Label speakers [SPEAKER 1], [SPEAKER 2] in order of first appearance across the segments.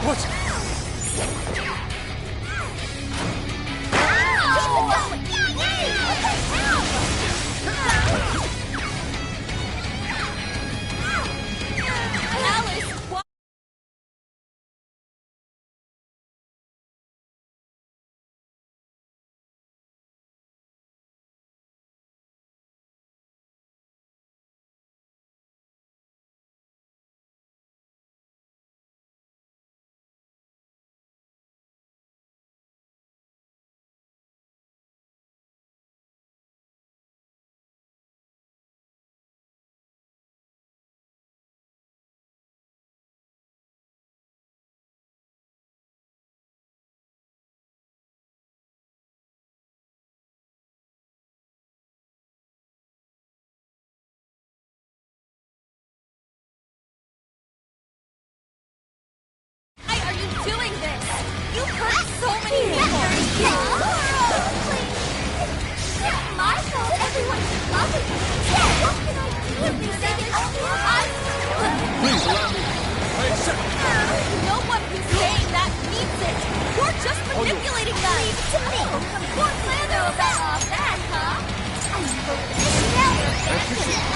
[SPEAKER 1] What?
[SPEAKER 2] Doing this! You hurt so many people! My fault, everyone should love it! What can I do if they say there's only one?
[SPEAKER 1] Please allow me. Wait a second.
[SPEAKER 2] No one who's saying that means it! You're just manipulating them! Leave it to me! What plan though about that, huh? I'm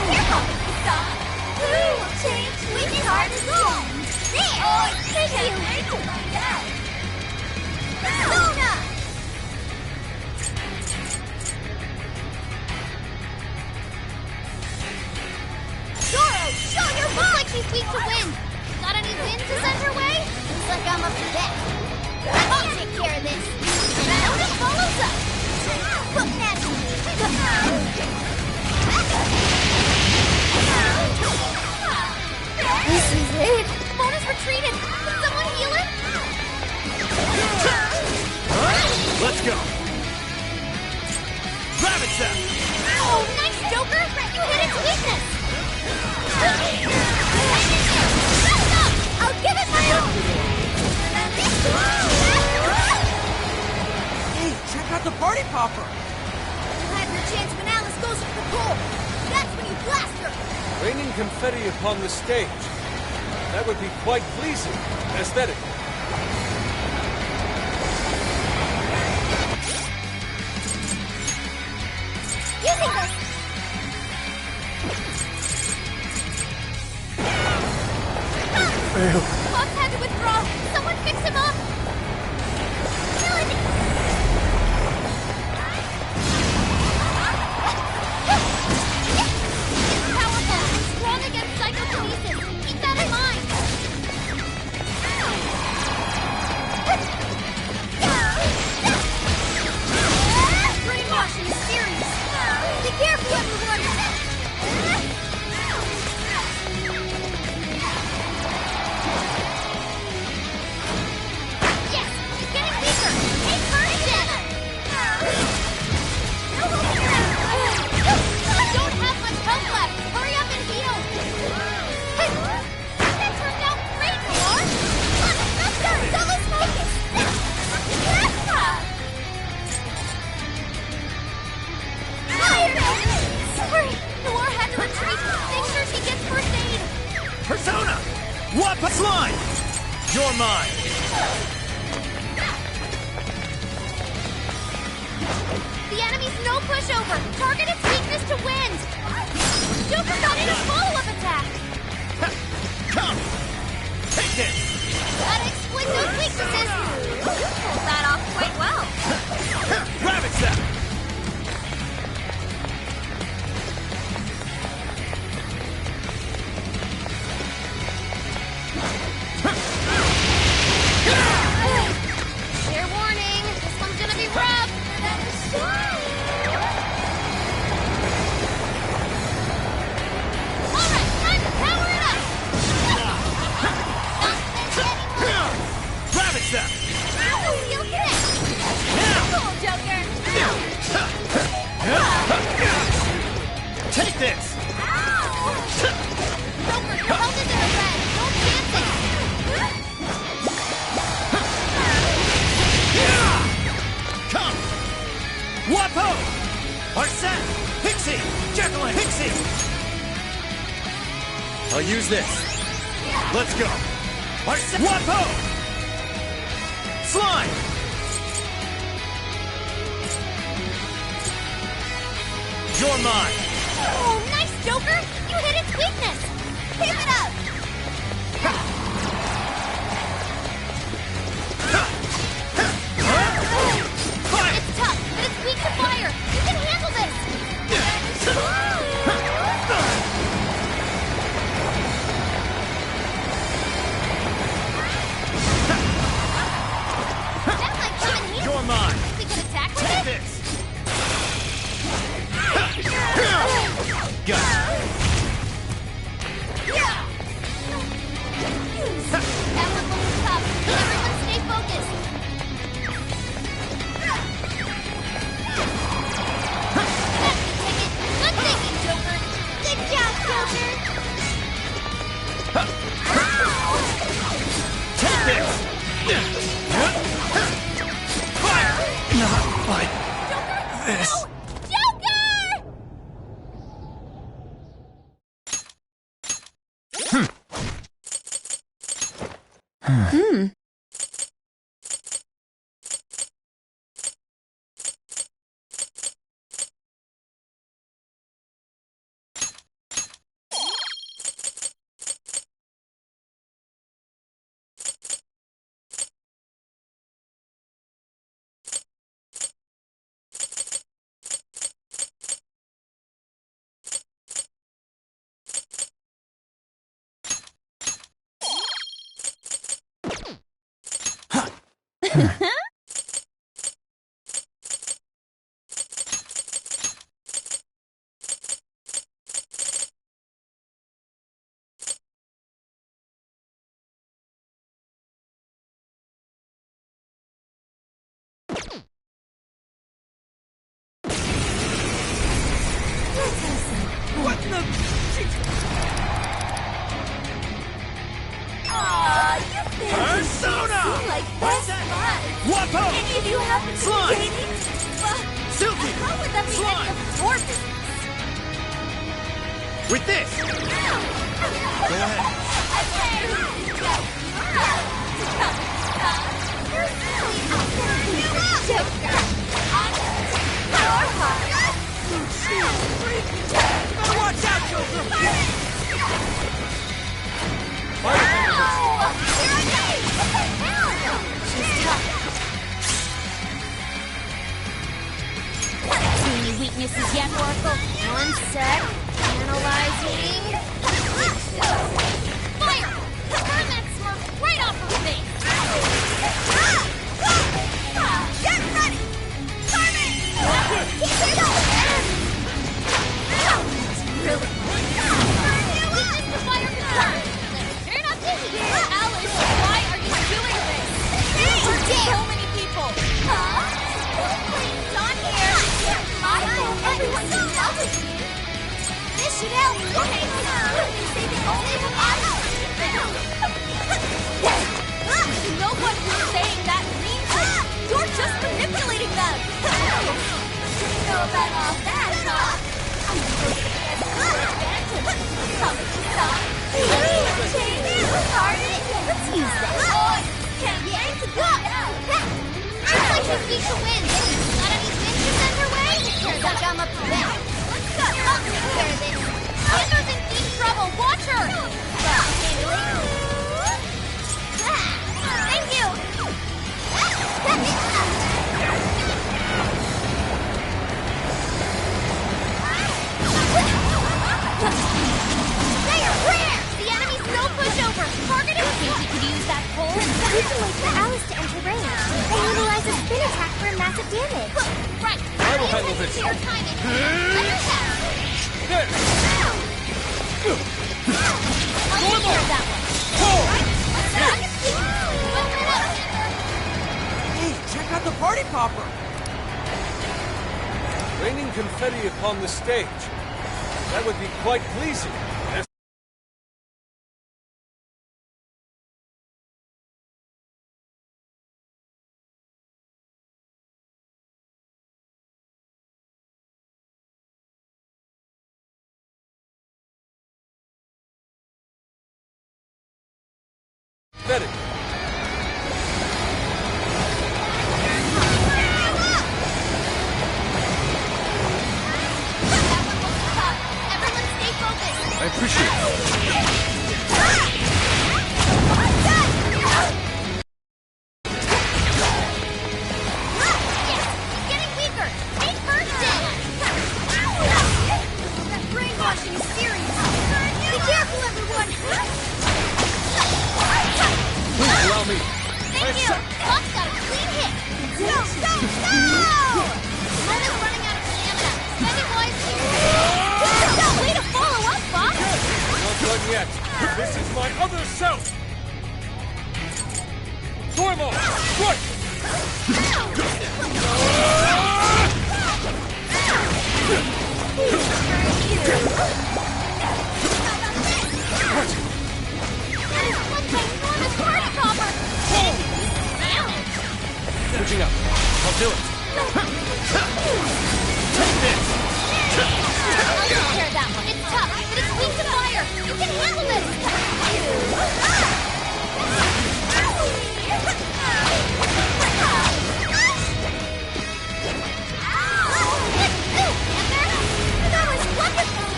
[SPEAKER 2] You're helping me stop! Who will change Sweetie Heart alone? There! Oh, thank you! Wait to find out! Sona! Zoro, show your butt! Looks like she's weak to wind. Got any wind to send her way? Looks like I'm up to that. I'll take care of this. Sona follows up. Look natural. This is it. Mona's retreated. Can someone heal him?
[SPEAKER 1] Let's go. Rabbit Zap!
[SPEAKER 2] Oh, nice, Joker! You hit its weakness! I'll give it my all!
[SPEAKER 3] Hey, check out the party popper!
[SPEAKER 2] You'll have your chance when Alice goes for the pole. That's when you blast her!
[SPEAKER 1] Raining confetti upon the stage. That would be quite pleasing, aesthetic.
[SPEAKER 2] Using this!
[SPEAKER 1] Fail.
[SPEAKER 2] Puff had to withdraw! Someone fix him up! Good! Powerful and strong against psychokinesis! Keep that in mind! Brainwashing is serious! Be careful, everyone! Yes! He's getting weaker! Take version! I don't have much health left! Hurry up and heal! That turned out great, Lord! Let's go! Double focus! Sorry, Noir had to retreat. Make sure she gets first aid.
[SPEAKER 1] Persona! What slime? You're mine.
[SPEAKER 2] The enemy's no pushover. Target its weakness to wind. Joker got in a follow-up attack.
[SPEAKER 1] Come! Take this!
[SPEAKER 2] Gotta exploit those weaknesses. Pulled that off quite well.
[SPEAKER 1] Rabbit Zap!
[SPEAKER 2] Fair warning. This one's gonna be rough. All right, time to power it up.
[SPEAKER 1] Rabbit Zap!
[SPEAKER 2] You get it. Cool, Joker.
[SPEAKER 1] Take this!
[SPEAKER 2] Ow! Joker, your health is in the red. Don't chance it.
[SPEAKER 1] Come! Wapo! Arsene! Pixie! Jekyll and Pixie! I'll use this. Let's go! Arsene! Wapo!
[SPEAKER 4] Slime! You're mine!
[SPEAKER 2] Oh, nice, Joker! You hit its weakness! Keep it up! It's tough, but it's weak to fire! You can handle this! That might come in handy!
[SPEAKER 4] You're mine!
[SPEAKER 2] We can attack with
[SPEAKER 4] Take
[SPEAKER 2] it?
[SPEAKER 4] this! Gotcha!
[SPEAKER 2] That one looks tough. Everyone stay focused. That's the ticket. Good thinking, Joker. Good job, Joker.
[SPEAKER 4] Take this! Fire! Not like this.
[SPEAKER 2] No! Joker!
[SPEAKER 3] What the?
[SPEAKER 2] Aw, you
[SPEAKER 4] Persona!
[SPEAKER 2] like
[SPEAKER 4] What's that? Wapo!
[SPEAKER 2] Any of you happen to
[SPEAKER 4] Slime!
[SPEAKER 2] be dating?
[SPEAKER 4] Silky!
[SPEAKER 2] How would that be any
[SPEAKER 4] Slime!
[SPEAKER 2] of your business?
[SPEAKER 4] With this! Go ahead.
[SPEAKER 3] Better watch out, Joker!
[SPEAKER 2] Any weaknesses yet, Oracle? One sec. Analyzing. Fire! Burn that smurf right off her face! Get ready! Burn it! Keep it up! Really? Weakness to fire confirmed. Turn up the heat. Alice, why are you doing this? You dare! So many people. Huh? Please, on here. My fault. Everyone's in love with you. This should help. Okay, saving only from us. No one who's saying that means it. You're just manipulating them. Didn't know about all that, huh? I'm Let's use that. Can't wait to go. Looks like she's weak to wind. Got any wind to send her way? Turns out I'm up to bat. Let's go. I'll take care of this. Tinker's in deep trouble. Watch her. Thank you. They are rare! The enemy's no pushover! Target him! Think we could use that pole? We can wait for Alice to enter range and utilize a spin attack for massive damage. Right!
[SPEAKER 1] I will handle this.
[SPEAKER 2] Your timing. Let her have it.
[SPEAKER 1] There!
[SPEAKER 2] I'll take care of that one.
[SPEAKER 3] Hey, check out the party popper!
[SPEAKER 1] Raining confetti upon the stage. That would be quite pleasing. As confetti. allow me.
[SPEAKER 2] Thank you! Buck's got a clean hit! Go, go, go! Mona's running out of stamina. Spend it wisely. No way to follow up, Buck!
[SPEAKER 1] Not done yet. This is my other self. Zormo, strike! What?
[SPEAKER 2] That is one ginormous party popper! Damage!
[SPEAKER 1] Switching up. I'll do it.
[SPEAKER 4] Take this!
[SPEAKER 2] I'll take care of that one. It's tough, but it's weak to fire. You can handle this! That was wonderful!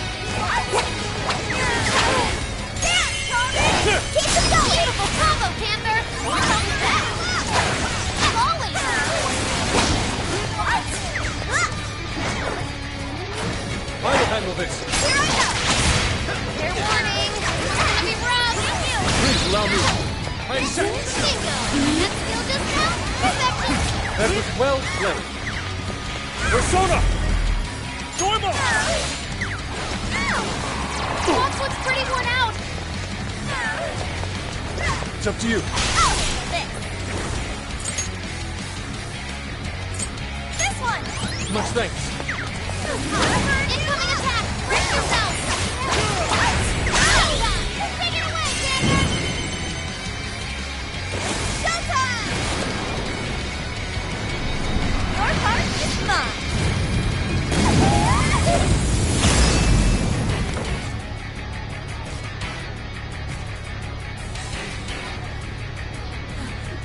[SPEAKER 2] Keep it going! Beautiful combo, Panther! Always!
[SPEAKER 1] I'll handle this.
[SPEAKER 2] Here I go! Fair warning! It's gonna be rough!
[SPEAKER 1] Please allow me. 5 seconds.
[SPEAKER 2] Bingo! That skill just now? Perfection!
[SPEAKER 1] That was well played. Persona! Zormo!
[SPEAKER 2] Fox looks pretty worn out!
[SPEAKER 1] It's up to you.
[SPEAKER 2] This one!
[SPEAKER 1] Much thanks.
[SPEAKER 2] Incoming attack! Brace yourself! Take it away, Xander! Showtime! Your part is mine!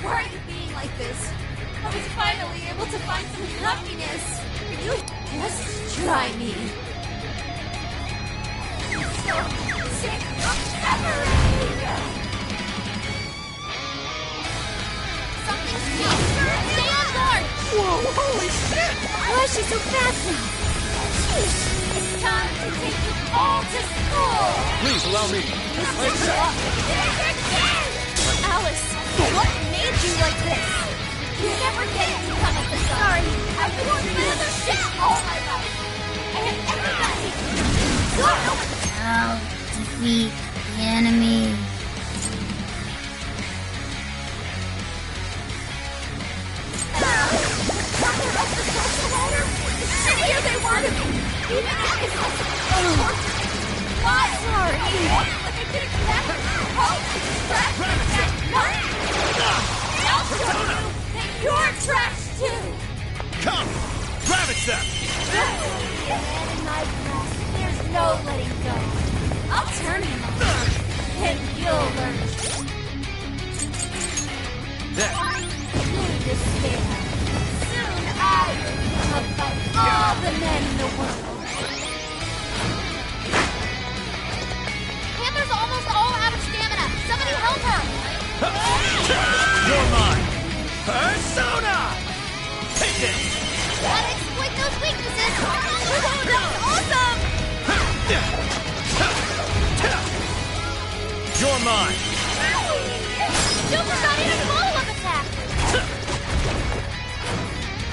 [SPEAKER 2] Why are you being like this? I was finally able to find some happiness. You just try me. So sick of separating. Something's new. Stay on guard.
[SPEAKER 4] Whoa, holy shit!
[SPEAKER 2] Why is she so fast now? Sheesh. It's time to take you all to school.
[SPEAKER 1] Please allow me. 5 seconds.
[SPEAKER 2] Alice, what made you like this? You never get it to come at the sorry. I've worn another shit all my life. I have everybody.
[SPEAKER 5] Now defeat the enemy.
[SPEAKER 2] Here they wanted me. Even Alice has to Why? Sorry. Like I did exactly. Trash. I'll show you that you're trash too.
[SPEAKER 4] Come! Ravage them!
[SPEAKER 2] Man in my grasp, there's no letting go. I'll turn him on, and you'll learn.
[SPEAKER 4] There.
[SPEAKER 2] You despair. Soon I will become above all the men in the world. Panther's almost all out of stamina. Somebody help her.
[SPEAKER 4] You're mine! Persona! Take this!
[SPEAKER 2] Gotta exploit those weaknesses. Oh, that's awesome!
[SPEAKER 4] You're mine!
[SPEAKER 2] Joker got in a follow-up attack.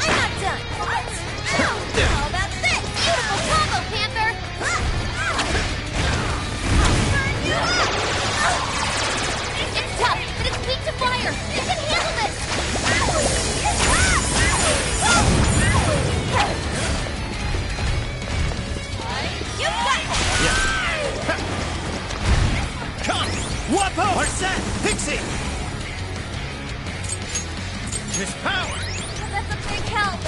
[SPEAKER 2] I'm not done. What? Oh, that's it. Beautiful combo, Panther. It's tough, but it's weak to fire. You can handle this. You got it.
[SPEAKER 4] Come! Wapo! Arset! Pixie! His power!
[SPEAKER 2] That's a big help.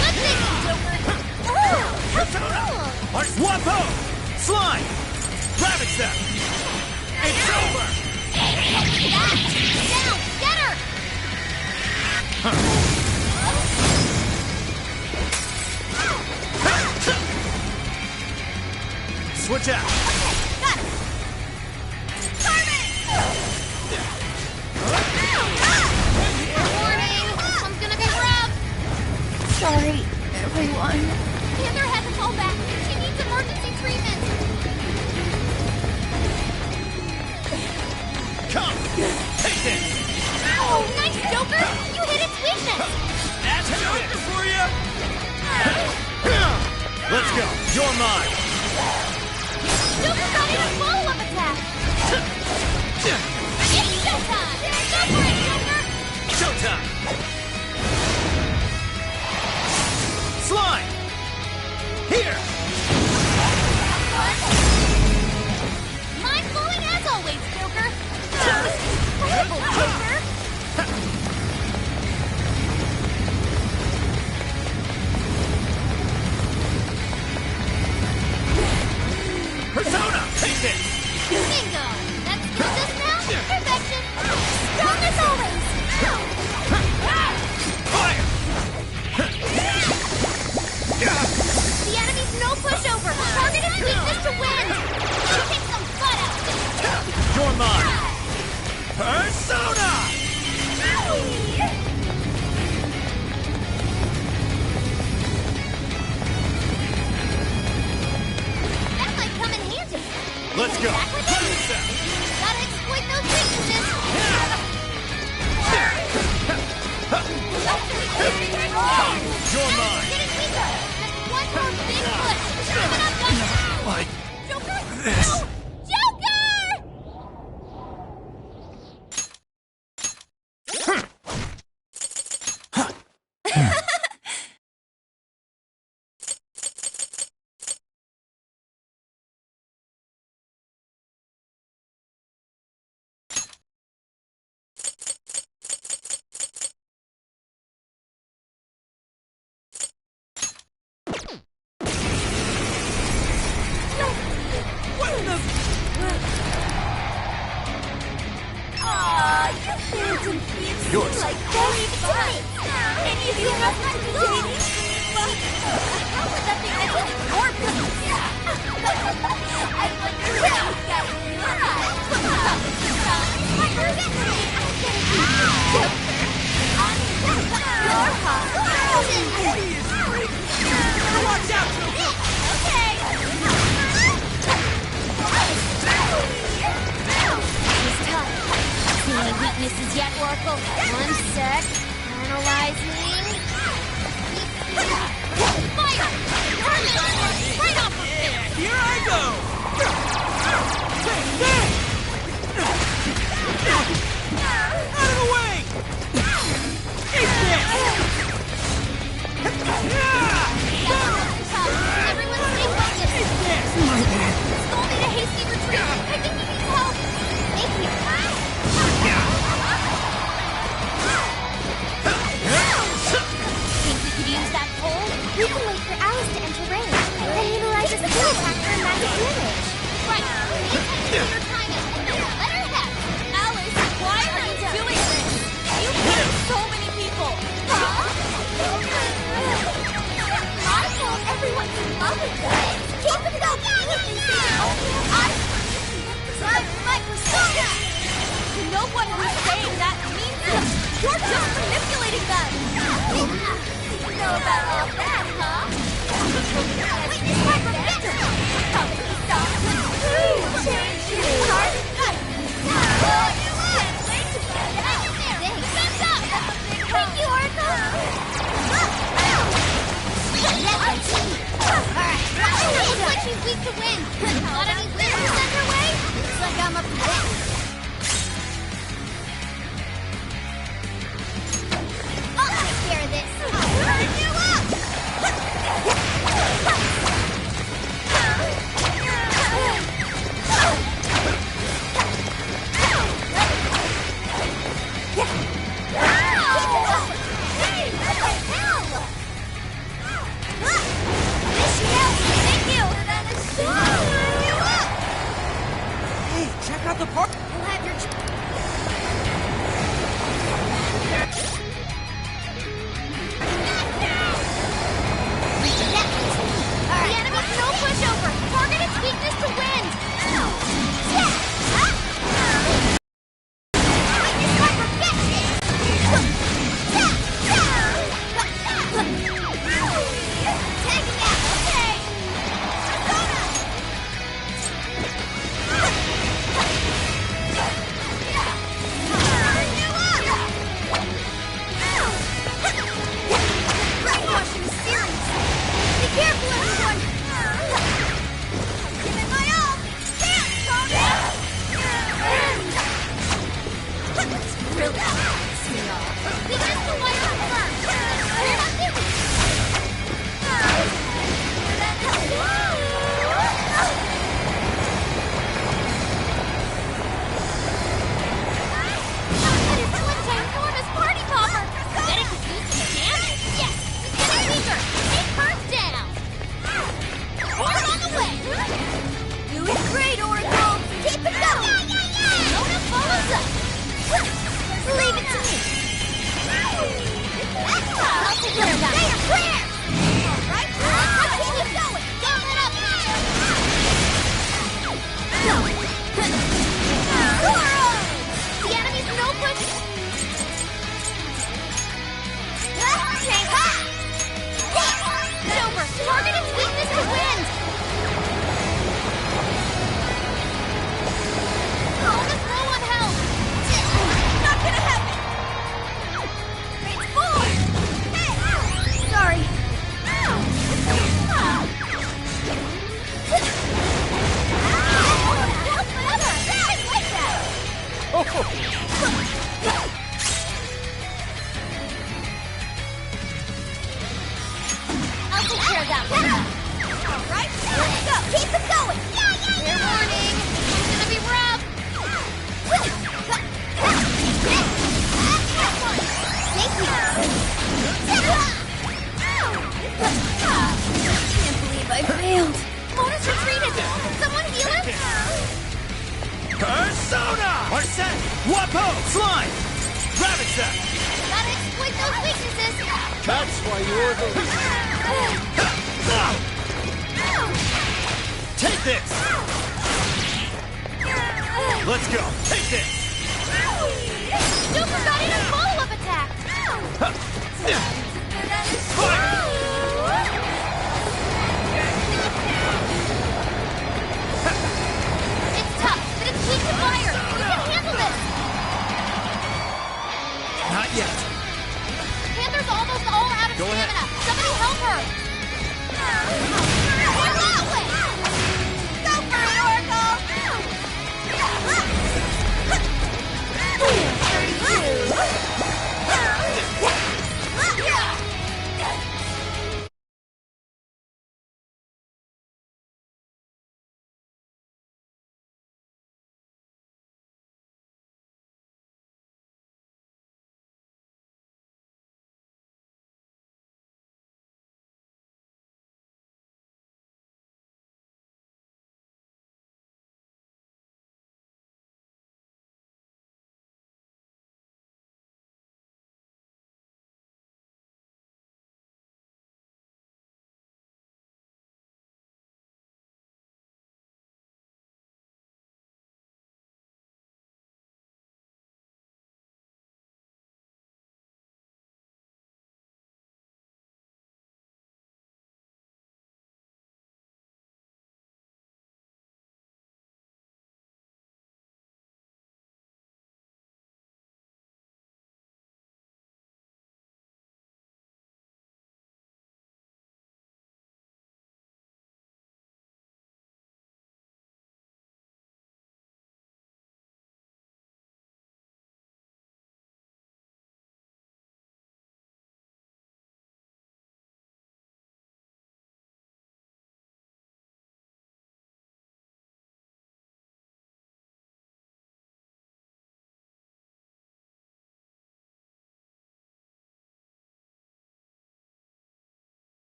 [SPEAKER 2] Good thinking, Joker. Oh, how cool.
[SPEAKER 4] Wapo! Slime! Ravage them! It's over!
[SPEAKER 2] Down! Get her!
[SPEAKER 4] Switch out!
[SPEAKER 2] Got it! Carmen! Warning! This one's gonna be rough!
[SPEAKER 5] Sorry, everyone.
[SPEAKER 2] Panther had to fall back. She needs emergency treatment.
[SPEAKER 4] Come! You're mine!
[SPEAKER 2] Joker's not even follow-up attack! It's showtime! Go for it, Joker!
[SPEAKER 4] Showtime! Slime! Here!
[SPEAKER 2] Mind-blowing as always, Joker! That was incredible, Joker!
[SPEAKER 4] Persona! Take it!
[SPEAKER 2] Bingo! That's just now? Perfection! Strong as always!
[SPEAKER 4] Fire!
[SPEAKER 2] The enemy's no pushover! Target its weakness to win! Kick some butt out!
[SPEAKER 4] You're mine! Persona!
[SPEAKER 2] That might come in handy!
[SPEAKER 4] Let's go!
[SPEAKER 2] Back with it! Gotta exploit those weaknesses!
[SPEAKER 4] You're mine!
[SPEAKER 2] Getting weaker! Just one more big push! Keep it up, Joker!
[SPEAKER 4] Like
[SPEAKER 2] Joker!
[SPEAKER 4] this.
[SPEAKER 2] No! Joker! Aw, you phantom thieves
[SPEAKER 4] Yours.
[SPEAKER 2] like very fun. Any of you have to be dating? How would that be any of your business? I wonder who you guys You're hot.
[SPEAKER 3] Watch out, Joker!
[SPEAKER 2] Okay. He's tough. See any weaknesses yet, Oracle? One sec. Analyzing. Fire! Right off of it!
[SPEAKER 3] Here I go! Out of the way! Eat this!
[SPEAKER 2] Everyone stay focused!
[SPEAKER 3] Eat this!
[SPEAKER 2] Skull made a hasty retreat! I think he needs help! Thank you! Think we could use that pole? We can wait for Alice to enter range. Then utilize a skill attack for a magic damage. Right! Take your time and let her have it. Alice, why are you doing this? You killed so many people! Huh? My fault everyone's in love with us. Keep it up! I'm my persona! To no one who's saying that means it. You're just manipulating them! You know about all that, huh? Witness my revenge! How can we stop this? Change your heart! Oh, you can't wait to get out of there! Defense up! Thank you, Oracle! Alright, looks like she's weak to win. Got any wins to send her way? Looks like I'm up to this. I'll take care of this. Turn you up! Hey, what the hell? Thank you!
[SPEAKER 3] Hey, check out the park!
[SPEAKER 2] You'll have your... The enemy's no pushover! Target its weakness to win! Witness my perfection! Taking out, okay! Persona! The enemy's no push. Silver, target its weakness to wind. Oh, it's low on health. Not gonna happen. It's full. Sorry. I'll take care of that one. All right, let's go. Keep it going. Fair warning. It's gonna be rough. Thank you. Can't believe I failed. Mona's retreated. Someone heal him?
[SPEAKER 4] Persona! Arsene! Wapo! Slime! Ravage them!
[SPEAKER 2] Gotta exploit those weaknesses.
[SPEAKER 1] That's why you're the leader.
[SPEAKER 4] Take this! Let's go! Take this!
[SPEAKER 2] Super got in a follow-up attack. It's tough, but it's weak to fire. You can handle this.
[SPEAKER 4] Not yet.
[SPEAKER 2] Panther's almost all out of
[SPEAKER 4] Go ahead.
[SPEAKER 2] stamina. Somebody help her. Go for it, Oracle.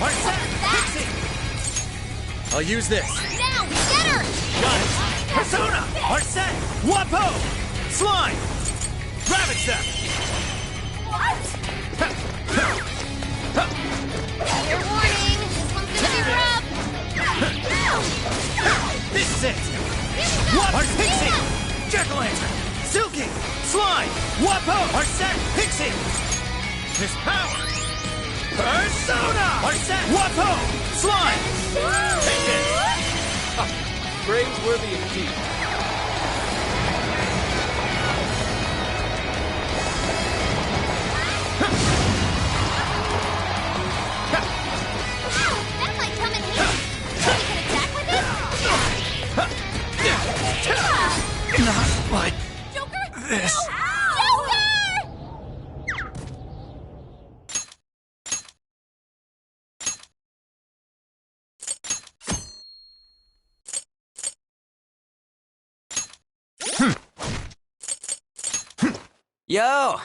[SPEAKER 4] Are set. Pixie. I'll use this.
[SPEAKER 2] Now, get her!
[SPEAKER 4] Got it. Persona. Are set. Wapo. Slime. Ravage them.
[SPEAKER 2] Fair warning, this one's gonna be rough.
[SPEAKER 4] This is it. Are Pixie. Jack-o'-lantern. Silky. Slime. Wapo. Are set. Pixie. This power. Persona. Are set. Wapo. Slime. Take it.
[SPEAKER 1] Praiseworthy indeed.
[SPEAKER 2] That might come in handy. Maybe we can attack with it?
[SPEAKER 4] Not like
[SPEAKER 2] Joker?
[SPEAKER 4] this.
[SPEAKER 2] No! Joker!
[SPEAKER 3] Yo!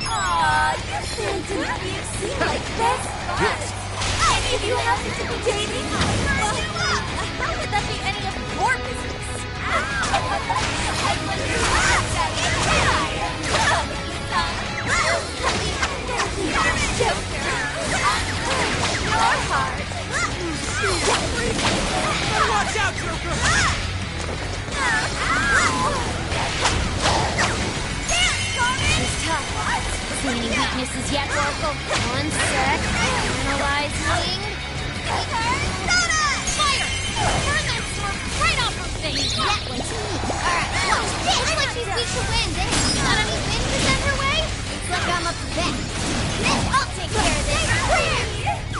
[SPEAKER 6] Aw, your friends in the beach seem like best buds. Any of you happen to be dating? Well, how would that be any of your business? I wonder what that is. Joker. Your heart.
[SPEAKER 3] Watch out, Joker!
[SPEAKER 2] It's tough. See any weaknesses yet, Oracle? One sec. Analyzing. Fire! Burn that sword right off her face! That one's neat. Alright, watch this! Looks like she's weak to wind, eh? Got any wind to send her way? Looks like I'm up to bat. I'll take care of this.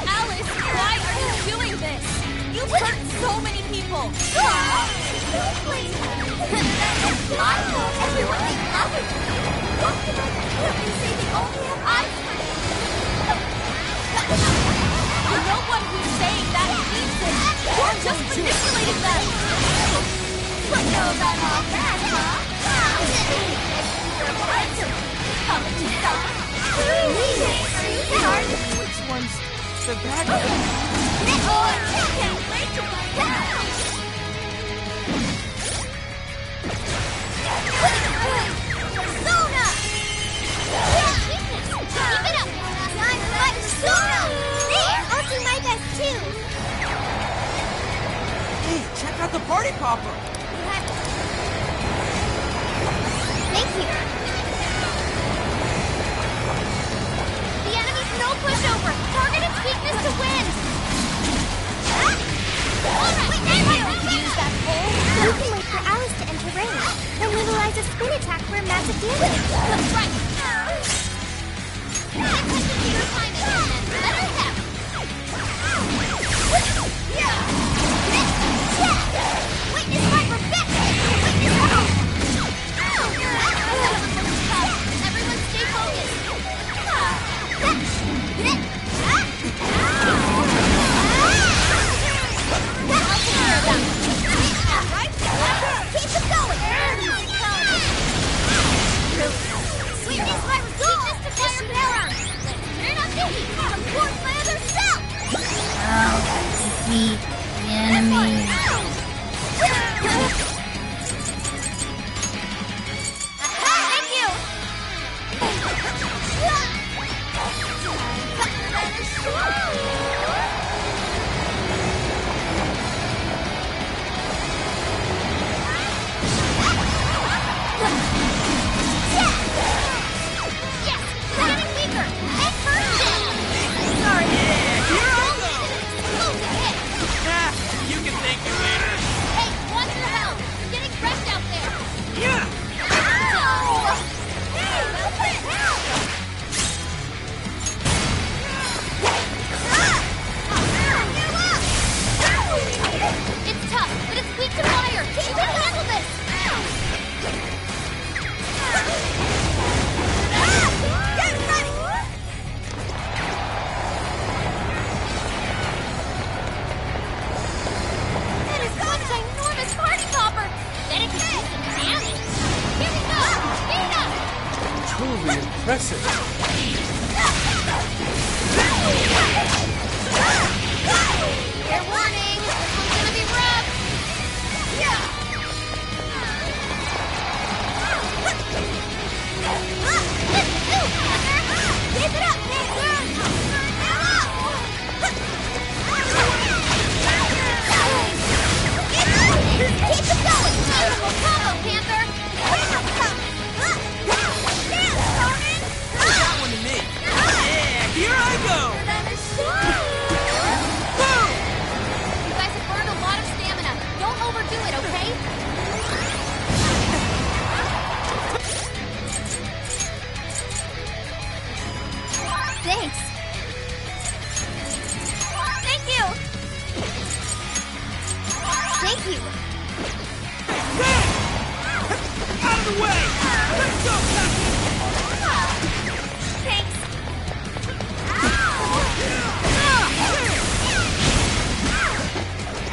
[SPEAKER 6] Alice, why are you doing this? You've hurt so many people.
[SPEAKER 2] Everyone is loving you.
[SPEAKER 6] You say they only have eyes for you. No one who's saying that means it. You're just manipulating them. But know about all that, huh?
[SPEAKER 3] Which one's the bad one?
[SPEAKER 6] Can't wait to find out.
[SPEAKER 2] Persona! Keep it up! I'm Persona! There! I'll do my best too!
[SPEAKER 3] Hey, check out the party popper!
[SPEAKER 2] Thank you! The enemy's no pushover! Target its weakness to win! Alright, thank you! Use that hole! You can wait for Alice to enter range, then utilize a spin attack for massive damage. That's right! Pay attention to your timing, and let her have it! Witness my revenge! Witness my... Everyone stay focused! I'll take care of that! Right? Keep it going! Witness my weakness to fire power! Let's turn up the heat! Support my other self!
[SPEAKER 5] I'll defeat the enemy.
[SPEAKER 2] Thank you! Yes! We're getting weaker! Head first! Sorry!
[SPEAKER 3] Here I go!
[SPEAKER 1] truly impressive.
[SPEAKER 2] Fair warning, this one's gonna be rough. Keep it up, keep it going! Beautiful combo, Panther!
[SPEAKER 3] That one to me. Yeah, here I go. Boom!
[SPEAKER 2] You guys have burned a lot of stamina. Don't overdo it, okay? Thanks. Thank you. Thank you.
[SPEAKER 3] Out of the way. Let's go, Captain.
[SPEAKER 2] Thanks.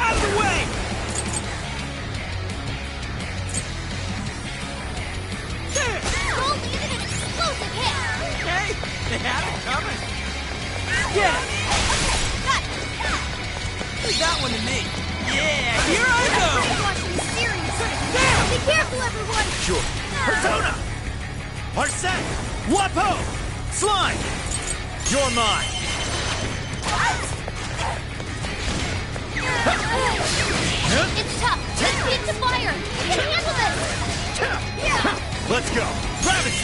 [SPEAKER 3] Out of the way. There.
[SPEAKER 2] Roll needed an explosive hit.
[SPEAKER 3] Hey, they had it coming. Get it.
[SPEAKER 2] Got it.
[SPEAKER 3] Leave that one to me. Yeah, here I go.
[SPEAKER 2] Watching the series.
[SPEAKER 3] There.
[SPEAKER 2] Be careful, everyone.
[SPEAKER 4] Sure. Persona! Arsene! Wapo! Slime! You're mine!
[SPEAKER 2] It's tough. Just keep to fire. You can handle this.
[SPEAKER 4] Let's go! Rabbit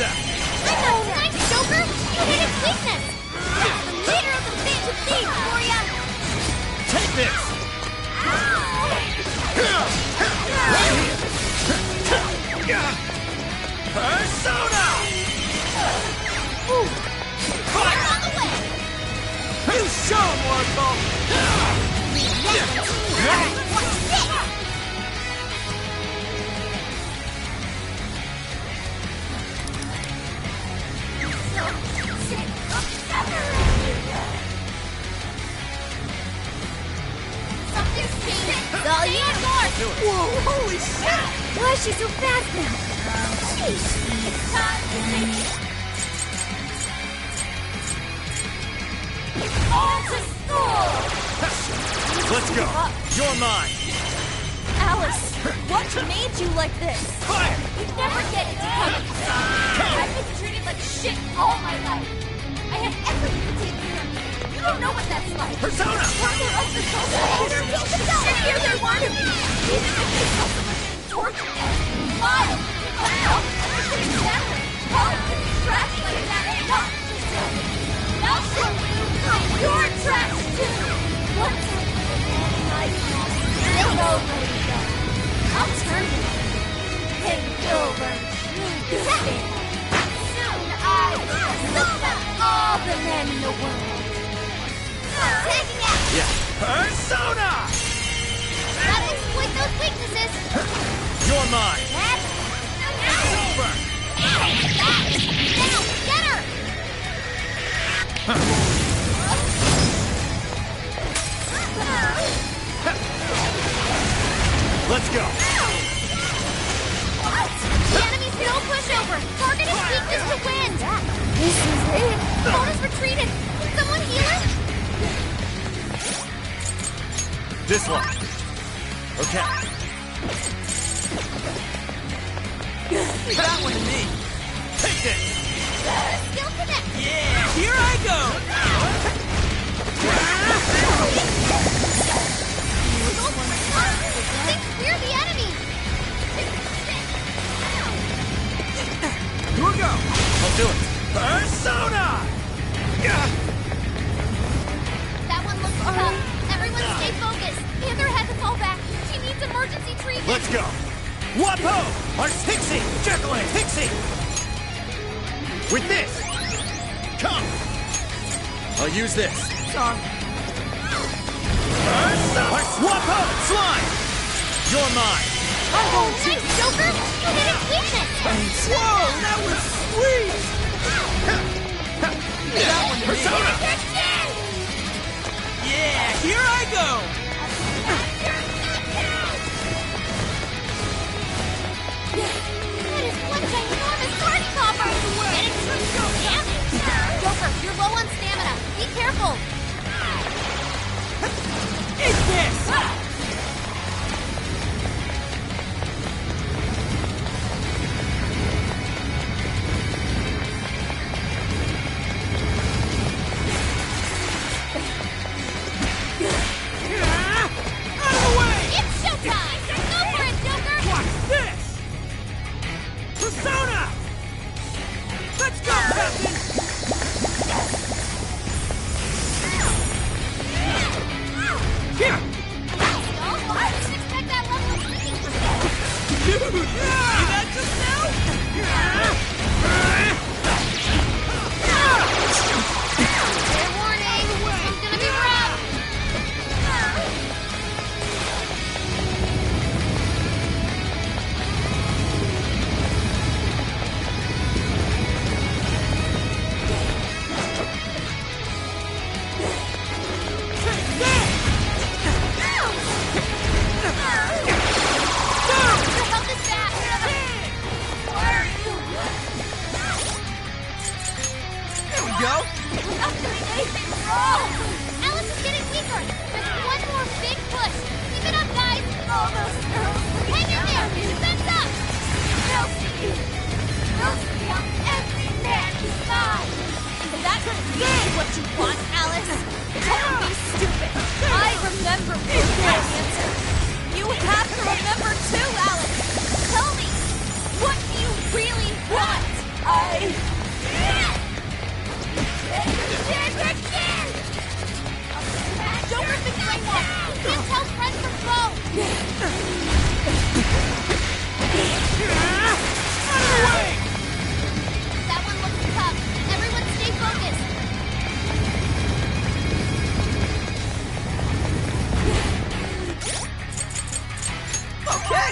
[SPEAKER 2] Nice, Joker. You hit its weakness. That's the leader of the Big to Thief for ya.
[SPEAKER 4] Take this! Persona!
[SPEAKER 2] Fire on the way.
[SPEAKER 3] You show 'em, Warthol.
[SPEAKER 2] What's this? Something's changing. It's all you.
[SPEAKER 3] Whoa, holy shit.
[SPEAKER 2] Why is she so fast now? Sheesh. It's time to take it. All to school!
[SPEAKER 4] Let's go! You're mine!
[SPEAKER 6] Alice, what made you like this?
[SPEAKER 4] Fire!
[SPEAKER 6] You never get it to come. I've been treated like shit all my life. I had everything to take care of me. You don't know what that's like.
[SPEAKER 4] Persona!
[SPEAKER 6] Father of the social shittier they want to be. Even if they saw someone getting tortured. Wild. But now, everything is better. Politics, trash like that, not the same. Now show you how you're trash too. What's Take over, I'll turn you. Take over. Soon I will stop all the men in the world.
[SPEAKER 2] Taking out.
[SPEAKER 4] Yeah! Persona!
[SPEAKER 2] Gotta exploit those weaknesses.
[SPEAKER 4] You're mine!
[SPEAKER 2] That's
[SPEAKER 4] Over!
[SPEAKER 2] now, get her!
[SPEAKER 4] Let's go!
[SPEAKER 2] The enemy's no pushover. Target his weakness to win. This is it. Bonus retreated. Can someone heal her?
[SPEAKER 4] This one. Okay.
[SPEAKER 3] That one to me.
[SPEAKER 4] Take this!
[SPEAKER 2] Skill connect.
[SPEAKER 3] Yeah, here I go.
[SPEAKER 2] Think we're the enemy.
[SPEAKER 3] Here we go.
[SPEAKER 4] I'll do it! Persona!
[SPEAKER 2] That one looks tough. Everyone stay focused. Panther had to fall back. She needs emergency treatment.
[SPEAKER 4] Let's go! Wapo! Our Pixie! Jekyll and Pixie! With this! Come! I'll use this.
[SPEAKER 3] Sorry.
[SPEAKER 4] Wapo! Slime! You're mine!
[SPEAKER 2] Nice, Joker. You hit its weakness.
[SPEAKER 3] Whoa, that was sweet. That one to me.
[SPEAKER 4] Persona!
[SPEAKER 3] Yeah, here I go.
[SPEAKER 2] That is one ginormous party popper. Get it Alice is getting weaker. Just one more big push. Keep it up, guys.
[SPEAKER 6] All those girls.
[SPEAKER 2] Hang in there. Defense up.
[SPEAKER 6] They'll see. They'll see how every man is mine. Is that really what you want, Alice? Don't be stupid. I remember my answer. You have to remember too, Alice. Tell me, what do you really want?
[SPEAKER 2] Joker thinks I won. You can't tell friend from foe. That one looks tough. Everyone stay focused.
[SPEAKER 3] Okay!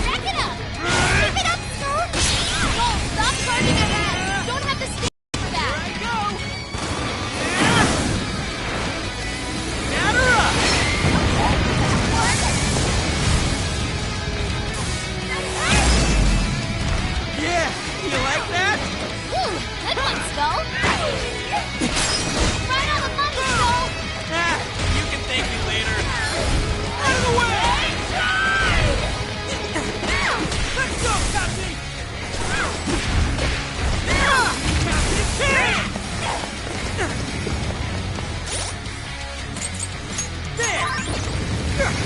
[SPEAKER 2] Rack it up. Keep it up, Skull. Skull, stop charging ahead. You don't have to stay for that.
[SPEAKER 3] Yeah, you like that?
[SPEAKER 2] Ooh, good one, Skull. Right on the money, Skull.
[SPEAKER 3] Ah, you can thank me later. Out of the way! Let's go, Captain!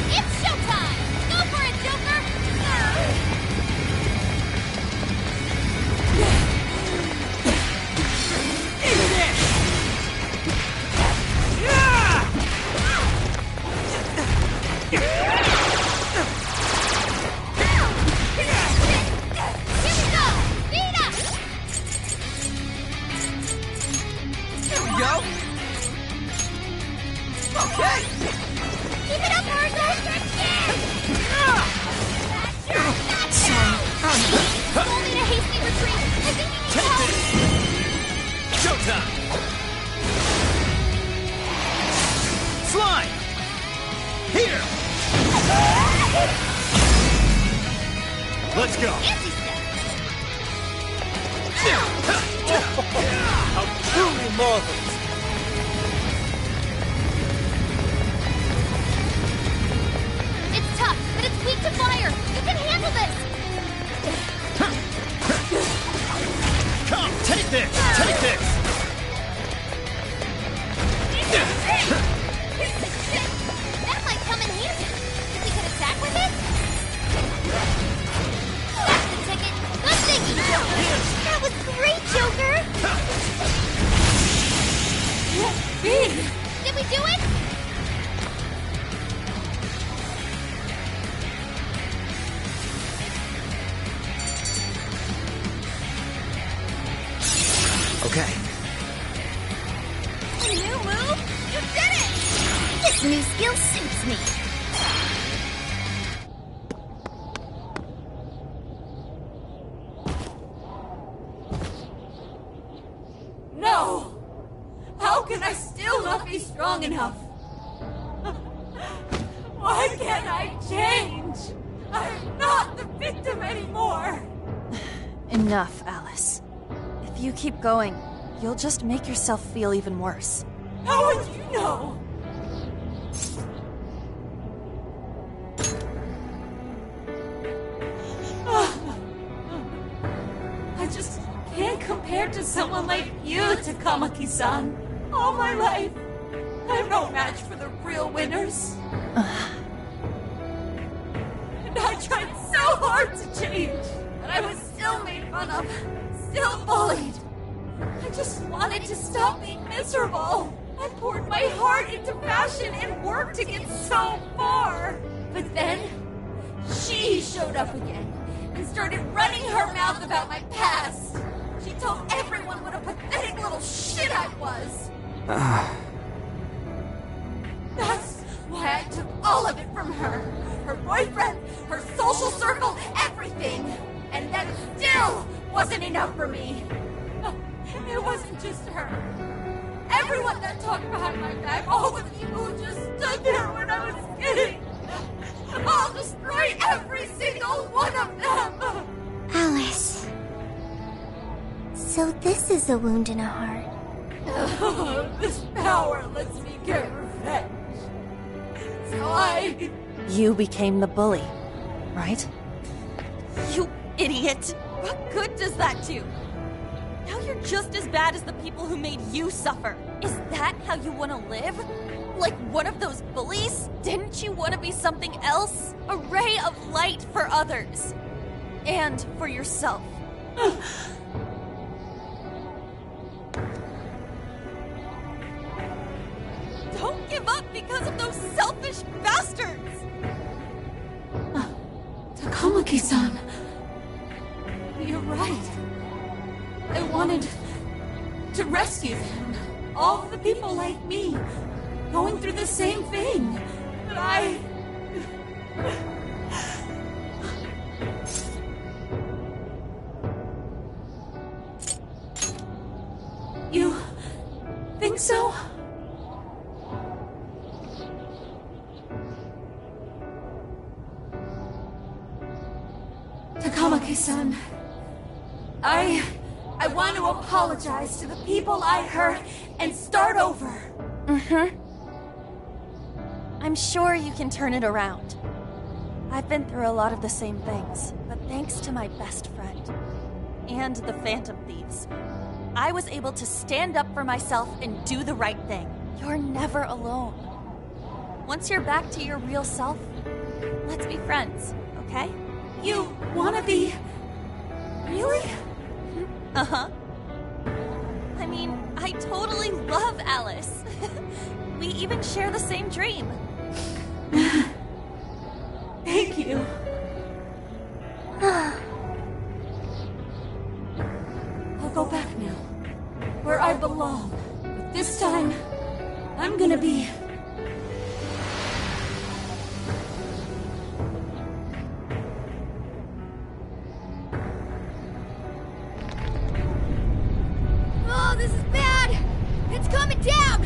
[SPEAKER 2] It's showtime. Go for it, Joker. Here we go. Beat up.
[SPEAKER 3] Here we go! Okay!
[SPEAKER 2] Keep it up, Margot. Skull need a hasty retreat. I think he needs help.
[SPEAKER 4] Showtime! Slime! Here! Let's go!
[SPEAKER 1] How truly marvelous!
[SPEAKER 2] It's tough, but it's weak to fire. You can handle this.
[SPEAKER 4] Come, take this! Take this!
[SPEAKER 2] That might come in handy. If we could attack with it? That's the ticket. Good thinking, Joker. That was great, Joker. Did we do it?
[SPEAKER 4] Okay.
[SPEAKER 6] A new move? You did it!
[SPEAKER 2] This new skill suits me.
[SPEAKER 6] No! How can I still not be strong enough? Why can't I change? I'm not the victim anymore!
[SPEAKER 7] Enough, Alice. If you keep going, you'll just make yourself feel even worse.
[SPEAKER 6] How would you know? I just can't compare to someone like you, Takamaki-san. All my life, I'm no match for the real winners. And I tried so hard to change, but I was still made fun of, still bullied. I just wanted to stop being miserable. I poured my heart into fashion and worked to get so far. But then, she showed up again and started running her mouth about my past. She told everyone what a pathetic little shit I was. That's why I took all of it from her. Her boyfriend, her social circle, everything. And that still wasn't enough for me. It wasn't just her. Everyone that talked behind my back, all the people who just stood there when I was kidding, all just
[SPEAKER 2] is a wound in a heart.
[SPEAKER 6] This power lets me get revenge. So
[SPEAKER 7] You became the bully, right?
[SPEAKER 6] You idiot! What good does that do? Now you're just as bad as the people who made you suffer. Is that how you want to live? Like one of those bullies? Didn't you want to be something else? A ray of light for others. And for yourself. Don't give up because of those selfish bastards!
[SPEAKER 5] Takamaki-san.
[SPEAKER 6] You're right. I wanted to rescue them. All of the people like me, going through the same thing. But You think so?
[SPEAKER 5] Takamaki-san.
[SPEAKER 6] I want to apologize to the people I hurt and start over.
[SPEAKER 7] I'm sure you can turn it around. I've been through a lot of the same things, but thanks to my best friend and the Phantom Thieves, I was able to stand up for myself and do the right thing. You're never alone. Once you're back to your real self, let's be friends, okay?
[SPEAKER 6] You wanna be... Really?
[SPEAKER 7] Uh-huh. I mean, I totally love Alice. We even share the same dream.
[SPEAKER 6] Thank you. I'll go back now, where I belong. But this time, I'm gonna be...
[SPEAKER 2] Oh, this is bad! It's coming down!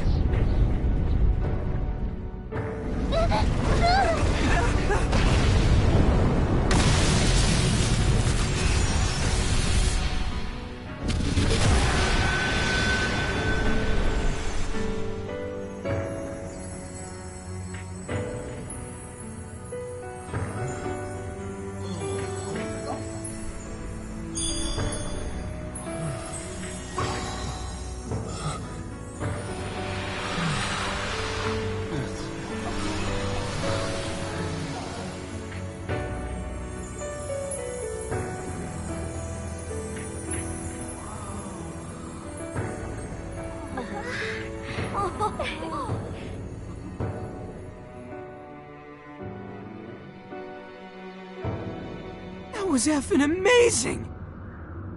[SPEAKER 3] That was effing amazing!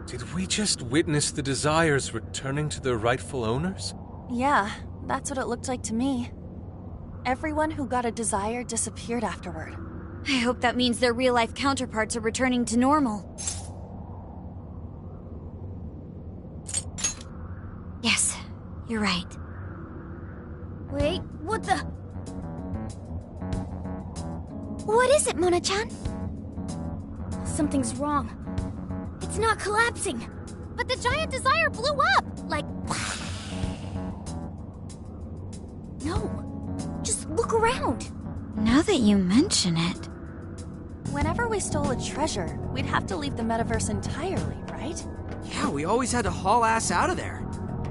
[SPEAKER 1] Did we just witness the Desires returning to their rightful owners?
[SPEAKER 7] Yeah, that's what it looked like to me. Everyone who got a desire disappeared afterward.
[SPEAKER 8] I hope that means their real-life counterparts are returning to normal. Yes, you're right.
[SPEAKER 2] Wait, what the... What is it, Mona-chan? Something's wrong. It's not collapsing. But the giant desire blew up! Like... No. Just look around.
[SPEAKER 8] Now that you mention it...
[SPEAKER 7] Whenever we stole a treasure, we'd have to leave the metaverse entirely, right?
[SPEAKER 3] Yeah, we always had to haul ass out of there.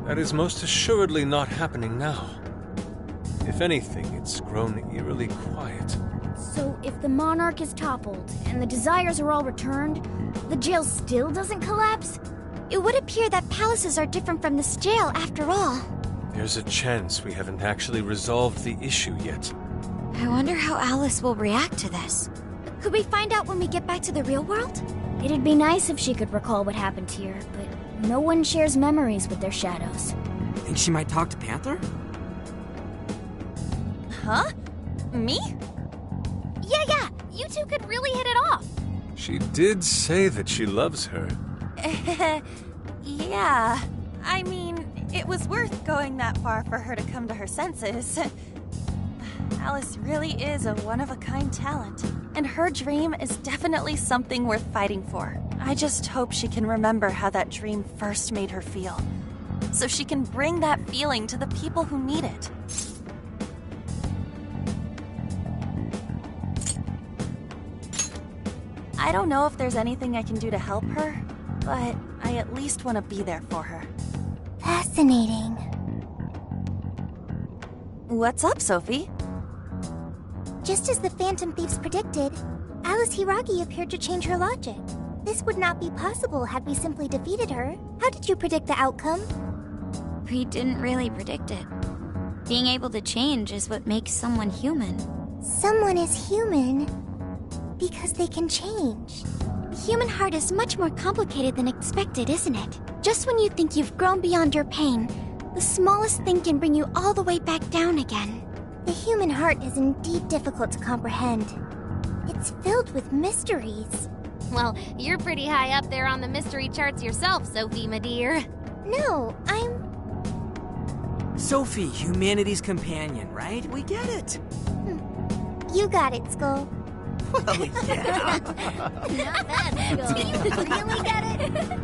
[SPEAKER 1] That is most assuredly not happening now. If anything, it's grown eerily quiet.
[SPEAKER 2] So if the Monarch is toppled, and the Desires are all returned, the jail still doesn't collapse?
[SPEAKER 8] It would appear that palaces are different from this jail after all.
[SPEAKER 1] There's a chance we haven't actually resolved the issue yet.
[SPEAKER 8] I wonder how Alice will react to this.
[SPEAKER 2] Could we find out when we get back to the real world? It'd be nice if she could recall what happened here, but no one shares memories with their shadows.
[SPEAKER 3] Think she might talk to Panther?
[SPEAKER 7] Huh? Me?
[SPEAKER 2] Yeah, you two could really hit it off.
[SPEAKER 1] She did say that she loves her.
[SPEAKER 7] Yeah. I mean, it was worth going that far for her to come to her senses. Alice really is a one-of-a-kind talent, and her dream is definitely something worth fighting for. I just hope she can remember how that dream first made her feel, so she can bring that feeling to the people who need it. I don't know if there's anything I can do to help her, but I at least want to be there for her.
[SPEAKER 8] Fascinating.
[SPEAKER 7] What's up, Sophie?
[SPEAKER 8] Just as the Phantom Thieves predicted, Alice Hiragi appeared to change her logic. This would not be possible had we simply defeated her. How did you predict the outcome?
[SPEAKER 2] We didn't really predict it. Being able to change is what makes someone human.
[SPEAKER 8] Someone is human because they can change. The human heart is much more complicated than expected, isn't it? Just when you think you've grown beyond your pain, the smallest thing can bring you all the way back down again. The human heart is indeed difficult to comprehend. It's filled with mysteries.
[SPEAKER 2] Well, you're pretty high up there on the mystery charts yourself, Sophie, my dear.
[SPEAKER 8] No,
[SPEAKER 3] Sophie, humanity's companion, right? We get it.
[SPEAKER 8] You got it, Skull.
[SPEAKER 3] Well, yeah.
[SPEAKER 2] Not bad, Skull.
[SPEAKER 8] Do you really get it?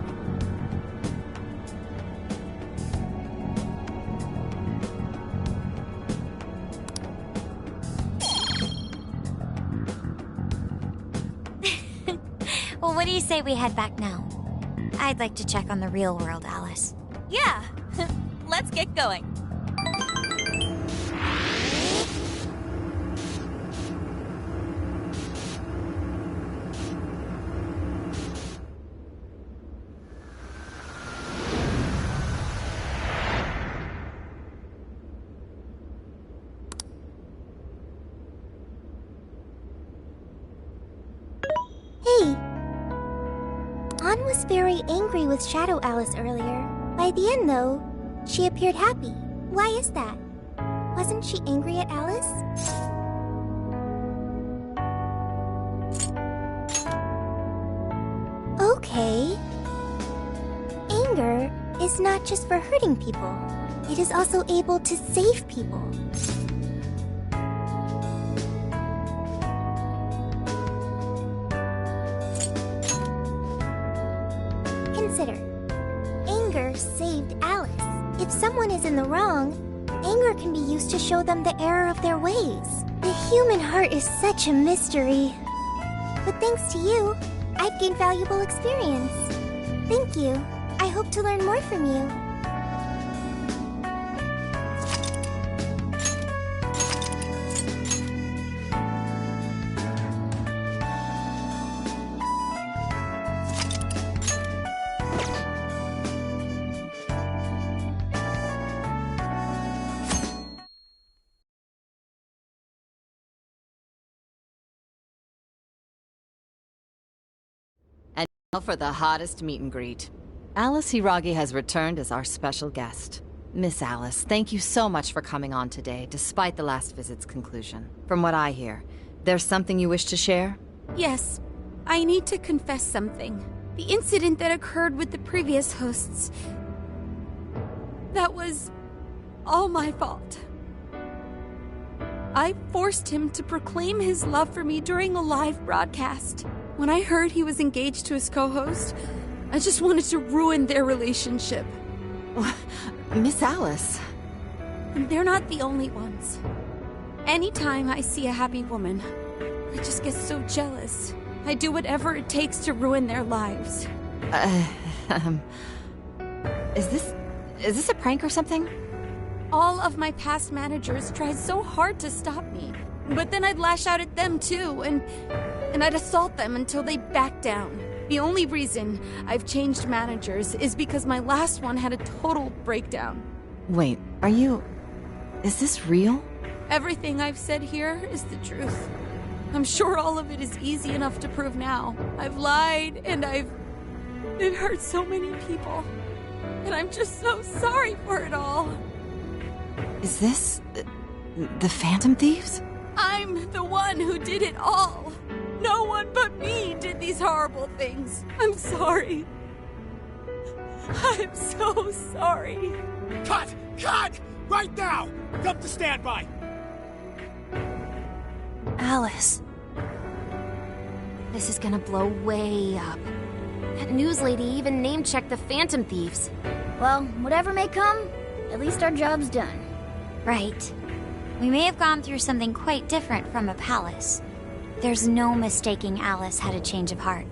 [SPEAKER 2] Well, what do you say we head back now? I'd like to check on the real world, Alice.
[SPEAKER 7] Yeah, let's get going.
[SPEAKER 8] Hey! Ann was very angry with Shadow Alice earlier. By the end, though, she appeared happy. Why is that? Wasn't she angry at Alice? Okay. Anger is not just for hurting people. It is also able to save people. Consider. Anger saved Alice. If someone is in the wrong, anger can be used to show them the error of their ways. The human heart is such a mystery. But thanks to you, I've gained valuable experience. Thank you. I hope to learn more from you.
[SPEAKER 9] For the hottest meet and greet. Alice Hiragi has returned as our special guest. Miss Alice, thank you so much for coming on today, despite the last visit's conclusion. From what I hear, there's something you wish to share?
[SPEAKER 6] Yes, I need to confess something. The incident that occurred with the previous hosts. That was all my fault. I forced him to proclaim his love for me during a live broadcast. When I heard he was engaged to his co-host, I just wanted to ruin their relationship.
[SPEAKER 9] Miss Alice.
[SPEAKER 6] And they're not the only ones. Anytime I see a happy woman, I just get so jealous. I do whatever it takes to ruin their lives.
[SPEAKER 9] Is this a prank or something?
[SPEAKER 6] All of my past managers tried so hard to stop me. But then I'd lash out at them too, and I'd assault them until they backed down. The only reason I've changed managers is because my last one had a total breakdown.
[SPEAKER 9] Wait, is this real?
[SPEAKER 6] Everything I've said here is the truth. I'm sure all of it is easy enough to prove now. I've lied, and it hurt so many people. And I'm just so sorry for it all.
[SPEAKER 9] Is this the Phantom Thieves?
[SPEAKER 6] I'm the one who did it all. No one but me did these horrible things. I'm sorry. I'm so sorry.
[SPEAKER 4] Cut! Cut! Right now! Come to standby!
[SPEAKER 7] Alice.
[SPEAKER 2] This is gonna blow way up. That news lady even name-checked the Phantom Thieves. Well, whatever may come, at least our job's done.
[SPEAKER 8] Right. We may have gone through something quite different from a palace. There's no mistaking Alice had a change of heart.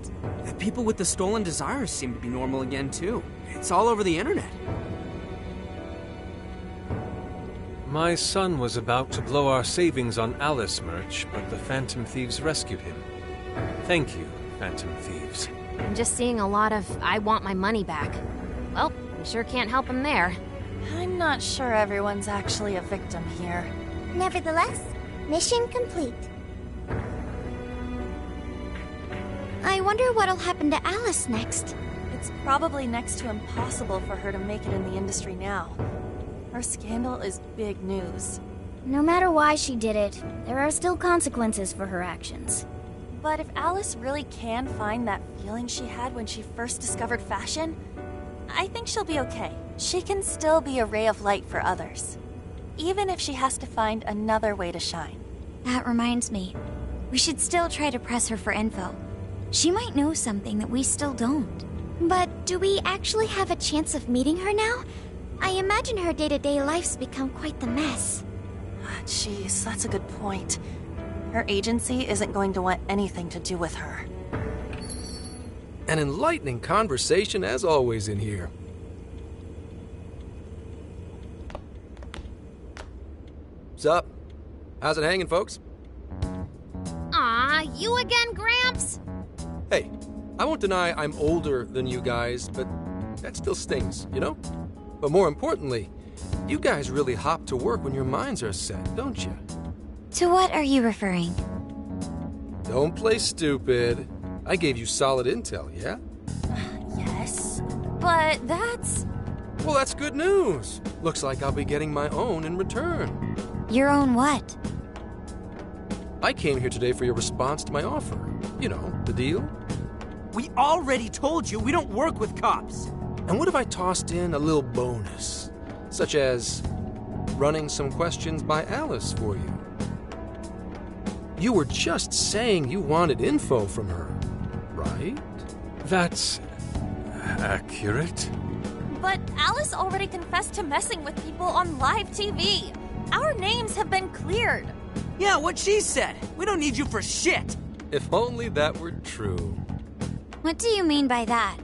[SPEAKER 3] The people with the stolen desires seem to be normal again, too. It's all over the internet.
[SPEAKER 1] My son was about to blow our savings on Alice merch, but the Phantom Thieves rescued him. Thank you, Phantom Thieves.
[SPEAKER 2] I'm just seeing a lot of I want my money back. Well, we sure can't help him there.
[SPEAKER 7] I'm not sure everyone's actually a victim here.
[SPEAKER 8] Nevertheless, mission complete. I wonder what'll happen to Alice next.
[SPEAKER 7] It's probably next to impossible for her to make it in the industry now. Her scandal is big news.
[SPEAKER 2] No matter why she did it, there are still consequences for her actions.
[SPEAKER 7] But if Alice really can find that feeling she had when she first discovered fashion, I think she'll be okay. She can still be a ray of light for others, even if she has to find another way to shine.
[SPEAKER 8] That reminds me, we should still try to press her for info. She might know something that we still don't. But do we actually have a chance of meeting her now? I imagine her day-to-day life's become quite the mess.
[SPEAKER 7] Jeez, that's a good point. Her agency isn't going to want anything to do with her.
[SPEAKER 10] An enlightening conversation as always in here. Sup? How's it hanging, folks?
[SPEAKER 2] Aw, you again, Gramps?
[SPEAKER 10] Hey, I won't deny I'm older than you guys, but that still stings, you know? But more importantly, you guys really hop to work when your minds are set, don't you?
[SPEAKER 8] To what are you referring?
[SPEAKER 10] Don't play stupid. I gave you solid intel, yeah?
[SPEAKER 7] Yes, but that's...
[SPEAKER 10] Well, that's good news. Looks like I'll be getting my own in return.
[SPEAKER 8] Your own what?
[SPEAKER 10] I came here today for your response to my offer. You know, the deal.
[SPEAKER 3] We already told you we don't work with cops.
[SPEAKER 10] And what if I tossed in a little bonus? Such as running some questions by Alice for you. You were just saying you wanted info from her, right?
[SPEAKER 1] That's accurate.
[SPEAKER 7] But Alice already confessed to messing with people on live TV. Our names have been cleared.
[SPEAKER 3] Yeah, what she said. We don't need you for shit.
[SPEAKER 10] If only that were true.
[SPEAKER 8] What do you mean by that?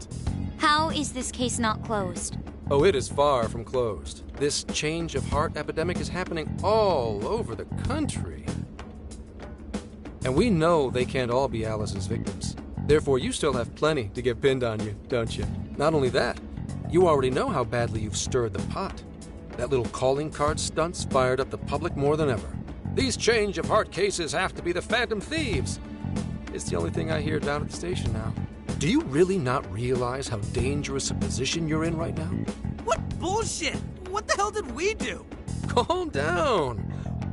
[SPEAKER 8] How is this case not closed?
[SPEAKER 10] Oh, it is far from closed. This change of heart epidemic is happening all over the country. And we know they can't all be Alice's victims. Therefore, you still have plenty to get pinned on you, don't you? Not only that, you already know how badly you've stirred the pot. That little calling card stunt's fired up the public more than ever. These change of heart cases have to be the Phantom Thieves. It's the only thing I hear down at the station now. Do you really not realize how dangerous a position you're in right now?
[SPEAKER 3] What bullshit? What the hell did we do?
[SPEAKER 10] Calm down.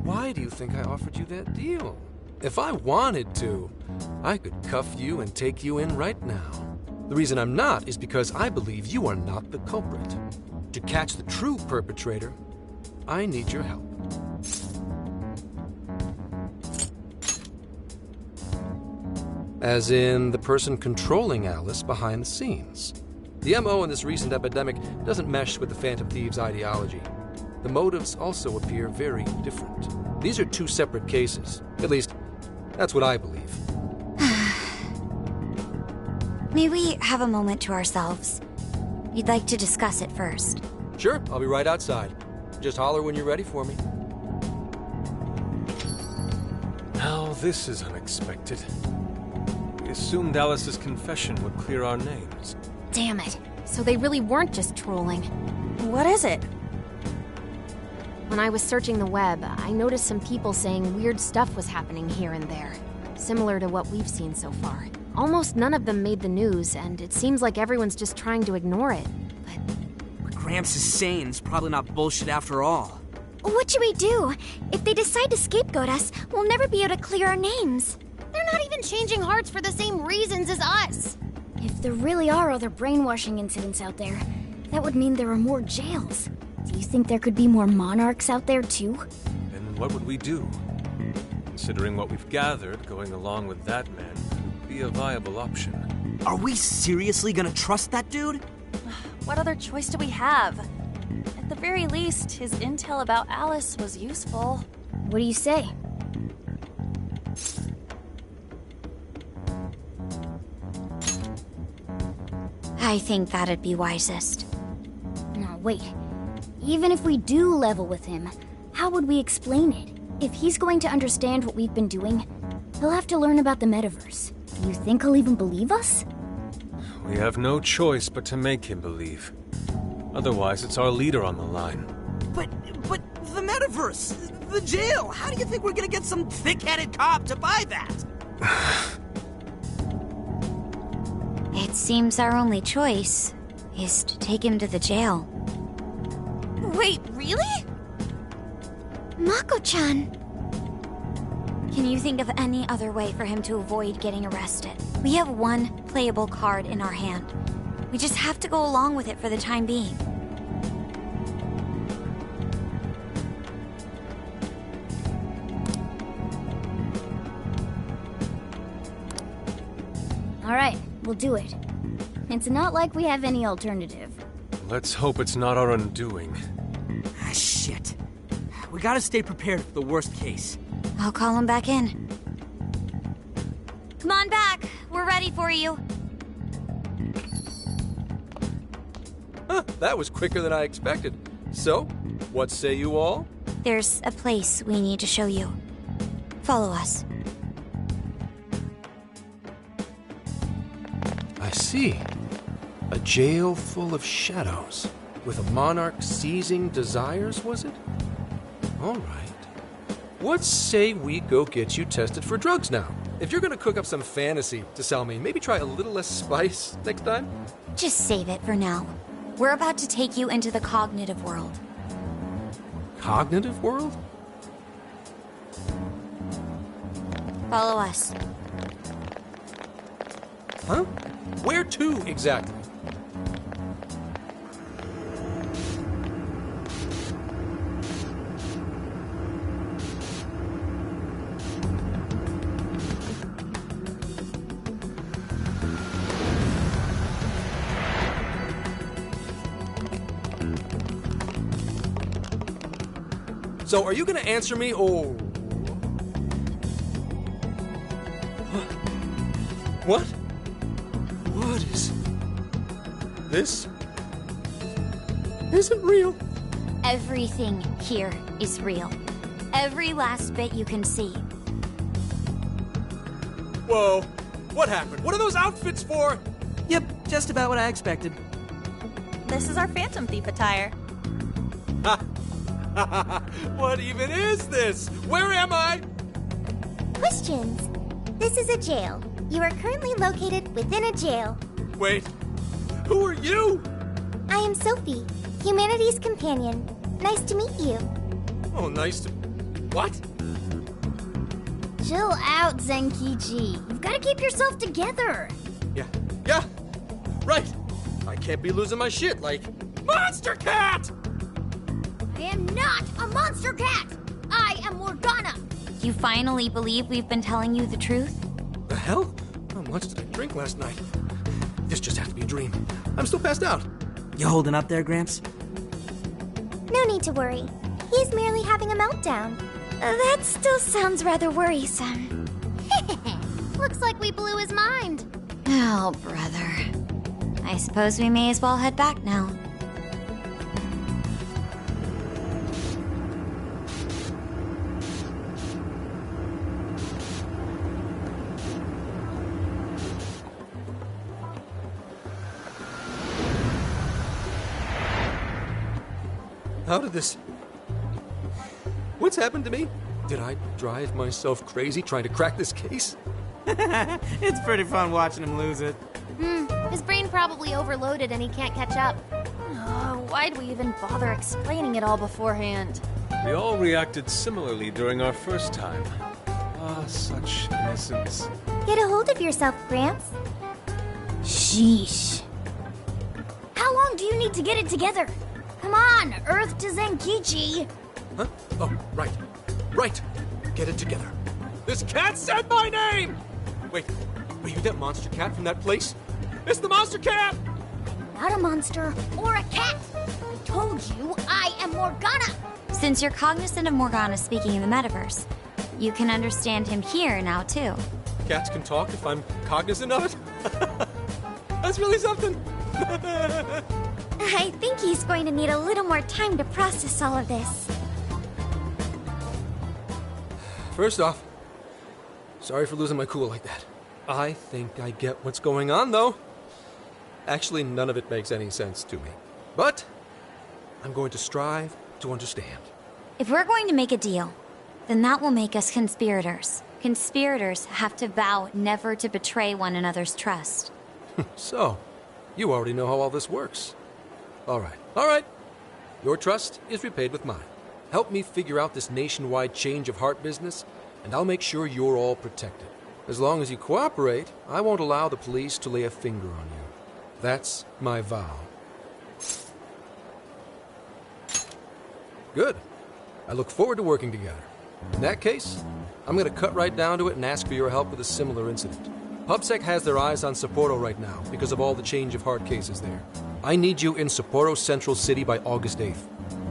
[SPEAKER 10] Why do you think I offered you that deal? If I wanted to, I could cuff you and take you in right now. The reason I'm not is because I believe you are not the culprit. To catch the true perpetrator, I need your help. As in, the person controlling Alice behind the scenes. The MO in this recent epidemic doesn't mesh with the Phantom Thieves' ideology. The motives also appear very different. These are two separate cases. At least, that's what I believe.
[SPEAKER 8] May we have a moment to ourselves? We'd like to discuss it first.
[SPEAKER 10] Sure, I'll be right outside. Just holler when you're ready for me.
[SPEAKER 1] Now this is unexpected. We assumed Alice's confession would clear our names.
[SPEAKER 2] Damn it. So they really weren't just trolling.
[SPEAKER 7] What is it?
[SPEAKER 2] When I was searching the web, I noticed some people saying weird stuff was happening here and there. Similar to what we've seen so far. Almost none of them made the news, and it seems like everyone's just trying to ignore it.
[SPEAKER 3] What Gramps is saying is probably not bullshit after all.
[SPEAKER 8] What should we do? If they decide to scapegoat us, we'll never be able to clear our names.
[SPEAKER 2] They're not even changing hearts for the same reasons as us. If there really are other brainwashing incidents out there, that would mean there are more jails. Do you think there could be more monarchs out there too?
[SPEAKER 1] And what would we do? Considering what we've gathered, going along with that man be a viable option.
[SPEAKER 11] Are we seriously gonna trust that dude?
[SPEAKER 7] What other choice do we have? At the very least, his intel about Alice was useful.
[SPEAKER 2] What do you say?
[SPEAKER 8] I think that'd be wisest.
[SPEAKER 2] No, wait. Even if we do level with him, how would we explain it? If he's going to understand what we've been doing, he'll have to learn about the metaverse. Do you think he'll even believe us?
[SPEAKER 1] We have no choice but to make him believe. Otherwise, it's our leader on the line.
[SPEAKER 11] But the metaverse, the jail, how do you think we're gonna get some thick-headed cop to buy that?
[SPEAKER 8] It seems our only choice is to take him to the jail.
[SPEAKER 7] Wait, really?
[SPEAKER 8] Mako-chan! Can you think of any other way for him to avoid getting arrested? We have one playable card in our hand. We just have to go along with it for the time being.
[SPEAKER 2] All right, we'll do it. It's not like we have any alternative.
[SPEAKER 1] Let's hope it's not our undoing.
[SPEAKER 11] Ah, shit. We gotta stay prepared for the worst case.
[SPEAKER 8] I'll call him back in. Come on back. We're ready for you.
[SPEAKER 10] Huh, that was quicker than I expected. So, what say you all?
[SPEAKER 8] There's a place we need to show you. Follow us.
[SPEAKER 10] I see. A jail full of shadows. With a monarch seizing desires, was it? All right. What say we go get you tested for drugs now? If you're gonna cook up some fantasy to sell me, maybe try a little less spice next time?
[SPEAKER 8] Just save it for now. We're about to take you into the cognitive world.
[SPEAKER 10] Cognitive world?
[SPEAKER 8] Follow us.
[SPEAKER 10] Huh? Where to, exactly? So, are you gonna answer me, or... What? What is... This... isn't real.
[SPEAKER 8] Everything here is real. Every last bit you can see.
[SPEAKER 10] Whoa. What happened? What are those outfits for?
[SPEAKER 11] Yep, just about what I expected.
[SPEAKER 7] This is our Phantom Thief attire.
[SPEAKER 10] Ha! What even is this? Where am I?
[SPEAKER 8] Questions. This is a jail. You are currently located within a jail.
[SPEAKER 10] Wait. Who are you?
[SPEAKER 8] I am Sophie, humanity's companion. Nice to meet you.
[SPEAKER 10] Oh, nice to... What?
[SPEAKER 2] Chill out, Zenkichi. You've got to keep yourself together.
[SPEAKER 10] Yeah. Right. I can't be losing my shit like... Monster Cat!
[SPEAKER 2] I am not a monster cat. I am Morgana.
[SPEAKER 8] You finally believe we've been telling you the truth?
[SPEAKER 10] The hell? How much did I drink last night? This just has to be a dream. I'm still passed out.
[SPEAKER 11] You holding up there, Gramps?
[SPEAKER 8] No need to worry. He's merely having a meltdown. That still sounds rather worrisome.
[SPEAKER 2] Looks like we blew his mind.
[SPEAKER 8] Oh, brother. I suppose we may as well head back now.
[SPEAKER 10] How did this... What's happened to me? Did I drive myself crazy trying to crack this case?
[SPEAKER 11] It's pretty fun watching him lose it.
[SPEAKER 2] His brain probably overloaded and he can't catch up.
[SPEAKER 7] Why'd we even bother explaining it all beforehand?
[SPEAKER 1] We all reacted similarly during our first time. Ah, such innocence.
[SPEAKER 8] Get a hold of yourself, Gramps.
[SPEAKER 2] Sheesh. How long do you need to get it together? Come on, Earth to Zenkichi.
[SPEAKER 10] Huh? Oh, right. Right. Get it together. This cat said my name! Wait, Are you that monster cat from that place? It's the monster cat!
[SPEAKER 2] Not a monster or a cat. I told you I am Morgana.
[SPEAKER 6] Since you're cognizant of Morgana speaking in the metaverse, you can understand him here now, too.
[SPEAKER 10] Cats can talk if I'm cognizant of it? That's really something.
[SPEAKER 8] I think he's going to need a little more time to process all of this.
[SPEAKER 10] First off, sorry for losing my cool like that. I think I get what's going on, though. Actually, none of it makes any sense to me. But I'm going to strive to understand.
[SPEAKER 6] If we're going to make a deal, then that will make us conspirators. Conspirators have to vow never to betray one another's trust.
[SPEAKER 10] So, you already know how all this works. All right. Your trust is repaid with mine. Help me figure out this nationwide change of heart business, and I'll make sure you're all protected. As long as you cooperate, I won't allow the police to lay a finger on you. That's my vow. Good. I look forward to working together. In that case, I'm going to cut right down to it and ask for your help with a similar incident. PubSec has their eyes on Sapporo right now because of all the change of heart cases there. I need you in Sapporo Central City by August 8th.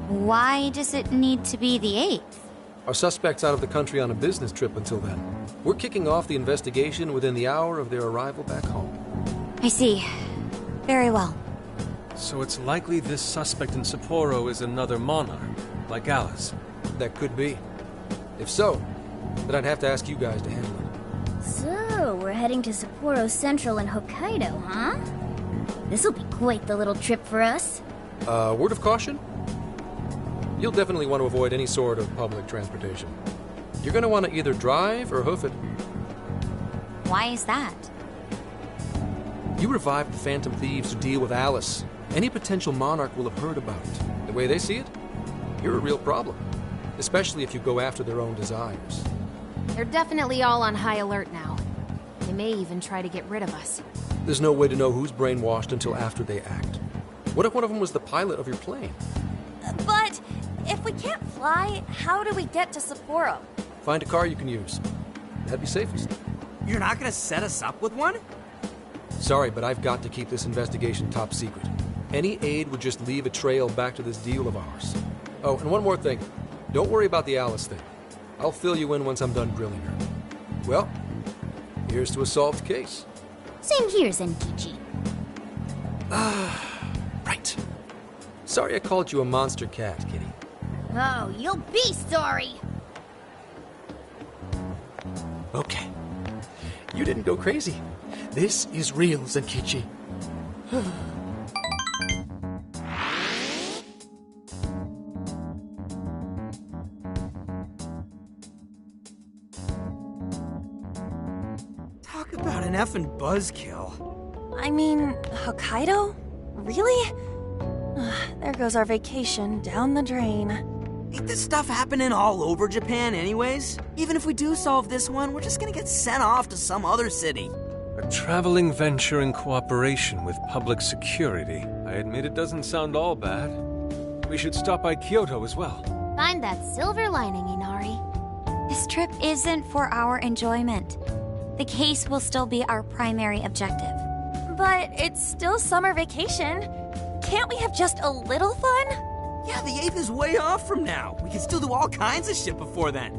[SPEAKER 6] Why does it need to be the 8th?
[SPEAKER 10] Our suspect's out of the country on a business trip until then. We're kicking off the investigation within the hour of their arrival back home.
[SPEAKER 6] I see. Very well.
[SPEAKER 1] So it's likely this suspect in Sapporo is another monarch, like Alice.
[SPEAKER 10] That could be. If so, then I'd have to ask you guys to handle it.
[SPEAKER 2] So, we're heading to Sapporo Central in Hokkaido, huh? This'll be quite the little trip for us.
[SPEAKER 10] Word of caution? You'll definitely want to avoid any sort of public transportation. You're going to want to either drive or hoof it.
[SPEAKER 6] Why is that?
[SPEAKER 10] You revived the Phantom Thieves to deal with Alice. Any potential monarch will have heard about it. The way they see it, you're a real problem. Especially if you go after their own desires.
[SPEAKER 12] They're definitely all on high alert now. They may even try to get rid of us.
[SPEAKER 10] There's no way to know who's brainwashed until after they act. What if one of them was the pilot of your plane?
[SPEAKER 7] But if we can't fly, how do we get to Sapporo?
[SPEAKER 10] Find a car you can use. That'd be safest.
[SPEAKER 11] You're not gonna set us up with one?
[SPEAKER 10] Sorry, but I've got to keep this investigation top secret. Any aid would just leave a trail back to this deal of ours. Oh, and one more thing. Don't worry about the Alice thing. I'll fill you in once I'm done grilling her. Well, here's to a solved case.
[SPEAKER 2] Same here, Zenkichi.
[SPEAKER 10] Right. Sorry I called you a monster cat, Kitty.
[SPEAKER 2] Oh, you'll be sorry!
[SPEAKER 4] Okay. You didn't go crazy. This is real, Zenkichi.
[SPEAKER 11] Talk about an effing buzzkill.
[SPEAKER 7] I mean, Hokkaido? Really? There goes our vacation down the drain.
[SPEAKER 11] Ain't this stuff happening all over Japan anyways? Even if we do solve this one, we're just gonna get sent off to some other city.
[SPEAKER 1] A traveling venture in cooperation with public security. I admit it doesn't sound all bad. We should stop by Kyoto as well.
[SPEAKER 2] Find that silver lining, Inari.
[SPEAKER 6] This trip isn't for our enjoyment. The case will still be our primary objective.
[SPEAKER 7] But it's still summer vacation. Can't we have just a little fun?
[SPEAKER 11] Yeah, the 8th is way off from now. We can still do all kinds of shit before then.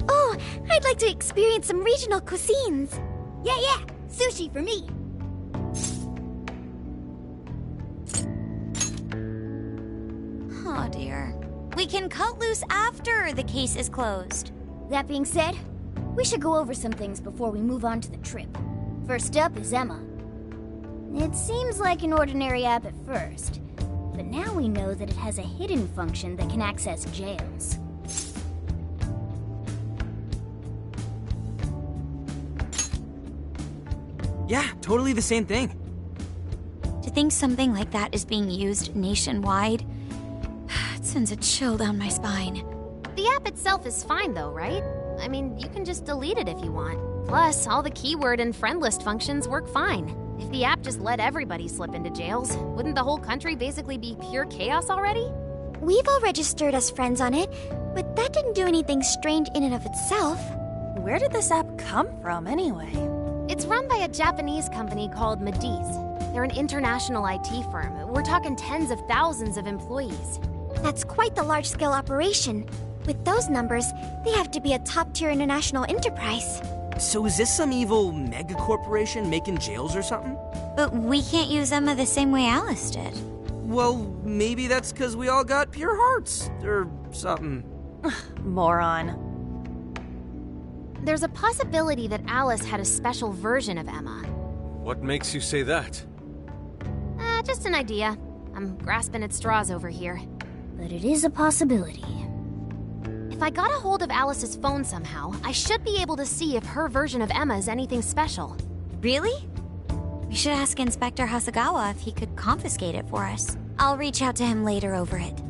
[SPEAKER 8] Oh, I'd like to experience some regional cuisines.
[SPEAKER 2] Yeah, sushi for me.
[SPEAKER 6] Oh dear. We can cut loose after the case is closed.
[SPEAKER 2] That being said, we should go over some things before we move on to the trip. First up is Emma. It seems like an ordinary app at first, but now we know that it has a hidden function that can access jails.
[SPEAKER 11] Yeah, totally the same thing.
[SPEAKER 6] To think something like that is being used nationwide, it sends a chill down my spine.
[SPEAKER 12] The app itself is fine though, right? I mean, you can just delete it if you want. Plus, all the keyword and friend list functions work fine. If the app just let everybody slip into jails, wouldn't the whole country basically be pure chaos already?
[SPEAKER 8] We've all registered as friends on it, but that didn't do anything strange in and of itself.
[SPEAKER 7] Where did this app come from, anyway?
[SPEAKER 12] It's run by a Japanese company called Mediz. They're an international IT firm. We're talking tens of thousands of employees.
[SPEAKER 8] That's quite the large-scale operation. With those numbers, they have to be a top-tier international enterprise.
[SPEAKER 11] So is this some evil mega corporation making jails or something?
[SPEAKER 6] But we can't use Emma the same way Alice did.
[SPEAKER 11] Well, maybe that's because we all got pure hearts, or something.
[SPEAKER 7] Moron.
[SPEAKER 12] There's a possibility that Alice had a special version of Emma.
[SPEAKER 1] What makes you say that?
[SPEAKER 12] Just an idea. I'm grasping at straws over here.
[SPEAKER 2] But it is a possibility.
[SPEAKER 12] If I got a hold of Alice's phone somehow, I should be able to see if her version of Emma is anything special.
[SPEAKER 6] Really? We should ask Inspector Hasagawa if he could confiscate it for us. I'll reach out to him later over it.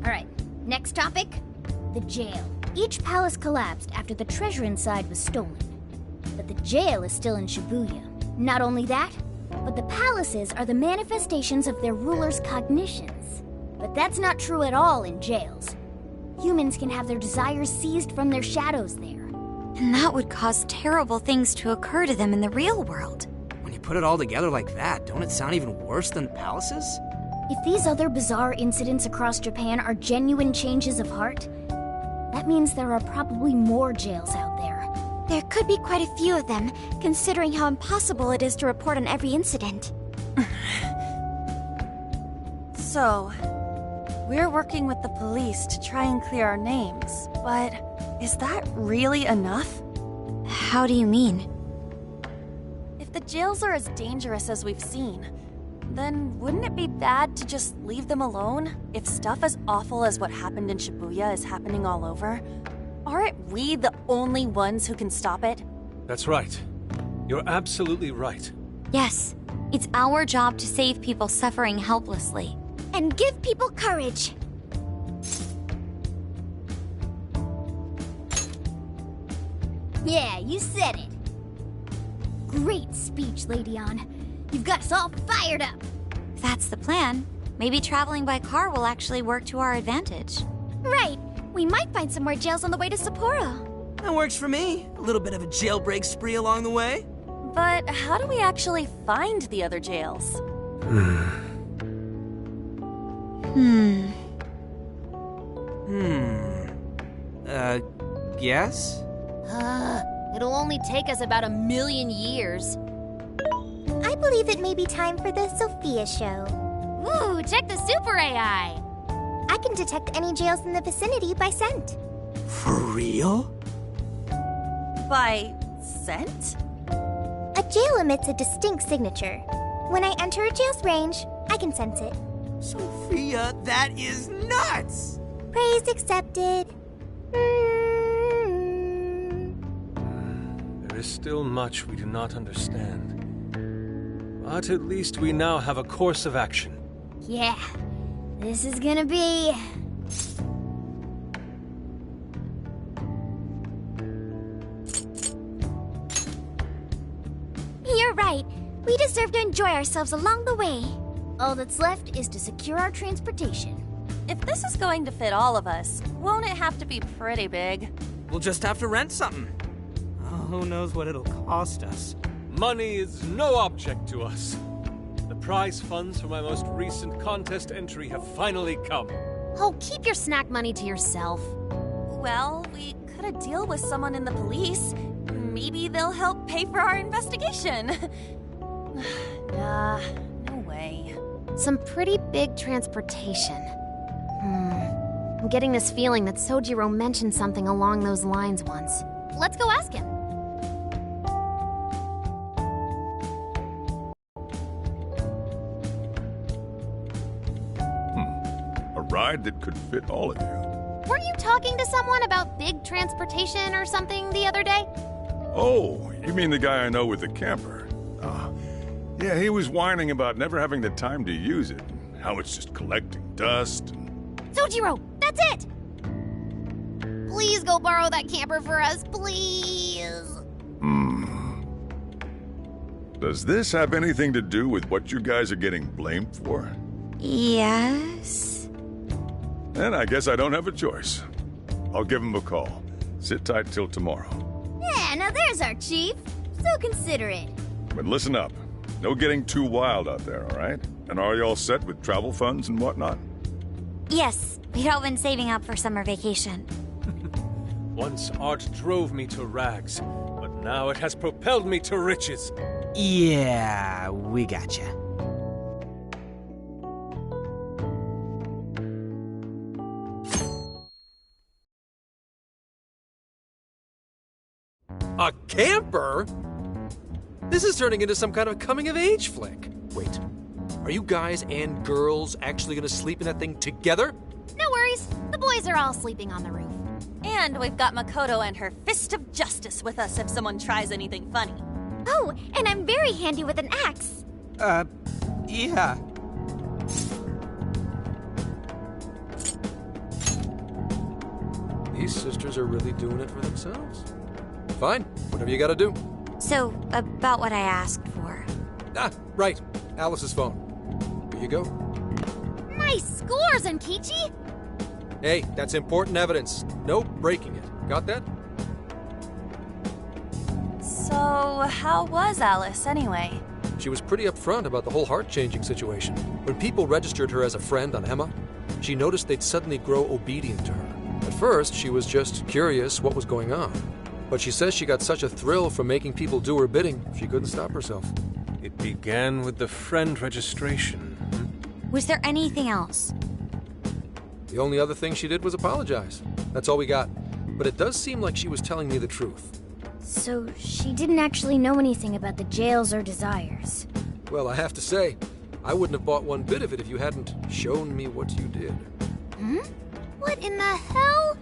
[SPEAKER 2] Alright, next topic. The jail. Each palace collapsed after the treasure inside was stolen. But the jail is still in Shibuya. Not only that, but the palaces are the manifestations of their rulers' cognitions. But that's not true at all in jails. Humans can have their desires seized from their shadows there.
[SPEAKER 6] And that would cause terrible things to occur to them in the real world.
[SPEAKER 11] When you put it all together like that, don't it sound even worse than palaces?
[SPEAKER 2] If these other bizarre incidents across Japan are genuine changes of heart, that means there are probably more jails out there.
[SPEAKER 8] There could be quite a few of them, considering how impossible it is to report on every incident.
[SPEAKER 7] So, we're working with the police to try and clear our names, but is that really enough?
[SPEAKER 6] How do you mean?
[SPEAKER 7] If the jails are as dangerous as we've seen, then wouldn't it be bad to just leave them alone if stuff as awful as what happened in Shibuya is happening all over? Aren't we the only ones who can stop it?
[SPEAKER 1] That's right. You're absolutely right.
[SPEAKER 6] Yes, it's our job to save people suffering helplessly.
[SPEAKER 8] And give people courage.
[SPEAKER 2] Yeah, you said it. Great speech, Lady Ann. You've got us all fired up.
[SPEAKER 6] If that's the plan, maybe traveling by car will actually work to our advantage.
[SPEAKER 8] Right. We might find some more jails on the way to Sapporo.
[SPEAKER 11] That works for me. A little bit of a jailbreak spree along the way.
[SPEAKER 7] But how do we actually find the other jails?
[SPEAKER 11] Guess?
[SPEAKER 12] It'll only take us about 1,000,000 years.
[SPEAKER 8] I believe it may be time for the Sophia show.
[SPEAKER 12] Ooh, check the super AI!
[SPEAKER 8] I can detect any jails in the vicinity by scent.
[SPEAKER 11] For real?
[SPEAKER 7] By scent?
[SPEAKER 8] A jail emits a distinct signature. When I enter a jail's range, I can sense it.
[SPEAKER 11] Sophia, that is nuts!
[SPEAKER 8] Praise accepted.
[SPEAKER 1] There is still much we do not understand. But at least we now have a course of action.
[SPEAKER 2] Yeah, this is gonna be...
[SPEAKER 8] You're right. We deserve to enjoy ourselves along the way.
[SPEAKER 2] All that's left is to secure our transportation.
[SPEAKER 7] If this is going to fit all of us, won't it have to be pretty big?
[SPEAKER 11] We'll just have to rent something. Oh, who knows what it'll cost us.
[SPEAKER 1] Money is no object to us. The prize funds for my most recent contest entry have finally come.
[SPEAKER 12] Oh, keep your snack money to yourself.
[SPEAKER 7] Well, we cut a deal with someone in the police. Maybe they'll help pay for our investigation. Nah, no way.
[SPEAKER 12] Some pretty big transportation. I'm getting this feeling that Sojiro mentioned something along those lines once. Let's go ask him.
[SPEAKER 13] A ride that could fit all of you.
[SPEAKER 12] Weren't you talking to someone about big transportation or something the other day?
[SPEAKER 13] Oh, you mean the guy I know with the camper? Yeah, he was whining about never having the time to use it, and how it's just collecting dust and...
[SPEAKER 12] Sojiro, that's it! Please go borrow that camper for us, please.
[SPEAKER 13] Does this have anything to do with what you guys are getting blamed for?
[SPEAKER 6] Yes.
[SPEAKER 13] Then I guess I don't have a choice. I'll give him a call. Sit tight till tomorrow.
[SPEAKER 2] Yeah, now there's our chief. So considerate.
[SPEAKER 13] But listen up. No getting too wild out there, all right? And are you all set with travel funds and whatnot?
[SPEAKER 8] Yes, we'd all been saving up for summer vacation.
[SPEAKER 1] Once art drove me to rags, but now it has propelled me to riches.
[SPEAKER 11] Yeah, we gotcha.
[SPEAKER 10] A camper? This is turning into some kind of coming-of-age flick. Wait, are you guys and girls actually gonna sleep in that thing together?
[SPEAKER 12] No worries. The boys are all sleeping on the roof.
[SPEAKER 7] And we've got Makoto and her Fist of Justice with us if someone tries anything funny.
[SPEAKER 8] Oh, and I'm very handy with an axe.
[SPEAKER 11] Yeah.
[SPEAKER 10] These sisters are really doing it for themselves. Fine, whatever you gotta do.
[SPEAKER 8] So, about what I asked for.
[SPEAKER 10] Ah, right. Alice's phone. Here you go.
[SPEAKER 12] Nice scores, Enkichi!
[SPEAKER 10] Hey, that's important evidence. No breaking it. Got that?
[SPEAKER 7] So, how was Alice anyway?
[SPEAKER 10] She was pretty upfront about the whole heart-changing situation. When people registered her as a friend on Emma, she noticed they'd suddenly grow obedient to her. At first, she was just curious what was going on. But she says she got such a thrill from making people do her bidding, she couldn't stop herself.
[SPEAKER 1] It began with the friend registration.
[SPEAKER 8] Was there anything else?
[SPEAKER 10] The only other thing she did was apologize. That's all we got. But it does seem like she was telling me the truth.
[SPEAKER 2] So she didn't actually know anything about the jails or desires.
[SPEAKER 10] Well, I have to say, I wouldn't have bought one bit of it if you hadn't shown me what you did.
[SPEAKER 12] Hmm? What in the hell?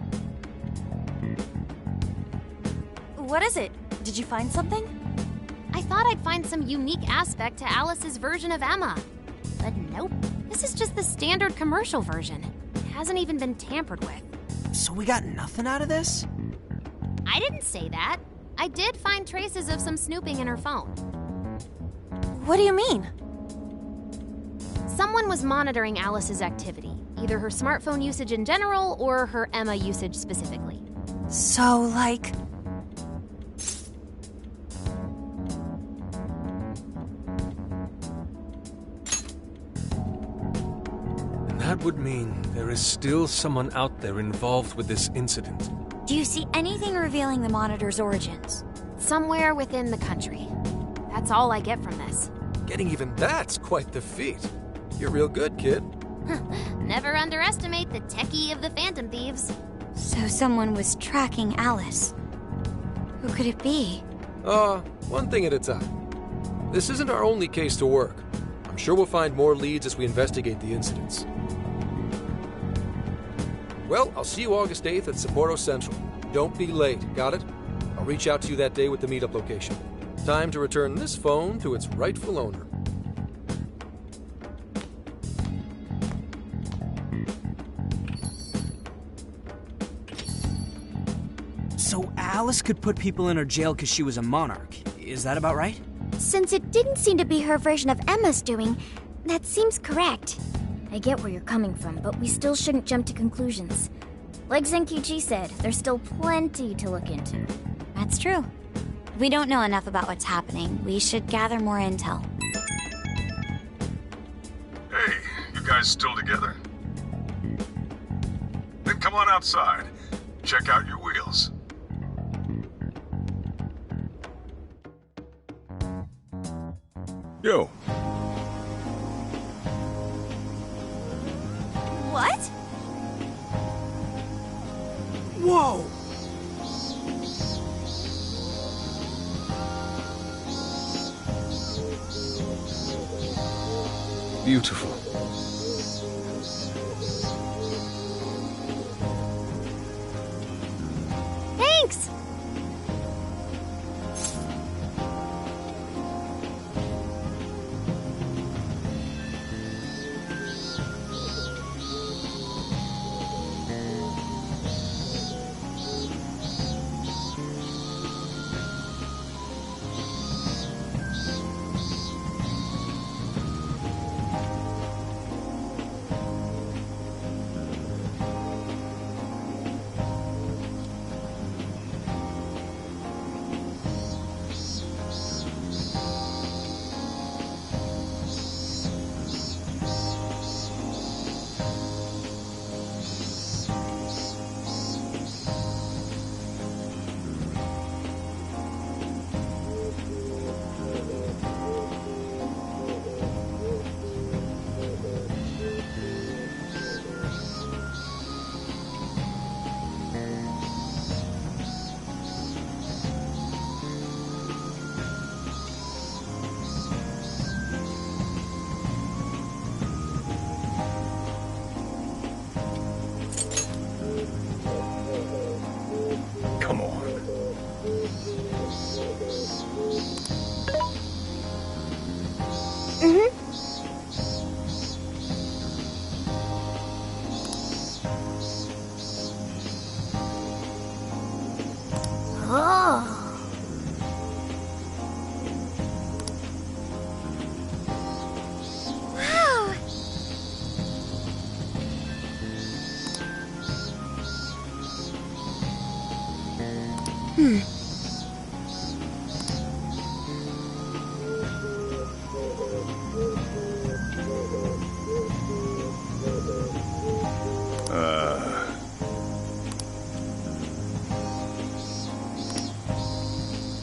[SPEAKER 7] What is it? Did you find something?
[SPEAKER 12] I thought I'd find some unique aspect to Alice's version of Emma. But nope. This is just the standard commercial version. It hasn't even been tampered with.
[SPEAKER 11] So we got nothing out of this?
[SPEAKER 12] I didn't say that. I did find traces of some snooping in her phone.
[SPEAKER 7] What do you mean?
[SPEAKER 12] Someone was monitoring Alice's activity, either her smartphone usage in general or her Emma usage specifically.
[SPEAKER 7] So, like...
[SPEAKER 1] And that would mean there is still someone out there involved with this incident.
[SPEAKER 8] Do you see anything revealing the Monitor's origins?
[SPEAKER 12] Somewhere within the country. That's all I get from this.
[SPEAKER 10] Getting even that's quite the feat. You're real good, kid.
[SPEAKER 12] Never underestimate the techie of the Phantom Thieves.
[SPEAKER 8] So someone was tracking Alice. Who could it be?
[SPEAKER 10] One thing at a time. This isn't our only case to work. I'm sure we'll find more leads as we investigate the incidents. Well, I'll see you August 8th at Sapporo Central. Don't be late, got it? I'll reach out to you that day with the meetup location. Time to return this phone to its rightful owner.
[SPEAKER 11] So Alice could put people in her jail because she was a monarch. Is that about right?
[SPEAKER 8] Since it didn't seem to be her version of Emma's doing, that seems correct.
[SPEAKER 2] I get where you're coming from, but we still shouldn't jump to conclusions. Like Zenkichi said, there's still plenty to look into.
[SPEAKER 8] That's true. We don't know enough about what's happening. We should gather more intel.
[SPEAKER 13] Hey, you guys still together? Then come on outside. Check out your wheels. Yo.
[SPEAKER 7] What?
[SPEAKER 11] Whoa!
[SPEAKER 1] Beautiful.
[SPEAKER 12] Thanks!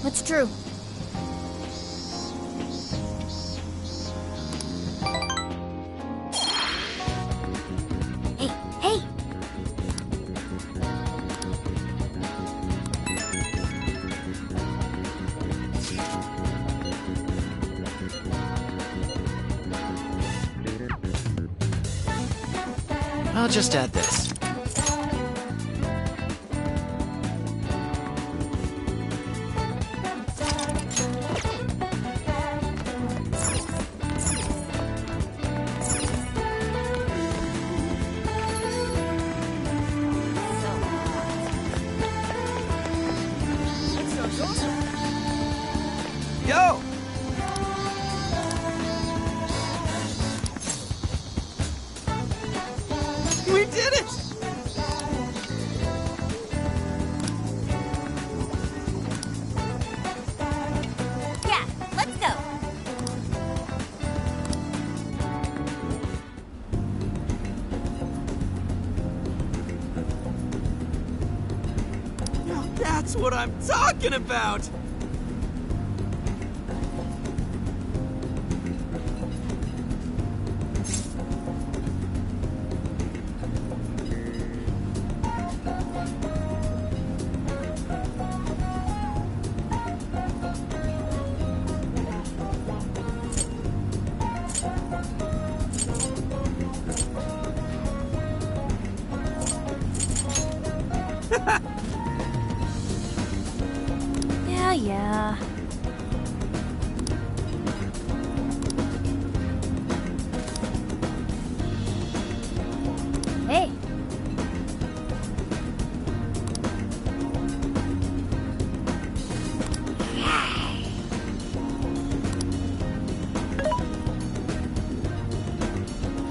[SPEAKER 2] What's true? Hey, hey!
[SPEAKER 14] I'll just add this.
[SPEAKER 11] Yo! We did it!
[SPEAKER 6] Yeah, let's go.
[SPEAKER 11] Now that's what I'm talking about!
[SPEAKER 7] Yeah.
[SPEAKER 2] Hey!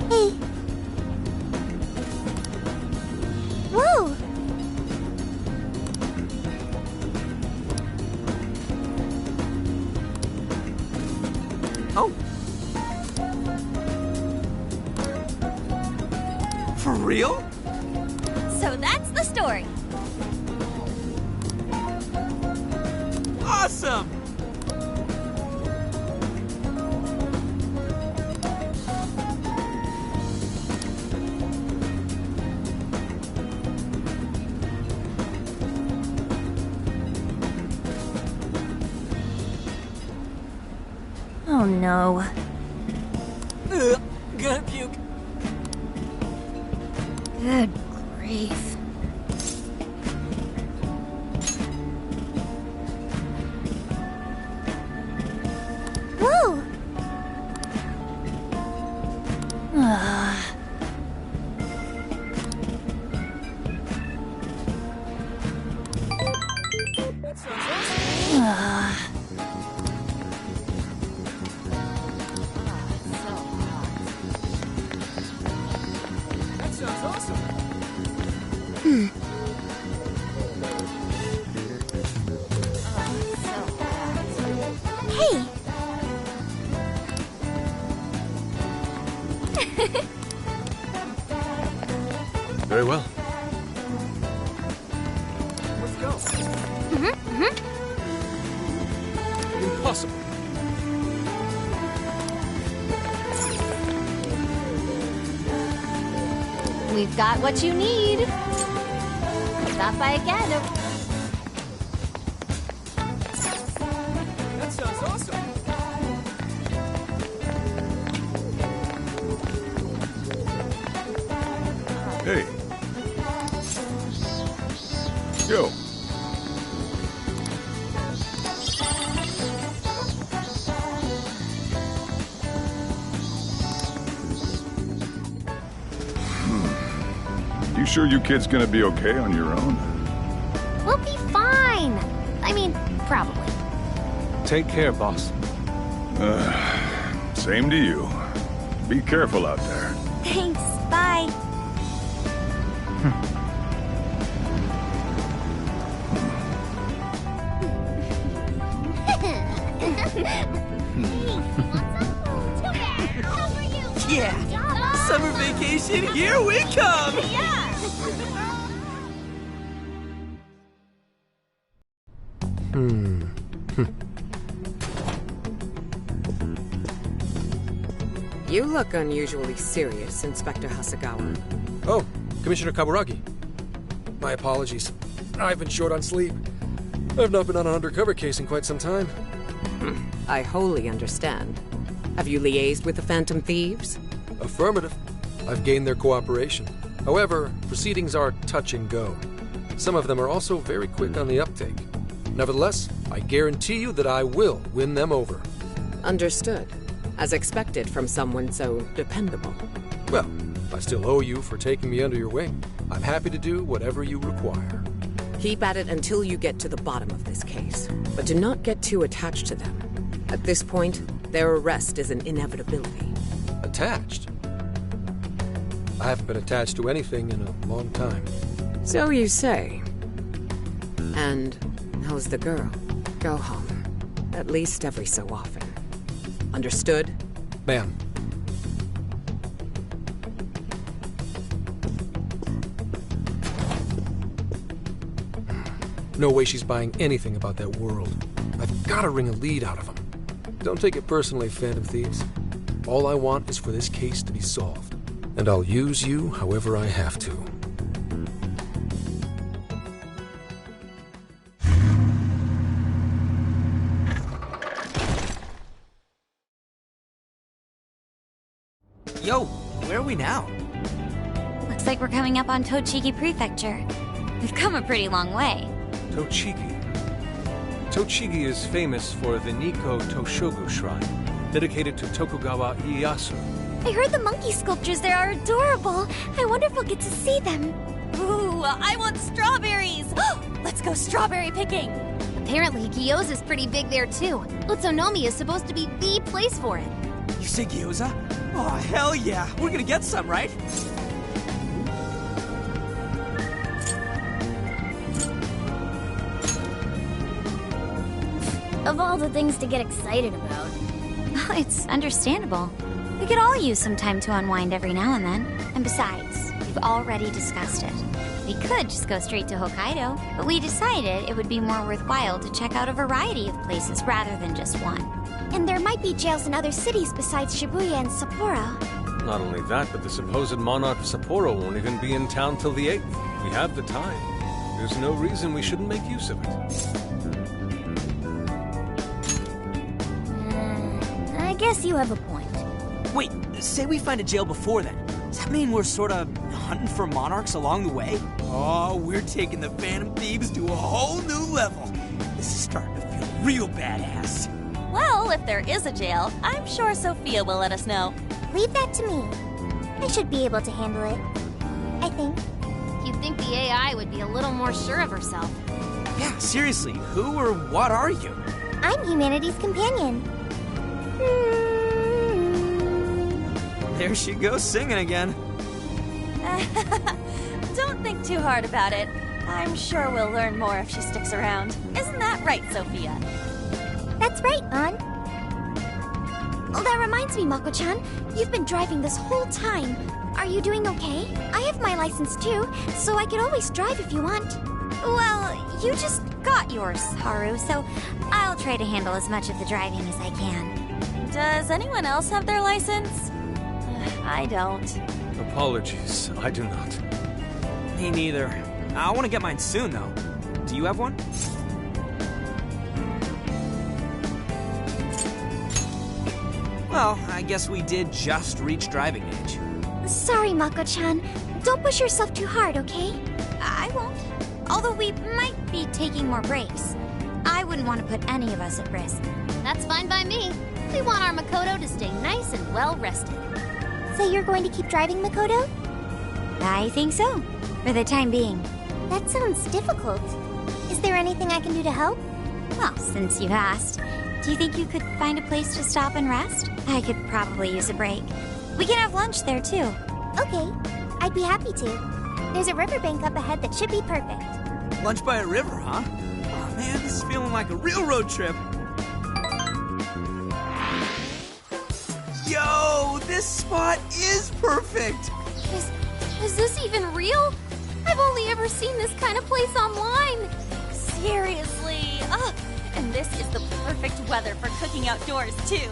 [SPEAKER 8] Hey. Whoa!
[SPEAKER 11] Oh. For real?
[SPEAKER 6] So that's the story.
[SPEAKER 11] Awesome!
[SPEAKER 7] Oh no.
[SPEAKER 11] Gonna puke.
[SPEAKER 7] Good grief.
[SPEAKER 8] Whoa!
[SPEAKER 11] That sounds awesome.
[SPEAKER 8] Hey!
[SPEAKER 1] Very well.
[SPEAKER 11] Let's go.
[SPEAKER 1] Impossible.
[SPEAKER 12] We've got what you need. Stop by again.
[SPEAKER 11] That sounds awesome.
[SPEAKER 13] Hey. Yo. You sure you kids gonna be okay on your own?
[SPEAKER 12] We'll be fine. I mean, probably.
[SPEAKER 1] Take care, boss.
[SPEAKER 13] Same to you. Be careful out there.
[SPEAKER 6] Thanks. Bye.
[SPEAKER 11] Yeah! Summer vacation, here we come!
[SPEAKER 14] You look unusually serious, Inspector Hasegawa.
[SPEAKER 10] Oh, Commissioner Kaburagi. My apologies. I've been short on sleep. I've not been on an undercover case in quite some time.
[SPEAKER 14] I wholly understand. Have you liaised with the Phantom Thieves?
[SPEAKER 10] Affirmative. I've gained their cooperation. However, proceedings are touch and go. Some of them are also very quick on the uptake. Nevertheless, I guarantee you that I will win them over.
[SPEAKER 14] Understood. As expected from someone so dependable.
[SPEAKER 10] Well, I still owe you for taking me under your wing. I'm happy to do whatever you require.
[SPEAKER 14] Keep at it until you get to the bottom of this case. But do not get too attached to them. At this point, their arrest is an inevitability.
[SPEAKER 10] Attached? I haven't been attached to anything in a long time.
[SPEAKER 14] So you say. And how's the girl? Go home. At least every so often. Understood?
[SPEAKER 10] Ma'am. No way she's buying anything about that world. I've got to wring a lead out of them. Don't take it personally, Phantom Thieves. All I want is for this case to be solved. And I'll use you however I have to.
[SPEAKER 11] Yo, where are we now?
[SPEAKER 8] Looks like we're coming up on Tochigi Prefecture. We've come a pretty long way.
[SPEAKER 1] Tochigi. Tochigi is famous for the Nikko Toshogu Shrine, dedicated to Tokugawa Ieyasu.
[SPEAKER 8] I heard the monkey sculptures there are adorable. I wonder if we'll get to see them.
[SPEAKER 7] Ooh, I want strawberries! Let's go strawberry picking!
[SPEAKER 12] Apparently, gyoza's pretty big there too. Utsunomiya is supposed to be the place for it.
[SPEAKER 11] You say gyoza? Oh, hell yeah! We're gonna get some, right?
[SPEAKER 2] Of all the things to get excited about. It's understandable. We could all use some time to unwind every now and then. And besides, we've already discussed it. We could just go straight to Hokkaido, but we decided it would be more worthwhile to check out a variety of places rather than just one.
[SPEAKER 8] And there might be jails in other cities besides Shibuya and Sapporo.
[SPEAKER 1] Not only that, but the supposed monarch of Sapporo won't even be in town till the 8th. We have the time. There's no reason we shouldn't make use of it.
[SPEAKER 2] I guess you have a point.
[SPEAKER 11] Wait, say we find a jail before then. Does that mean we're sort of hunting for monarchs along the way? Oh, we're taking the Phantom Thieves to a whole new level. This is starting to feel real badass.
[SPEAKER 7] Well, if there is a jail, I'm sure Sophia will let us know.
[SPEAKER 8] Leave that to me. I should be able to handle it. I think.
[SPEAKER 12] You'd think the AI would be a little more sure of herself.
[SPEAKER 11] Yeah, seriously, who or what are you?
[SPEAKER 8] I'm humanity's companion.
[SPEAKER 11] There she goes singing again.
[SPEAKER 7] Don't think too hard about it. I'm sure we'll learn more if she sticks around. Isn't that right, Sophia?
[SPEAKER 8] That's right, An. Oh, that reminds me, Mako-chan. You've been driving this whole time. Are you doing okay? I have my license too, so I could always drive if you want.
[SPEAKER 2] Well, you just got yours, Haru, so I'll try to handle as much of the driving as I can.
[SPEAKER 7] Does anyone else have their license? I don't.
[SPEAKER 1] Apologies, I do not.
[SPEAKER 11] Me neither. I want to get mine soon, though. Do you have one? Well, I guess we did just reach driving age.
[SPEAKER 8] Sorry, Mako-chan. Don't push yourself too hard, okay?
[SPEAKER 2] I won't. Although we might be taking more breaks. I wouldn't want to put any of us at risk.
[SPEAKER 12] That's fine by me. We want our Makoto to stay nice and well rested.
[SPEAKER 8] So you're going to keep driving, Makoto?
[SPEAKER 2] I think so, for the time being.
[SPEAKER 8] That sounds difficult. Is there anything I can do to help?
[SPEAKER 2] Well, since you've asked, do you think you could find a place to stop and rest? I could probably use a break. We can have lunch there, too.
[SPEAKER 8] Okay, I'd be happy to. There's a riverbank up ahead that should be perfect.
[SPEAKER 11] Lunch by a river, huh? Oh man, this is feeling like a real road trip. This spot is perfect!
[SPEAKER 12] Is this even real? I've only ever seen this kind of place online.
[SPEAKER 6] Seriously. Ugh. And this is the perfect weather for cooking outdoors, too.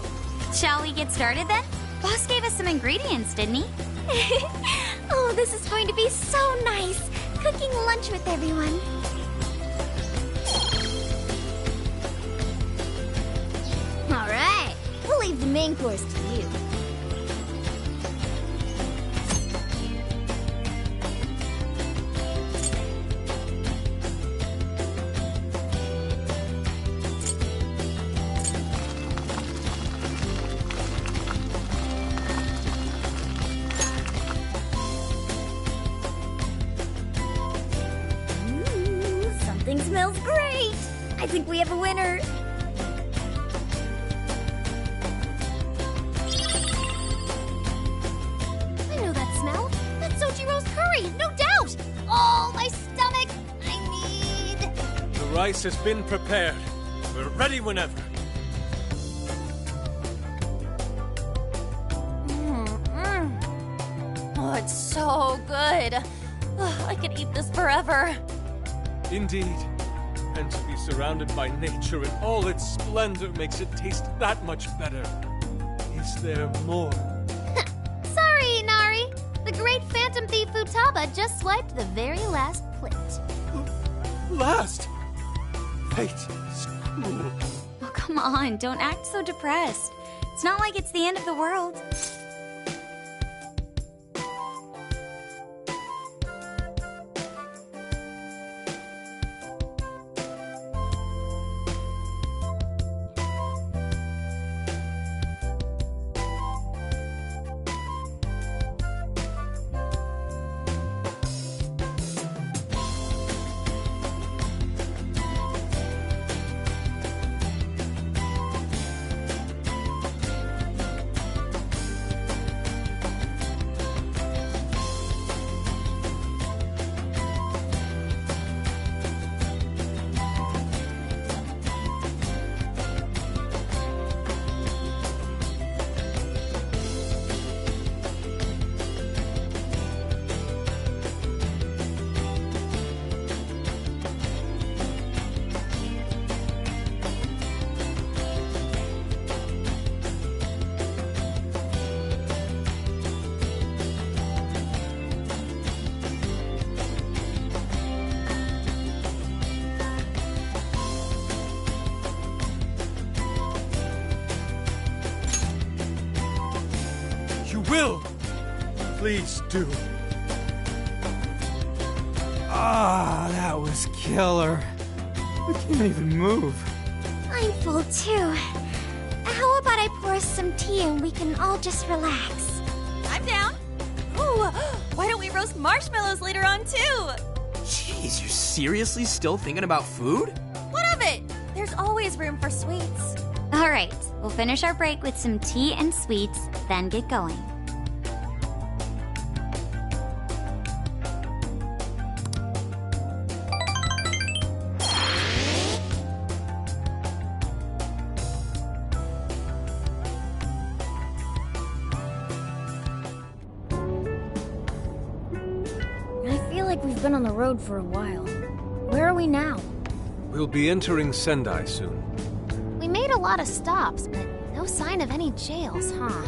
[SPEAKER 2] Shall we get started then? Boss gave us some ingredients, didn't he? Oh, this is going to be so nice. Cooking lunch with everyone. All right. We'll leave the main course to you. Something smells great! I think we have a winner!
[SPEAKER 12] I know that smell. That's Sojiro's curry, no doubt! Oh, my stomach! I need...
[SPEAKER 1] The rice has been prepared. We're ready whenever.
[SPEAKER 7] Oh, it's so good. Ugh, I could eat this forever.
[SPEAKER 1] Indeed. And to be surrounded by nature in all its splendor makes it taste that much better. Is there more?
[SPEAKER 12] Sorry, Inari. The great Phantom Thief Futaba just swiped the very last plate.
[SPEAKER 1] Last? Fate is cruel.
[SPEAKER 2] Oh, come on, don't act so depressed. It's not like it's the end of the world.
[SPEAKER 1] Will! Please do.
[SPEAKER 11] Ah, that was killer. I can't even move.
[SPEAKER 8] I'm full too. How about I pour us some tea and we can all just relax?
[SPEAKER 6] I'm down. Ooh, why don't we roast marshmallows later on, too?
[SPEAKER 11] Jeez, you're seriously still thinking about food?
[SPEAKER 6] What of it? There's always room for sweets.
[SPEAKER 2] All right, we'll finish our break with some tea and sweets, then get going. I feel like we've been on the road for a while. Where are we now?
[SPEAKER 1] We'll be entering Sendai soon.
[SPEAKER 12] We made a lot of stops, but no sign of any jails, huh?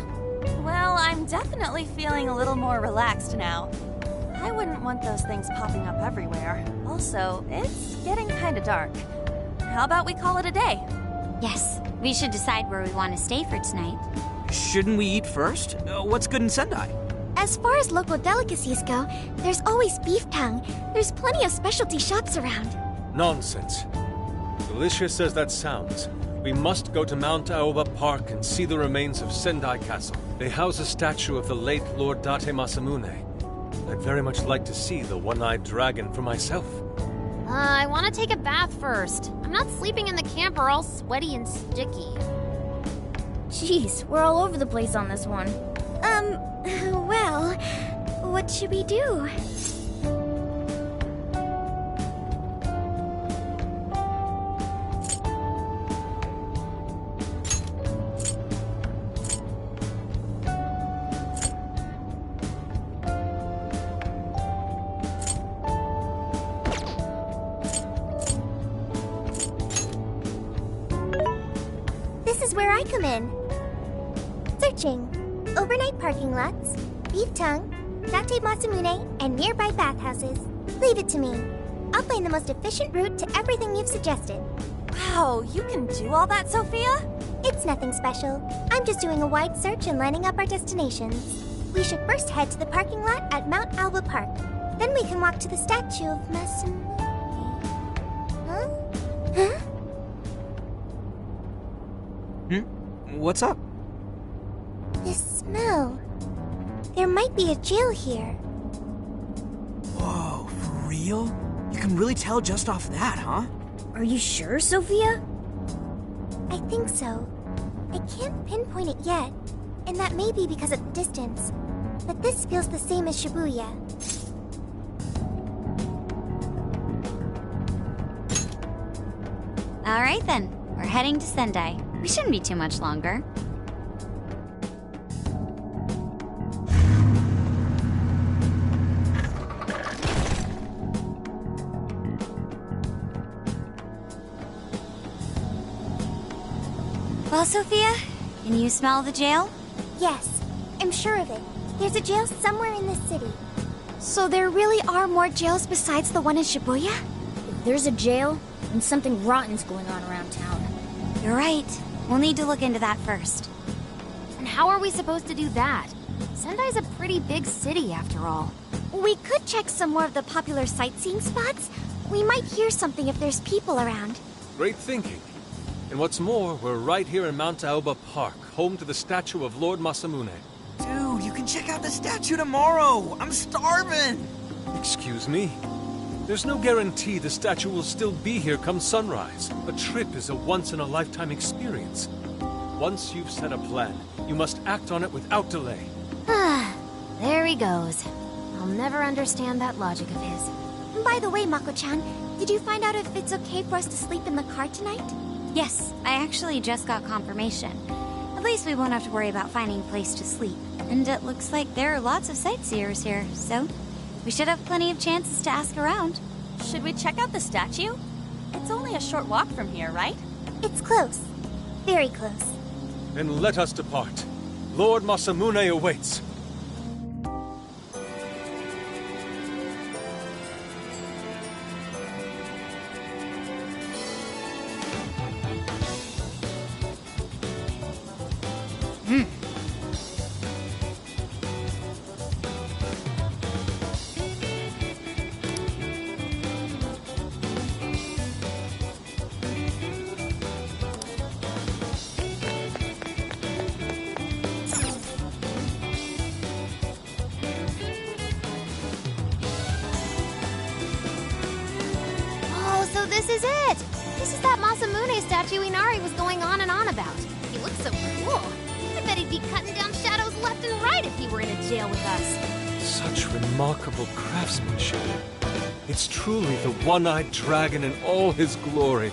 [SPEAKER 7] Well, I'm definitely feeling a little more relaxed now. I wouldn't want those things popping up everywhere. Also, it's getting kind of dark. How about we call it a day?
[SPEAKER 2] Yes, we should decide where we want to stay for tonight.
[SPEAKER 11] Shouldn't we eat first? What's good in Sendai?
[SPEAKER 8] As far as local delicacies go, there's always beef tongue. There's plenty of specialty shops around.
[SPEAKER 1] Nonsense. Delicious as that sounds, we must go to Mount Aoba Park and see the remains of Sendai Castle. They house a statue of the late Lord Date Masamune. I'd very much like to see the one-eyed dragon for myself.
[SPEAKER 12] I want to take a bath first. I'm not sleeping in the camper all sweaty and sticky.
[SPEAKER 2] Jeez, we're all over the place on this one.
[SPEAKER 8] Well, what should we do? is where I come in. Searching. Overnight parking lots, beef tongue, Date Masamune, and nearby bathhouses. Leave it to me. I'll find the most efficient route to everything you've suggested.
[SPEAKER 7] Wow, you can do all that, Sophia?
[SPEAKER 8] It's nothing special. I'm just doing a wide search and lining up our destinations. We should first head to the parking lot at Mount Alba Park. Then we can walk to the statue of Masamune. Huh? Huh?
[SPEAKER 11] What's up?
[SPEAKER 8] This smell. There might be a jail here.
[SPEAKER 11] Whoa, for real? You can really tell just off that, huh?
[SPEAKER 2] Are you sure, Sophia?
[SPEAKER 8] I think so. I can't pinpoint it yet, and that may be because of the distance. But this feels the same as Shibuya.
[SPEAKER 6] All right then, we're heading to Sendai. We shouldn't be too much longer. Well, Sophia, can you smell the jail?
[SPEAKER 8] Yes, I'm sure of it. There's a jail somewhere in this city. So there really are more jails besides the one in Shibuya?
[SPEAKER 2] If there's a jail, then something rotten's going on around town.
[SPEAKER 6] You're right. We'll need to look into that first.
[SPEAKER 12] And how are we supposed to do that? Sendai's a pretty big city, after all.
[SPEAKER 8] We could check some more of the popular sightseeing spots. We might hear something if there's people around.
[SPEAKER 1] Great thinking. And what's more, we're right here in Mount Aoba Park, home to the statue of Lord Masamune.
[SPEAKER 11] Dude, you can check out the statue tomorrow! I'm starving!
[SPEAKER 1] Excuse me? There's no guarantee the statue will still be here come sunrise. A trip is a once-in-a-lifetime experience. Once you've set a plan, you must act on it without delay.
[SPEAKER 12] There he goes. I'll never understand that logic of his.
[SPEAKER 8] By the way, Mako-chan, did you find out if it's okay for us to sleep in the car tonight?
[SPEAKER 6] Yes, I actually just got confirmation. At least we won't have to worry about finding a place to sleep. And it looks like there are lots of sightseers here, so we should have plenty of chances to ask around.
[SPEAKER 7] Should we check out the statue? It's only a short walk from here, right?
[SPEAKER 8] It's close. Very close.
[SPEAKER 1] Then let us depart. Lord Masamune awaits.
[SPEAKER 12] So this is it! This is that Masamune statue Inari was going on and on about. He looks so cool. I bet he'd be cutting down shadows left and right if he were in a jail with us.
[SPEAKER 1] Such remarkable craftsmanship. It's truly the one-eyed dragon in all his glory.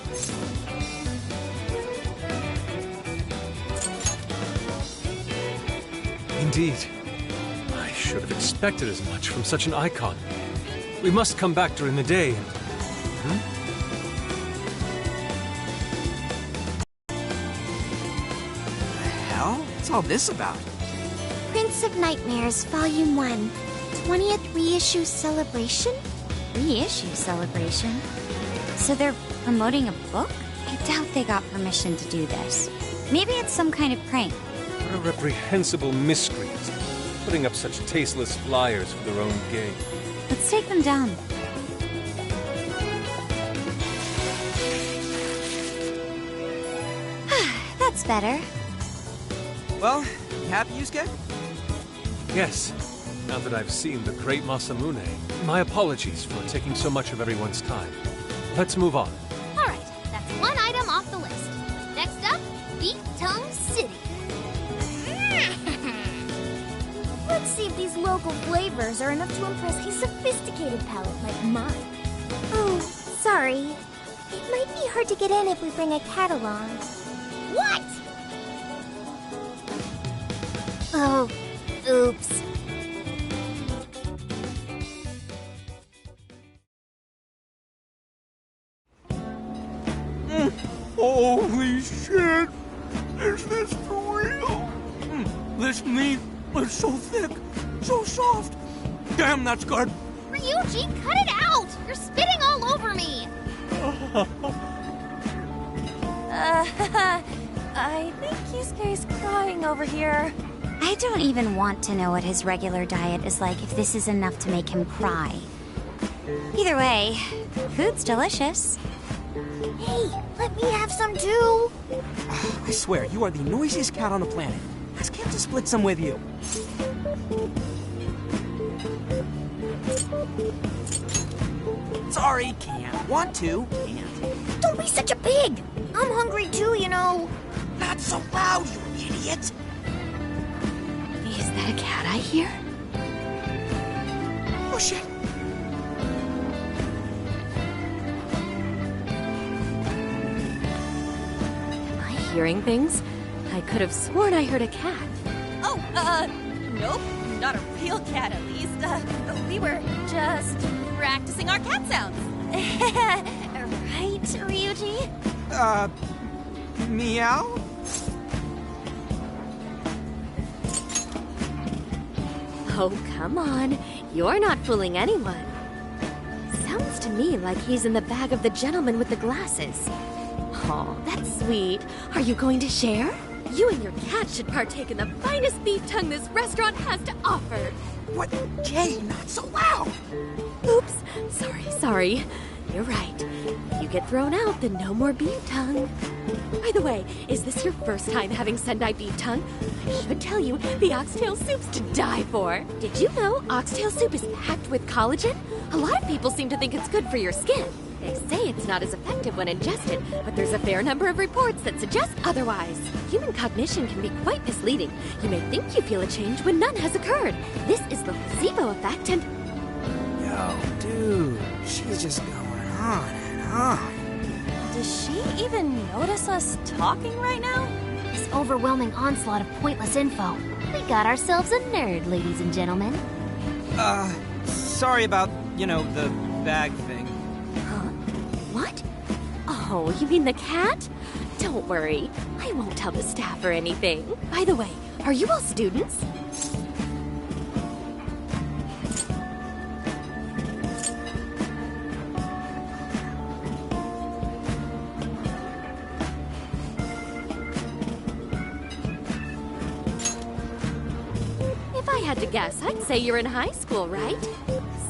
[SPEAKER 1] Indeed. I should have expected as much from such an icon. We must come back during the day and...
[SPEAKER 11] What's all this about?
[SPEAKER 8] Prince of Nightmares, Volume 1. 20th reissue celebration?
[SPEAKER 6] Reissue celebration? So they're promoting a book? I doubt they got permission to do this. Maybe it's some kind of prank.
[SPEAKER 1] What a reprehensible miscreant, putting up such tasteless flyers for their own gain.
[SPEAKER 6] Let's take them down. That's better.
[SPEAKER 11] Well, you happy, Yusuke?
[SPEAKER 1] Yes. Now that I've seen the great Masamune, my apologies for taking so much of everyone's time. Let's move on.
[SPEAKER 2] Alright, that's one item off the list. Next up, Beef Tongue City. Let's see if these local flavors are enough to impress a sophisticated palate like mine.
[SPEAKER 8] Oh, sorry. It might be hard to get in if we bring a cat along.
[SPEAKER 2] What?
[SPEAKER 8] Oh, oops.
[SPEAKER 11] Holy shit! Is this for real? This meat is so thick, so soft. Damn, that's good.
[SPEAKER 12] Ryuji, cut it out! You're spitting all over me!
[SPEAKER 7] I think Kisuke's crying over here.
[SPEAKER 8] I don't even want to know what his regular diet is like if this is enough to make him cry. Either way, food's delicious. Hey, let me have some too.
[SPEAKER 11] I swear, you are the noisiest cat on the planet. Ask him to split some with you. Sorry, can't. Want to, can't.
[SPEAKER 8] Don't be such a pig. I'm hungry too, you know.
[SPEAKER 11] Not so loud, you idiot.
[SPEAKER 8] Is that a cat I hear?
[SPEAKER 11] Oh, shit.
[SPEAKER 6] Am I hearing things? I could have sworn I heard a cat.
[SPEAKER 7] Oh, nope. Not a real cat, at least. We were just practicing our cat sounds.
[SPEAKER 8] Right, Ryuji?
[SPEAKER 11] Meow?
[SPEAKER 6] Oh, come on. You're not fooling anyone. Sounds to me like he's in the bag of the gentleman with the glasses. Oh, that's sweet. Are you going to share? You and your cat should partake in the finest beef tongue this restaurant has to offer.
[SPEAKER 11] What? Jay, not so loud.
[SPEAKER 6] Oops. Sorry. You're right. If you get thrown out, then no more beef tongue. By the way, is this your first time having Sendai beef tongue? I should tell you, the oxtail soup's to die for. Did you know oxtail soup is packed with collagen? A lot of people seem to think it's good for your skin. They say it's not as effective when ingested, but there's a fair number of reports that suggest otherwise. Human cognition can be quite misleading. You may think you feel a change when none has occurred. This is the placebo effect and...
[SPEAKER 11] Yo, dude, she's just going on and on.
[SPEAKER 7] Does she even notice us talking right now?
[SPEAKER 12] This overwhelming onslaught of pointless info. We got ourselves a nerd, ladies and gentlemen.
[SPEAKER 11] Sorry about, the bag thing.
[SPEAKER 6] Huh? What? Oh, you mean the cat? Don't worry. I won't tell the staff or anything. By the way, are you all students? If I had to guess, I'd say you're in high school, right?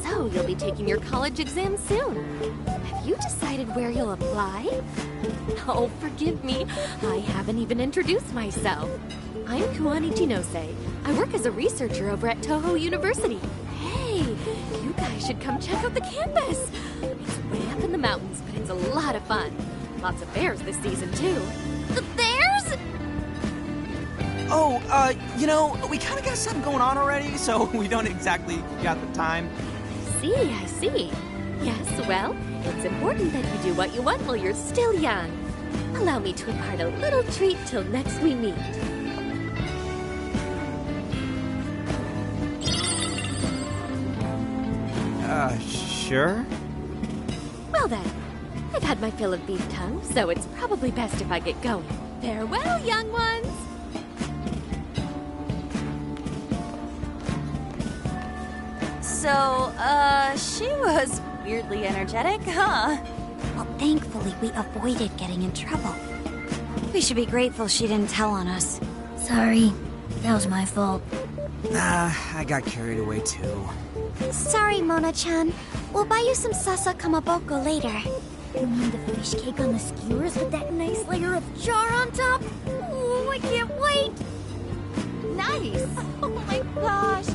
[SPEAKER 6] So you'll be taking your college exam soon. Have you decided where you'll apply? Oh, forgive me. I haven't even introduced myself. I'm Kuani Chinose. I work as a researcher over at Toho University. Hey, you guys should come check out the campus. It's way up in the mountains, but it's a lot of fun. Lots of bears this season, too.
[SPEAKER 12] The bears?
[SPEAKER 11] Oh, we kind of got something going on already, so we don't exactly got the time.
[SPEAKER 6] I see. Yes, well, it's important that you do what you want while you're still young. Allow me to impart a little treat till next we meet.
[SPEAKER 11] Sure?
[SPEAKER 6] Well then, I've had my fill of beef tongue, so it's probably best if I get going. Farewell, young ones!
[SPEAKER 7] So, she was weirdly energetic, huh?
[SPEAKER 8] Well, thankfully, we avoided getting in trouble. We should be grateful she didn't tell on us. Sorry. That was my fault.
[SPEAKER 11] I got carried away too.
[SPEAKER 8] Sorry, Mona-chan. We'll buy you some sasa kamaboko later. You mean the fish cake on the skewers with that nice layer of char on top? Oh, I can't wait!
[SPEAKER 6] Nice!
[SPEAKER 7] Oh my gosh!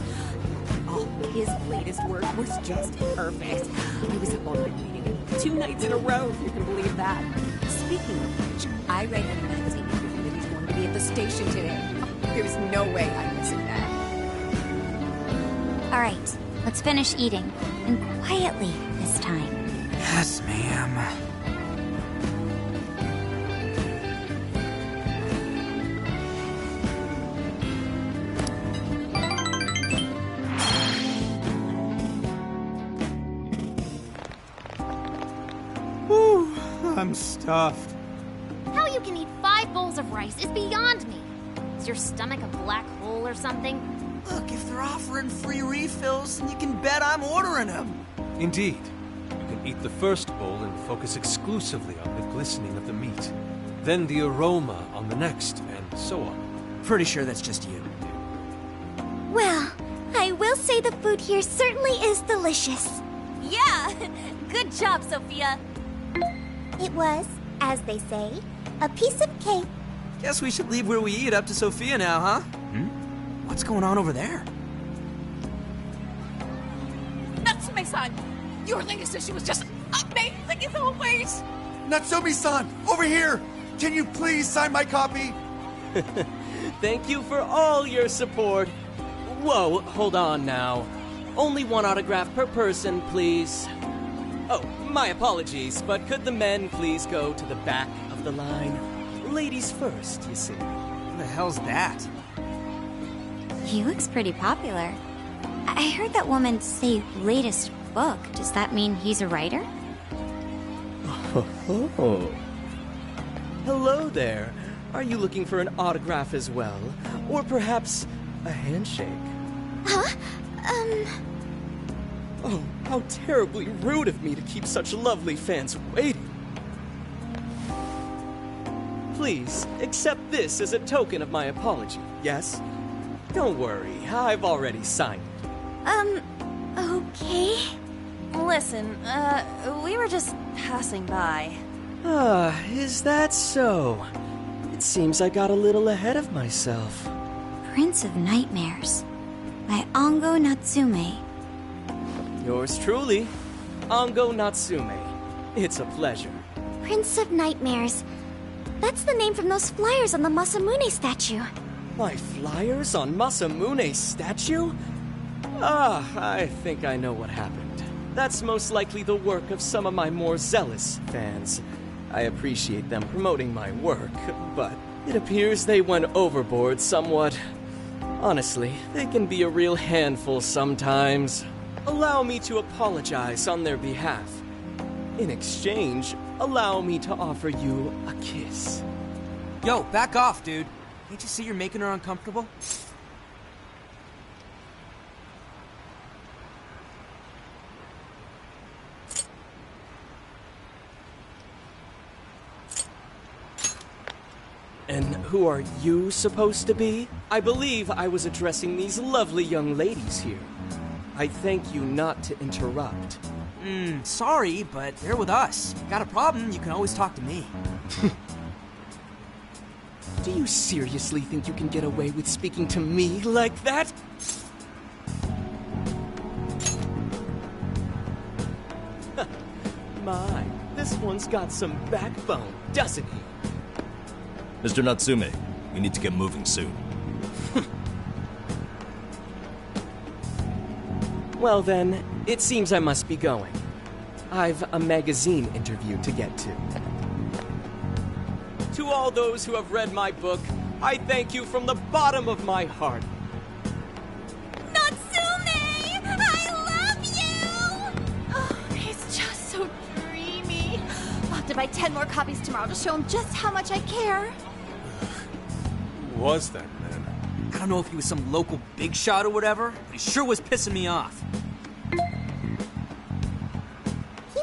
[SPEAKER 15] Oh, his latest work was just perfect. I was up all night reading it 2 nights in a row, if you can believe that. Speaking of which, I read in the magazine interview that he's going to be at the station today. There's no way I'm missing that.
[SPEAKER 8] All right, let's finish eating. And quietly this time.
[SPEAKER 11] Yes, ma'am. Whew, I'm stuffed.
[SPEAKER 12] How you can eat 5 bowls of rice is beyond me. Is your stomach a black hole or something?
[SPEAKER 11] Look, if they're offering free refills, then you can bet I'm ordering them.
[SPEAKER 1] Indeed. You can eat the first bowl and focus exclusively on the glistening of the meat. Then the aroma on the next, and so on.
[SPEAKER 11] Pretty sure that's just you.
[SPEAKER 8] Well, I will say the food here certainly is delicious.
[SPEAKER 6] Yeah! Good job, Sophia.
[SPEAKER 8] It was, as they say, a piece of cake.
[SPEAKER 11] Guess we should leave where we eat up to Sophia now, huh? What's going on over there?
[SPEAKER 5] Natsume-san, your latest issue was just amazing as always.
[SPEAKER 16] Natsumi-san, over here! Can you please sign my copy?
[SPEAKER 17] Thank you for all your support. Whoa, hold on now. Only 1 autograph per person, please. Oh, my apologies, but could the men please go to the back of the line? Ladies first, you see.
[SPEAKER 11] Who the hell's that?
[SPEAKER 8] He looks pretty popular. I heard that woman say latest book. Does that mean he's a writer?
[SPEAKER 17] Oh. Hello there. Are you looking for an autograph as well? Or perhaps a handshake?
[SPEAKER 8] Huh?
[SPEAKER 17] Oh, how terribly rude of me to keep such lovely fans waiting. Please, accept this as a token of my apology, yes? Don't worry, I've already signed it.
[SPEAKER 7] Okay. Listen, we were just passing by.
[SPEAKER 17] Ah, is that so? It seems I got a little ahead of myself.
[SPEAKER 8] Prince of Nightmares by Ango Natsume.
[SPEAKER 17] Yours truly, Ango Natsume. It's a pleasure.
[SPEAKER 8] Prince of Nightmares. That's the name from those flyers on the Masamune statue.
[SPEAKER 17] My flyers on Masamune's statue? Ah, I think I know what happened. That's most likely the work of some of my more zealous fans. I appreciate them promoting my work, but it appears they went overboard somewhat. Honestly, they can be a real handful sometimes. Allow me to apologize on their behalf. In exchange, allow me to offer you a kiss.
[SPEAKER 11] Yo, back off, dude. Can't you see you're making her uncomfortable?
[SPEAKER 17] And who are you supposed to be? I believe I was addressing these lovely young ladies here. I thank you not to interrupt.
[SPEAKER 11] Sorry, but they're with us. Got a problem, you can always talk to me.
[SPEAKER 17] Do you seriously think you can get away with speaking to me like that? My, this one's got some backbone, doesn't he?
[SPEAKER 18] Mr. Natsume, we need to get moving soon.
[SPEAKER 17] Well then, it seems I must be going. I've a magazine interview to get to. To all those who have read my book, I thank you from the bottom of my heart.
[SPEAKER 6] Natsume! I love you!
[SPEAKER 7] Oh, he's just so dreamy. I'll have to buy 10 more copies tomorrow to show him just how much I care.
[SPEAKER 1] Who was that man?
[SPEAKER 11] I don't know if he was some local big shot or whatever, but he sure was pissing me off.
[SPEAKER 8] He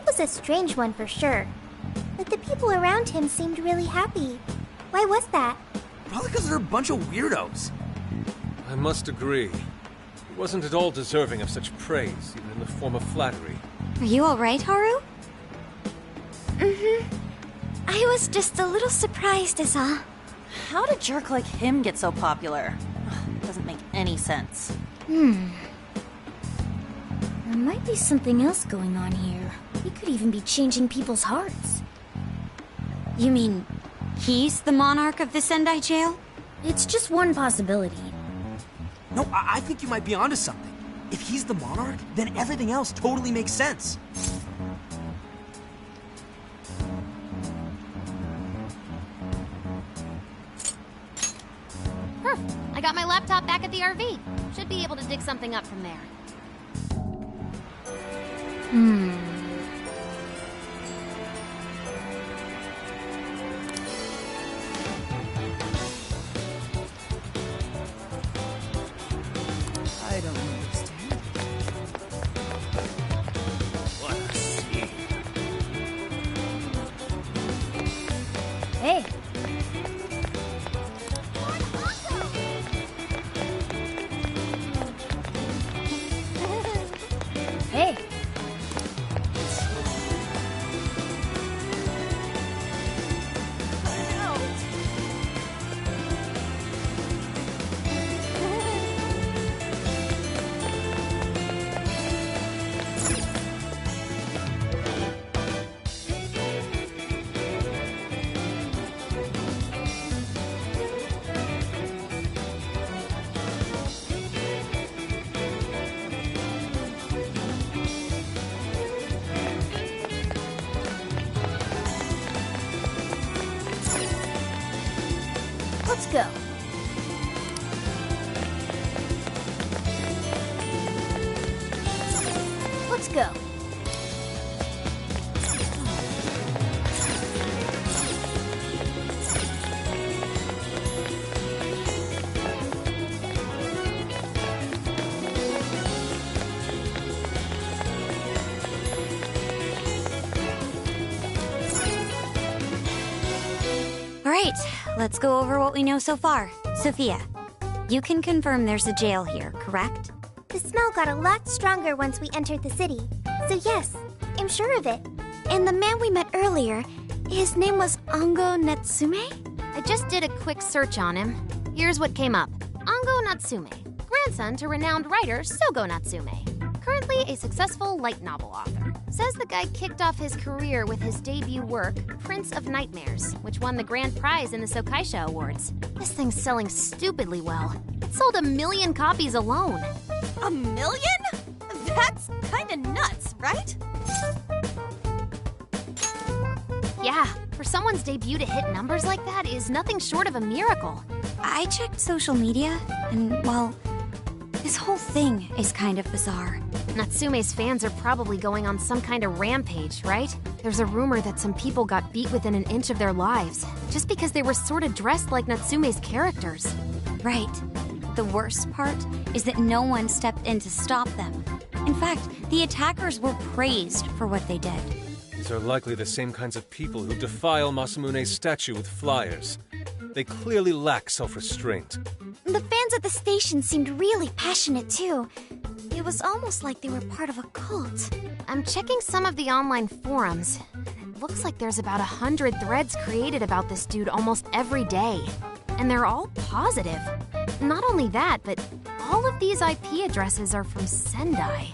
[SPEAKER 8] was a strange one for sure. But the people around him seemed really happy. Why was that?
[SPEAKER 11] Probably because they're a bunch of weirdos.
[SPEAKER 1] I must agree. He wasn't at all deserving of such praise, even in the form of flattery.
[SPEAKER 8] Are you alright, Haru? I was just a little surprised is all.
[SPEAKER 7] How did a jerk like him get so popular? Ugh, doesn't make any sense.
[SPEAKER 8] There might be something else going on here. He could even be changing people's hearts. You mean, he's the monarch of the Sendai jail? It's just one possibility.
[SPEAKER 11] No, I think you might be onto something. If he's the monarch, then everything else totally makes sense.
[SPEAKER 12] I got my laptop back at the RV. Should be able to dig something up from there.
[SPEAKER 2] Hey. Let's go. Let's go.
[SPEAKER 8] All right, let's go over what we know so far. Sophia, you can confirm there's a jail here, correct?
[SPEAKER 6] The smell got a lot stronger once we entered the city. So yes, I'm sure of it.
[SPEAKER 8] And the man we met earlier, his name was Ango Natsume?
[SPEAKER 12] I just did a quick search on him. Here's what came up. Ango Natsume, grandson to renowned writer Sogo Natsume. Currently a successful light novel author. Says the guy kicked off his career with his debut work, Prince of Nightmares, which won the grand prize in the Sokaisha Awards. This thing's selling stupidly well. It sold 1 million copies alone.
[SPEAKER 7] 1 million? That's kinda nuts, right?
[SPEAKER 12] Yeah, for someone's debut to hit numbers like that is nothing short of a miracle.
[SPEAKER 8] I checked social media, and, well, this whole thing is kind of bizarre.
[SPEAKER 12] Natsume's fans are probably going on some kind of rampage, right? There's a rumor that some people got beat within an inch of their lives, just because they were sort of dressed like Natsume's characters.
[SPEAKER 8] Right. The worst part is that no one stepped in to stop them. In fact, the attackers were praised for what they did.
[SPEAKER 1] These are likely the same kinds of people who defile Masamune's statue with flyers. They clearly lack self-restraint.
[SPEAKER 8] The fans at the station seemed really passionate, too. It was almost like they were part of a cult.
[SPEAKER 12] I'm checking some of the online forums. It looks like there's about 100 threads created about this dude almost every day. And they're all positive. Not only that, but all of these IP addresses are from Sendai.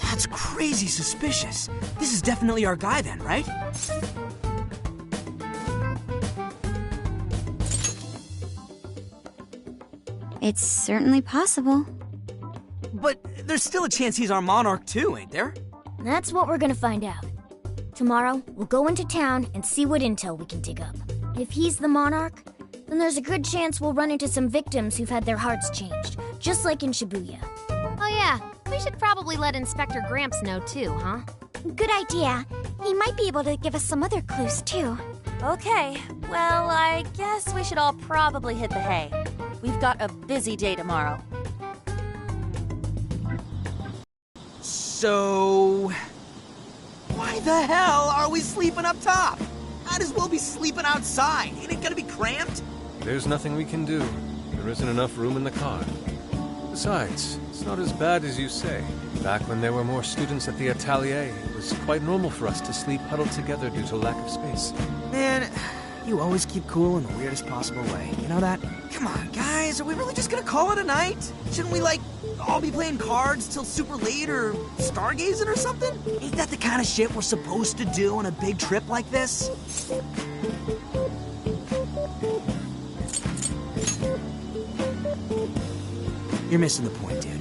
[SPEAKER 11] That's crazy suspicious. This is definitely our guy then, right?
[SPEAKER 8] It's certainly possible.
[SPEAKER 11] But there's still a chance he's our monarch too, ain't there?
[SPEAKER 2] That's what we're gonna find out. Tomorrow, we'll go into town and see what intel we can dig up. If he's the monarch, then there's a good chance we'll run into some victims who've had their hearts changed, just like in Shibuya.
[SPEAKER 12] Oh yeah, we should probably let Inspector Gramps know too, huh?
[SPEAKER 8] Good idea. He might be able to give us some other clues, too.
[SPEAKER 7] Okay, well, I guess we should all probably hit the hay. We've got a busy day tomorrow.
[SPEAKER 11] So... why the hell are we sleeping up top? Might as well be sleeping outside. Ain't it gonna be cramped?
[SPEAKER 1] There's nothing we can do. There isn't enough room in the car. Besides, it's not as bad as you say. Back when there were more students at the atelier, it was quite normal for us to sleep huddled together due to lack of space.
[SPEAKER 11] Man, you always keep cool in the weirdest possible way. You know that? Come on, guys, are we really just gonna call it a night? Shouldn't we, like, all be playing cards till super late or stargazing or something? Ain't that the kind of shit we're supposed to do on a big trip like this? You're missing the point, dude.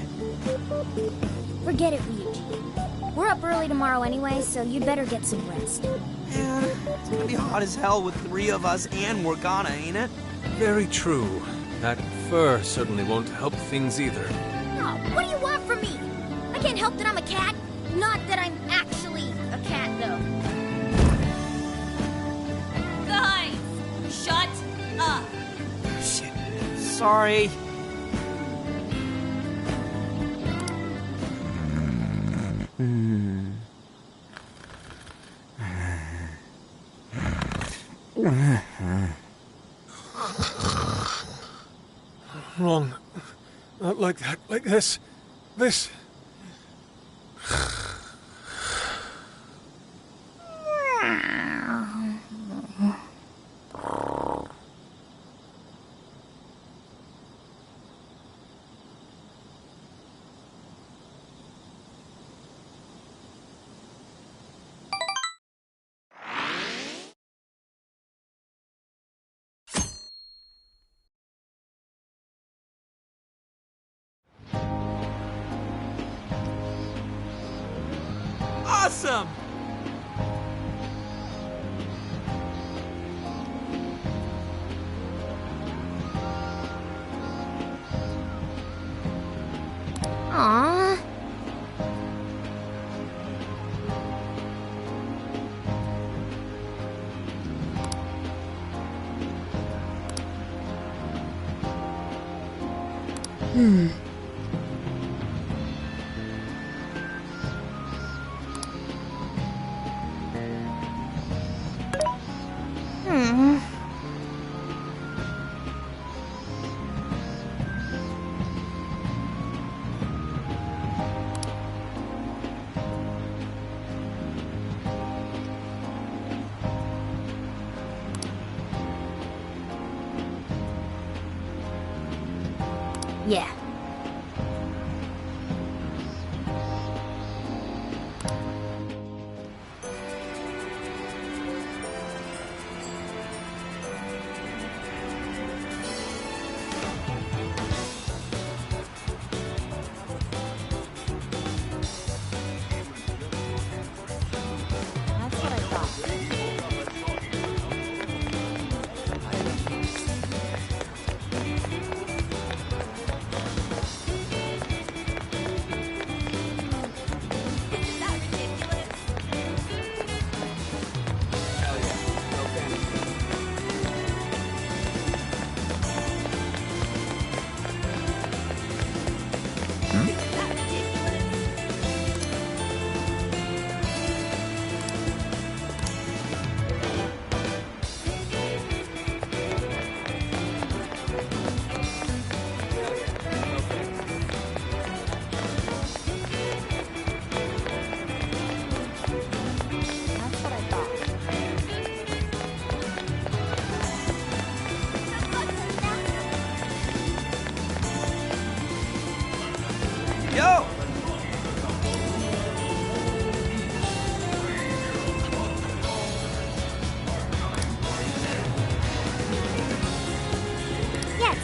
[SPEAKER 2] Forget it, Ryuji. We're up early tomorrow anyway, so you'd better get some rest.
[SPEAKER 11] Man, it's gonna be hot as hell with 3 of us and Morgana, ain't it?
[SPEAKER 1] Very true. That fur certainly won't help things either.
[SPEAKER 2] Oh, what do you want from me? I can't help that I'm a cat. Not that I'm actually a cat, though.
[SPEAKER 7] Guys, shut up.
[SPEAKER 11] Shit. Sorry.
[SPEAKER 1] wrong. Not like that. Like this. This.
[SPEAKER 11] Awesome!
[SPEAKER 12] Aww. Yeah.
[SPEAKER 6] That's what I thought.
[SPEAKER 11] Yo!
[SPEAKER 8] Yes.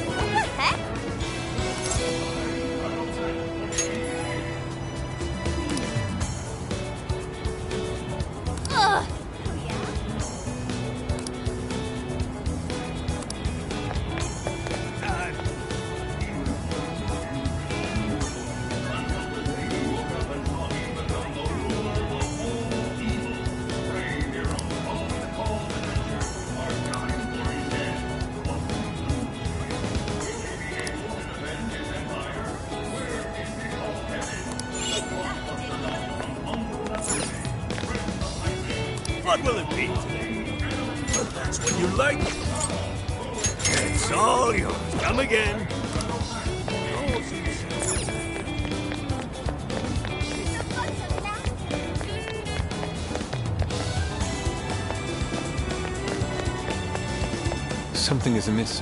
[SPEAKER 6] What the heck?
[SPEAKER 2] Ugh.
[SPEAKER 4] What will it be today? That's what you like. It's all yours. Come again.
[SPEAKER 1] Something is amiss.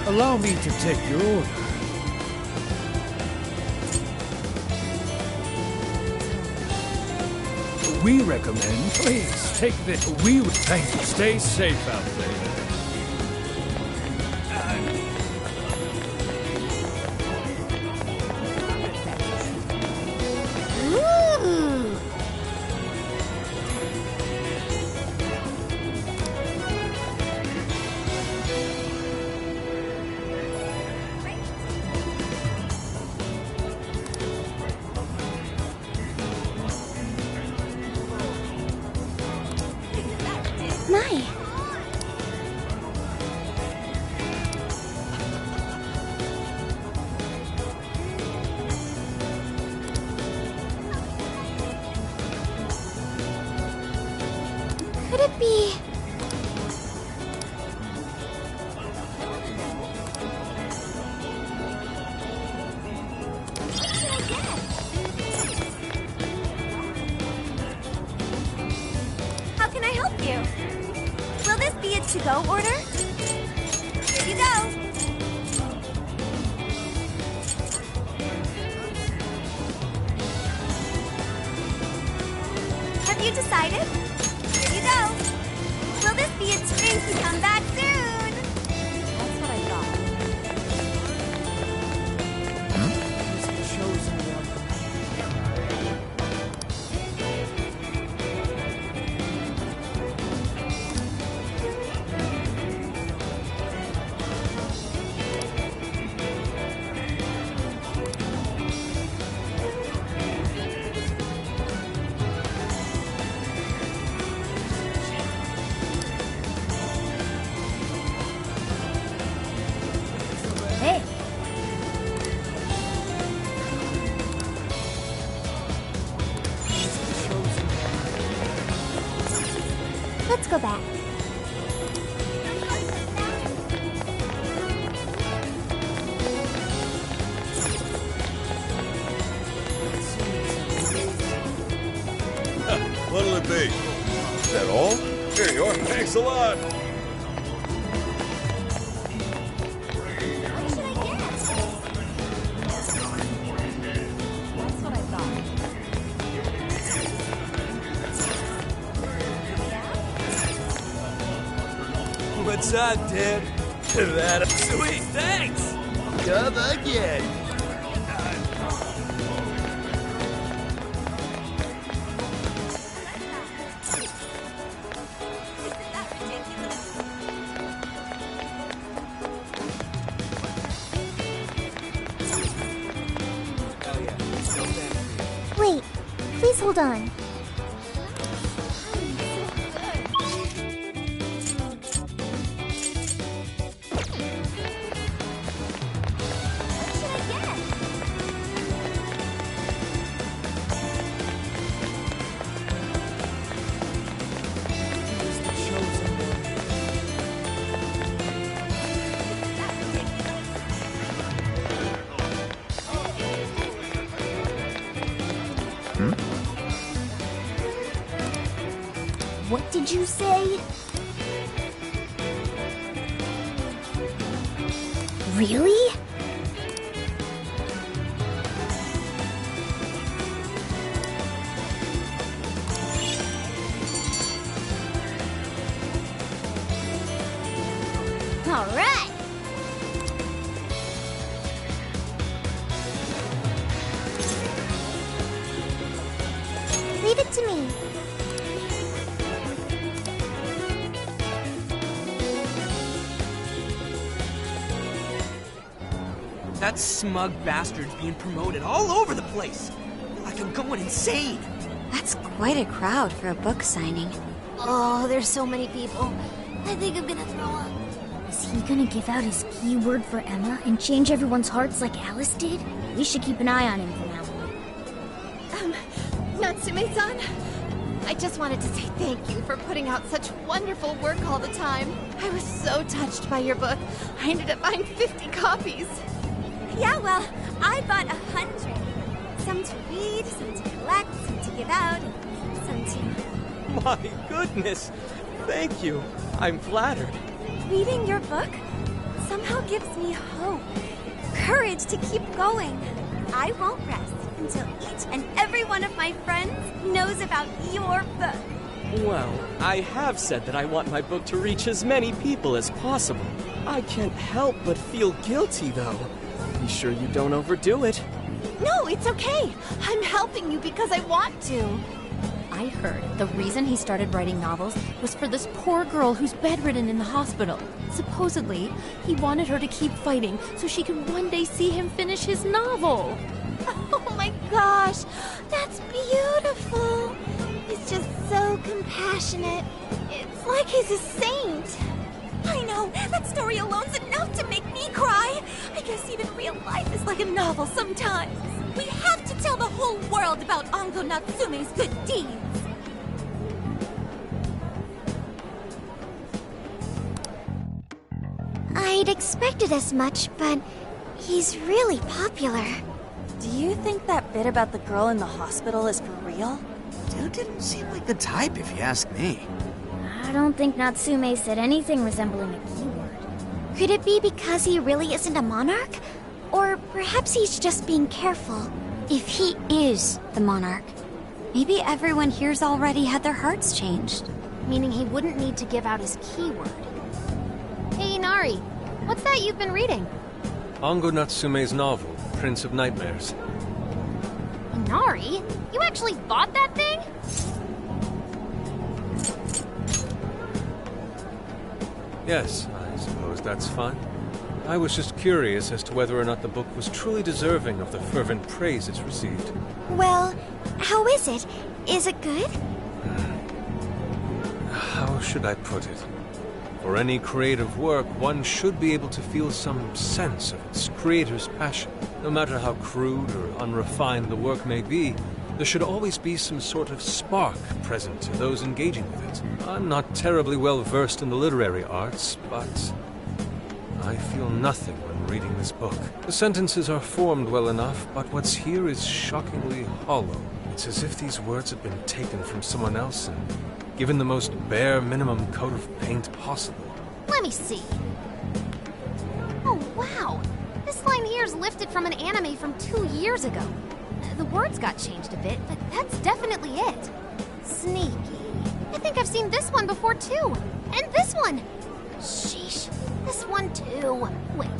[SPEAKER 4] Allow me to take your order. We recommend, please take this. Thank you. Stay safe out there.
[SPEAKER 6] to-go order? Here you go. Have you decided? Here you go. Will this be a treat to come back soon?
[SPEAKER 15] That's what I thought.
[SPEAKER 11] Who's the chosen one?
[SPEAKER 2] Hey, let's go back.
[SPEAKER 13] What'll it be? Is that all? Here you are. Thanks a lot.
[SPEAKER 15] That's what I thought.
[SPEAKER 11] What's up, dude? That sweet, thanks! Come again.
[SPEAKER 2] Wait, please hold on. What did you say? Really? All right. Leave it to me.
[SPEAKER 11] That smug bastard's being promoted all over the place. Like I'm going insane.
[SPEAKER 8] That's quite a crowd for a book signing.
[SPEAKER 2] Oh, there's so many people. I think I'm gonna throw up. Is he gonna give out his keyword for Emma and change everyone's hearts like Alice did? We should keep an eye on him for now.
[SPEAKER 7] Natsume-san, I just wanted to say thank you for putting out such wonderful work all the time. I was so touched by your book. I ended up buying 50 copies.
[SPEAKER 6] Yeah, well, I bought 100. Some to read, some to collect, some to give out, some to...
[SPEAKER 17] My goodness! Thank you. I'm flattered.
[SPEAKER 6] Reading your book somehow gives me hope. Courage to keep going. I won't rest until each and every one of my friends knows about your book.
[SPEAKER 17] Well, I have said that I want my book to reach as many people as possible. I can't help but feel guilty, though. Be sure you don't overdo it.
[SPEAKER 7] No, it's okay. I'm helping you because I want to. I heard the reason he started writing novels was for this poor girl who's bedridden in the hospital. Supposedly, he wanted her to keep fighting so she could one day see him finish his novel. Oh my gosh, that's beautiful. He's just so compassionate. It's like he's a saint.
[SPEAKER 6] I know, that story alone's enough to make me cry. I guess even real life is like a novel sometimes. We have to tell the whole world about Ango Natsume's good deeds.
[SPEAKER 8] I'd expected as much, but he's really popular.
[SPEAKER 7] Do you think that bit about the girl in the hospital is for real?
[SPEAKER 11] Dude didn't seem like the type, if you ask me.
[SPEAKER 8] I don't think Natsume said anything resembling a keyword. Could it be because he really isn't a monarch? Or perhaps he's just being careful. If he is the monarch, maybe everyone here's already had their hearts changed.
[SPEAKER 12] Meaning he wouldn't need to give out his keyword. Hey, Inari, what's that you've been reading?
[SPEAKER 1] Ango Natsume's novel, Prince of Nightmares.
[SPEAKER 12] Inari? You actually bought that thing?
[SPEAKER 1] Yes, I suppose that's fine. I was just curious as to whether or not the book was truly deserving of the fervent praise it's received.
[SPEAKER 8] Well, how is it? Is it good?
[SPEAKER 1] How should I put it? For any creative work, one should be able to feel some sense of its creator's passion. No matter how crude or unrefined the work may be, there should always be some sort of spark present to those engaging with it. I'm not terribly well versed in the literary arts, but I feel nothing when reading this book. The sentences are formed well enough, but what's here is shockingly hollow. It's as if these words have been taken from someone else and given the most bare minimum coat of paint possible.
[SPEAKER 12] Let me see. Oh, wow. This line here is lifted from an anime from 2 years ago. The words got changed a bit, but that's definitely it. Sneaky. I think I've seen this one before, too. And this one. Sheesh. This one, too. Wait.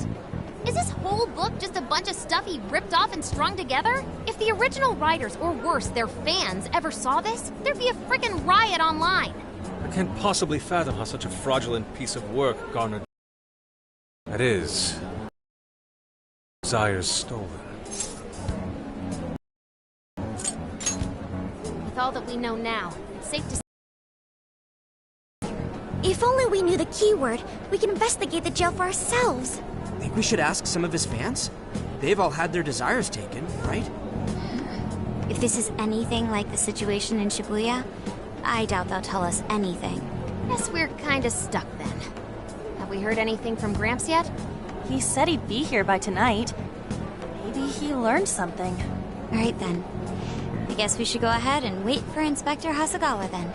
[SPEAKER 12] Is this whole book just a bunch of stuff he ripped off and strung together? If the original writers, or worse, their fans, ever saw this, there'd be a frickin' riot online.
[SPEAKER 1] I can't possibly fathom how such a fraudulent piece of work garnered... That is... desires stolen.
[SPEAKER 12] With all that we know now, it's safe to say...
[SPEAKER 8] If only we knew the keyword, we could investigate the jail for ourselves.
[SPEAKER 11] Think we should ask some of his fans? They've all had their desires taken, right?
[SPEAKER 8] If this is anything like the situation in Shibuya, I doubt they'll tell us anything.
[SPEAKER 12] Guess we're kinda stuck then. Have we heard anything from Gramps yet?
[SPEAKER 7] He said he'd be here by tonight. Maybe he learned something.
[SPEAKER 8] All right then. I guess we should go ahead and wait for Inspector Hasegawa then.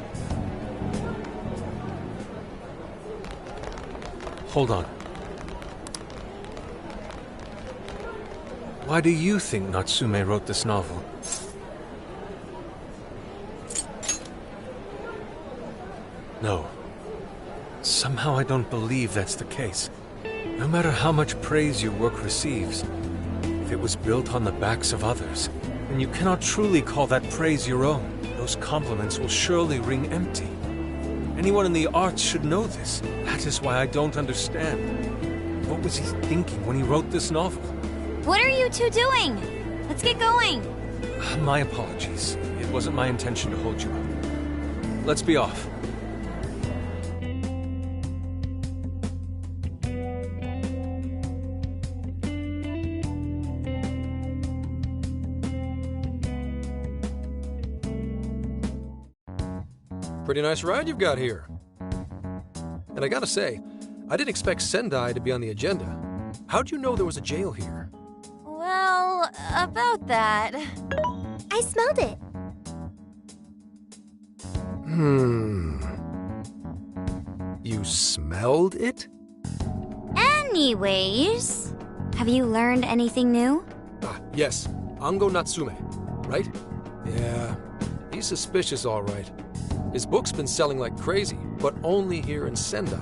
[SPEAKER 1] Hold on. Why do you think Natsume wrote this novel? No. Somehow I don't believe that's the case. No matter how much praise your work receives, if it was built on the backs of others, then you cannot truly call that praise your own. Those compliments will surely ring empty. Anyone in the arts should know this. That is why I don't understand. What was he thinking when he wrote this novel?
[SPEAKER 8] What are you two doing? Let's get going.
[SPEAKER 1] My apologies. It wasn't my intention to hold you up. Let's be off.
[SPEAKER 10] Pretty nice ride you've got here. And I gotta say, I didn't expect Sendai to be on the agenda. How'd you know there was a jail here?
[SPEAKER 7] Well, about that...
[SPEAKER 8] I smelled it.
[SPEAKER 10] You smelled it?
[SPEAKER 8] Anyways, have you learned anything new?
[SPEAKER 10] Yes. Ango Natsume, right? Yeah, he's suspicious, all right. His book's been selling like crazy, but only here in Sendai.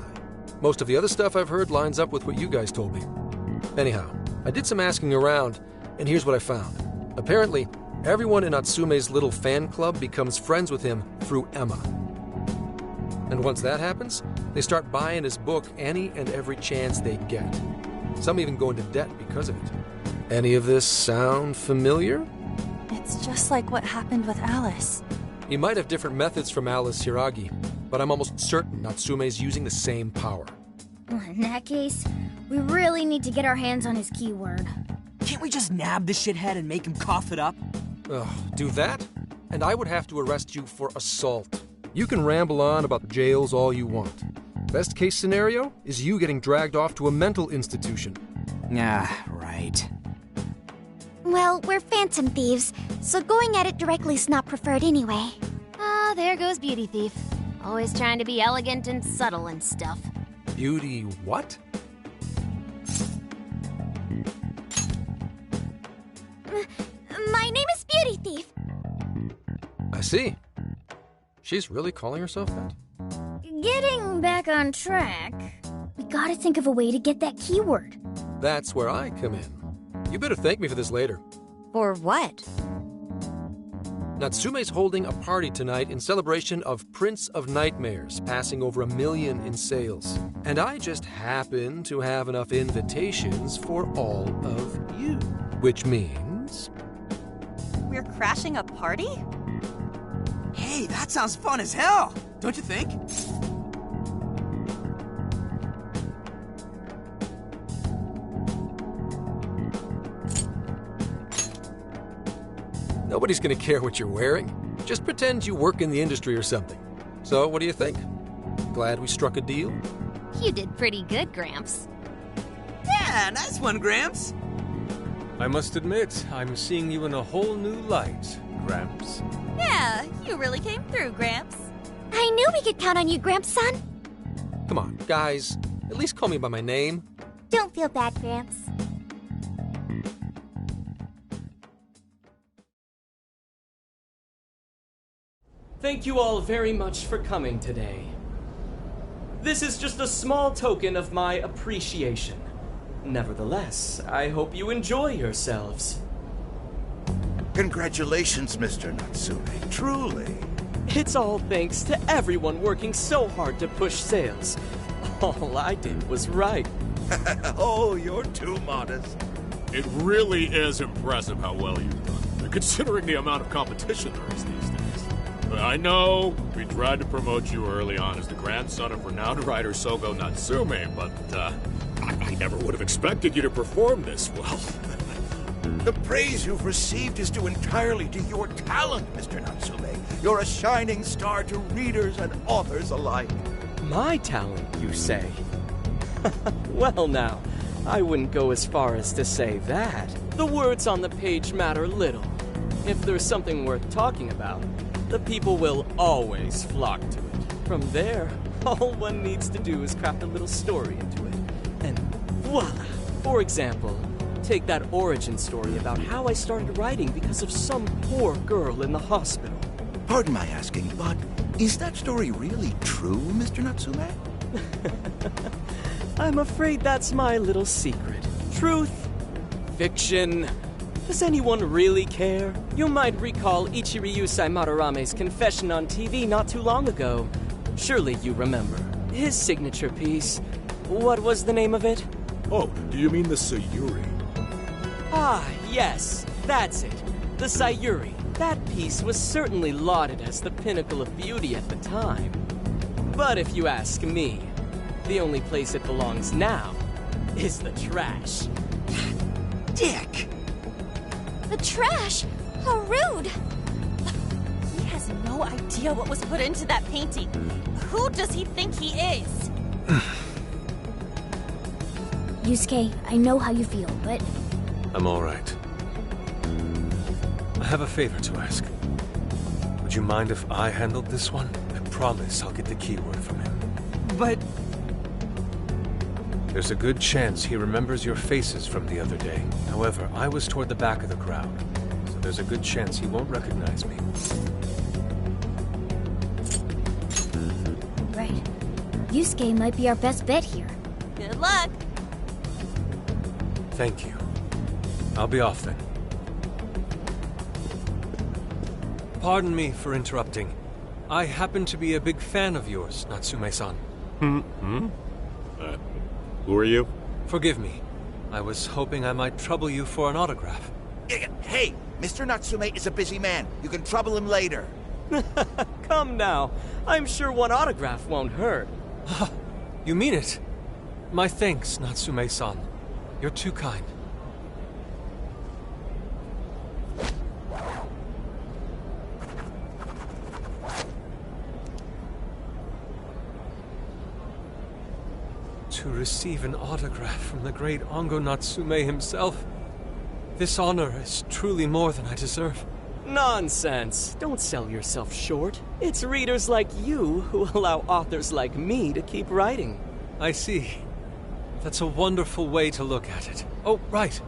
[SPEAKER 10] Most of the other stuff I've heard lines up with what you guys told me. Anyhow, I did some asking around, and here's what I found. Apparently, everyone in Natsume's little fan club becomes friends with him through Emma. And once that happens, they start buying his book any and every chance they get. Some even go into debt because of it. Any of this sound familiar?
[SPEAKER 7] It's just like what happened with Alice.
[SPEAKER 10] He might have different methods from Alice Hiragi, but I'm almost certain Natsume's using the same power.
[SPEAKER 2] In that case, we really need to get our hands on his keyword.
[SPEAKER 11] Can't we just nab the shithead and make him cough it up?
[SPEAKER 10] Do that? And I would have to arrest you for assault. You can ramble on about jails all you want. Best case scenario is you getting dragged off to a mental institution.
[SPEAKER 11] Right.
[SPEAKER 8] Well, we're phantom thieves, so going at it directly is not preferred anyway.
[SPEAKER 12] There goes Beauty Thief. Always trying to be elegant and subtle and stuff.
[SPEAKER 10] Beauty what?
[SPEAKER 8] My name is Beauty Thief.
[SPEAKER 10] I see. She's really calling herself that?
[SPEAKER 2] Getting back on track, we gotta think of a way to get that keyword.
[SPEAKER 10] That's where I come in. You better thank me for this later.
[SPEAKER 9] For what?
[SPEAKER 10] Natsume's holding a party tonight in celebration of Prince of Nightmares, passing over 1 million in sales. And I just happen to have enough invitations for all of you. Which means...
[SPEAKER 7] We're crashing a party?
[SPEAKER 11] Hey, that sounds fun as hell, don't you think?
[SPEAKER 10] Nobody's gonna care what you're wearing. Just pretend you work in the industry or something. So, what do you think? Glad we struck a deal?
[SPEAKER 12] You did pretty good, Gramps.
[SPEAKER 11] Yeah, nice one, Gramps.
[SPEAKER 1] I must admit, I'm seeing you in a whole new light, Gramps.
[SPEAKER 7] Yeah, you really came through, Gramps.
[SPEAKER 8] I knew we could count on you, Gramps-son.
[SPEAKER 10] Come on, guys. At least call me by my name.
[SPEAKER 8] Don't feel bad, Gramps.
[SPEAKER 17] Thank you all very much for coming today. This is just a small token of my appreciation. Nevertheless, I hope you enjoy yourselves.
[SPEAKER 16] Congratulations, Mr. Natsume. Truly.
[SPEAKER 17] It's all thanks to everyone working so hard to push sales. All I did was write.
[SPEAKER 16] Oh, you're too modest.
[SPEAKER 19] It really is impressive how well you've done, considering the amount of competition there is these days. I know we tried to promote you early on as the grandson of renowned writer Sogo Natsume, but I never would have expected you to perform this well.
[SPEAKER 16] The praise you've received is due entirely to your talent, Mr. Natsume. You're a shining star to readers and authors alike.
[SPEAKER 17] My talent, you say? Well now, I wouldn't go as far as to say that. The words on the page matter little. If there's something worth talking about, the people will always flock to it. From there, all one needs to do is craft a little story into it. And voila! For example, take that origin story about how I started writing because of some poor girl in the hospital.
[SPEAKER 16] Pardon my asking, but is that story really true, Mr. Natsume?
[SPEAKER 17] I'm afraid that's my little secret. Truth, fiction. Does anyone really care? You might recall Ichiryusai Madarame's confession on TV not too long ago. Surely you remember. His signature piece. What was the name of it?
[SPEAKER 19] Oh, do you mean the Sayuri?
[SPEAKER 17] Ah, yes, that's it. The Sayuri. That piece was certainly lauded as the pinnacle of beauty at the time. But if you ask me, the only place it belongs now is the trash.
[SPEAKER 11] Dick!
[SPEAKER 7] The trash? How rude! He has no idea what was put into that painting. Who does he think he is?
[SPEAKER 2] Yusuke, I know how you feel, but...
[SPEAKER 1] I'm all right. I have a favor to ask. Would you mind if I handled this one? I promise I'll get the keyword from him.
[SPEAKER 11] But...
[SPEAKER 1] There's a good chance he remembers your faces from the other day. However, I was toward the back of the crowd, so there's a good chance he won't recognize me.
[SPEAKER 2] Right. Yusuke might be our best bet here.
[SPEAKER 7] Good luck.
[SPEAKER 1] Thank you. I'll be off then. Pardon me for interrupting. I happen to be a big fan of yours, Natsume-san.
[SPEAKER 19] Who are you?
[SPEAKER 1] Forgive me. I was hoping I might trouble you for an autograph.
[SPEAKER 16] Hey, Mr. Natsume is a busy man. You can trouble him later.
[SPEAKER 17] Come now. I'm sure one autograph won't hurt.
[SPEAKER 1] You mean it? My thanks, Natsume-san. You're too kind. To receive an autograph from the great Ongo Natsume himself. This honor is truly more than I deserve.
[SPEAKER 17] Nonsense. Don't sell yourself short. It's readers like you who allow authors like me to keep writing.
[SPEAKER 1] I see. That's a wonderful way to look at it. Oh, right.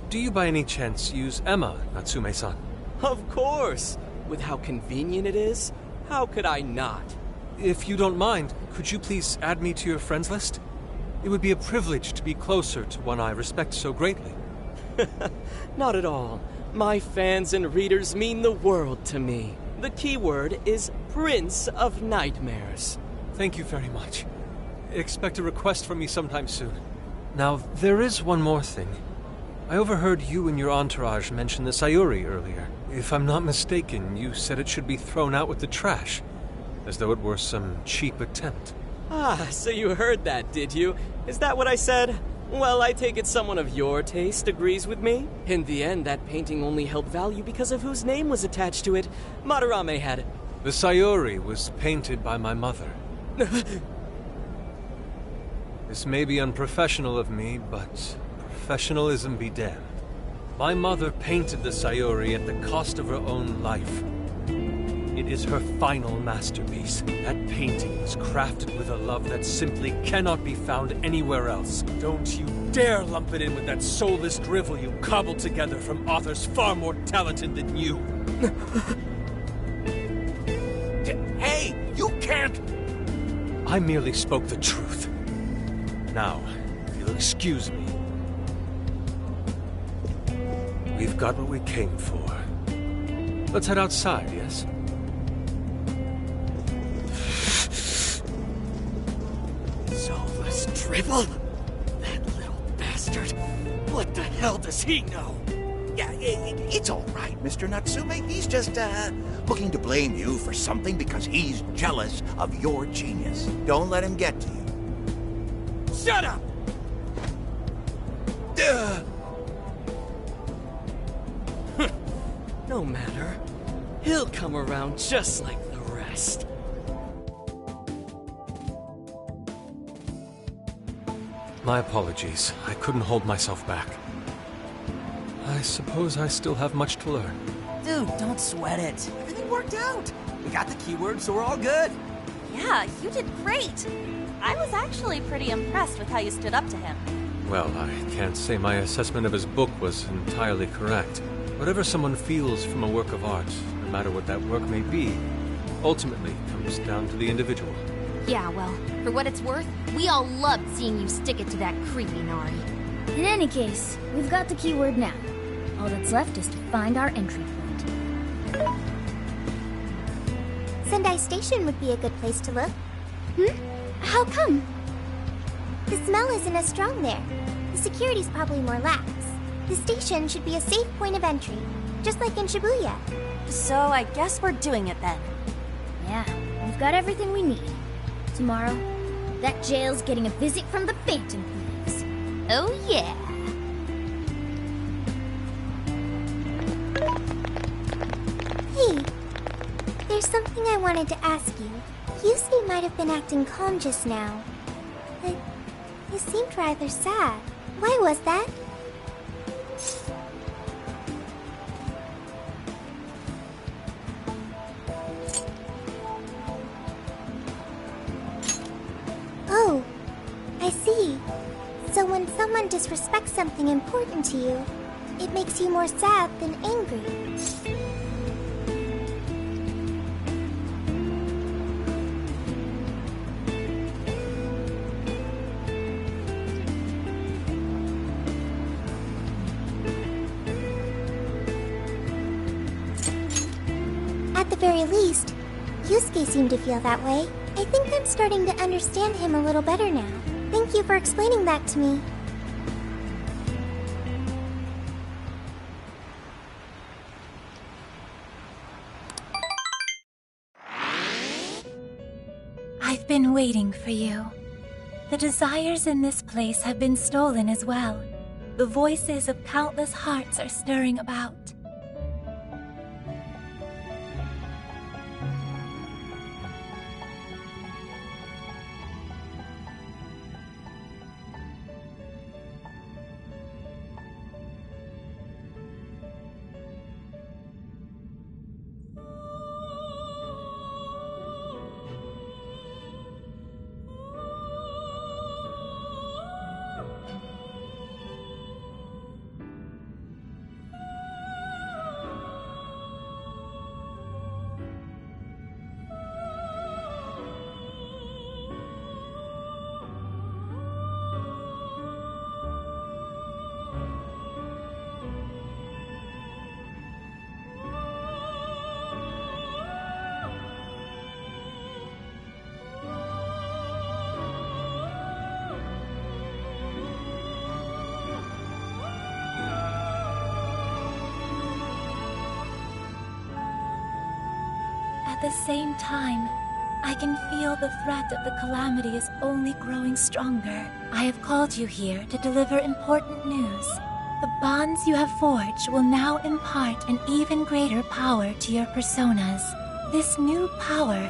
[SPEAKER 1] Do you by any chance use Emma, Natsume-san?
[SPEAKER 17] Of course. With how convenient it is, how could I not?
[SPEAKER 1] If you don't mind, could you please add me to your friends list? It would be a privilege to be closer to one I respect so greatly.
[SPEAKER 17] Not at all. My fans and readers mean the world to me. The keyword is Prince of Nightmares.
[SPEAKER 1] Thank you very much. Expect a request from me sometime soon. Now, there is one more thing. I overheard you and your entourage mention the Sayuri earlier. If I'm not mistaken, you said it should be thrown out with the trash, as though it were some cheap attempt.
[SPEAKER 17] Ah, so you heard that, did you? Is that what I said? Well, I take it someone of your taste agrees with me. In the end, that painting only held value because of whose name was attached to it. Madarame had...
[SPEAKER 1] The Sayuri was painted by my mother. This may be unprofessional of me, but professionalism be damned. My mother painted the Sayuri at the cost of her own life. It is her final masterpiece. That painting was crafted with a love that simply cannot be found anywhere else. Don't you dare lump it in with that soulless drivel you cobbled together from authors far more talented than you.
[SPEAKER 16] Hey, you can't!
[SPEAKER 1] I merely spoke the truth. Now, if you'll excuse me. We've got what we came for. Let's head outside, yes?
[SPEAKER 17] Soulless drivel? That little bastard. What the hell does he know?
[SPEAKER 16] Yeah, it's all right, Mr. Natsume. He's just, looking to blame you for something because he's jealous of your genius. Don't let him get to you.
[SPEAKER 17] Shut up! No matter. He'll come around just like the rest.
[SPEAKER 1] My apologies. I couldn't hold myself back. I suppose I still have much to learn.
[SPEAKER 11] Dude, don't sweat it. Everything worked out. We got the keyword, so we're all good.
[SPEAKER 7] Yeah, you did great. I was actually pretty impressed with how you stood up to him.
[SPEAKER 1] Well, I can't say my assessment of his book was entirely correct. Whatever someone feels from a work of art, no matter what that work may be, ultimately comes down to the individual.
[SPEAKER 12] Yeah, well, for what it's worth, we all loved seeing you stick it to that creepy Nari.
[SPEAKER 2] In any case, we've got the keyword now. All that's left is to find our entry point.
[SPEAKER 8] Sendai Station would be a good place to look. How come? The smell isn't as strong there. The security's probably more lax. The station should be a safe point of entry, just like in Shibuya.
[SPEAKER 7] So I guess we're doing it then.
[SPEAKER 2] Yeah, we've got everything we need. Tomorrow, that jail's getting a visit from the Phantom Thieves.
[SPEAKER 12] Oh yeah.
[SPEAKER 8] Hey, there's something I wanted to ask you. Yusuke might have been acting calm just now, but he seemed rather sad. Why was that? Oh, I see. So when someone disrespects something important to you, it makes you more sad than angry. At the very least, Yusuke seemed to feel that way. I think I'm starting to understand him a little better now. Thank you for explaining that to me.
[SPEAKER 6] I've been waiting for you. The desires in this place have been stolen as well. The voices of countless hearts are stirring about.
[SPEAKER 20] At the same time, I can feel the threat of the calamity is only growing stronger. I have called you here to deliver important news. The bonds you have forged will now impart an even greater power to your personas. This new power,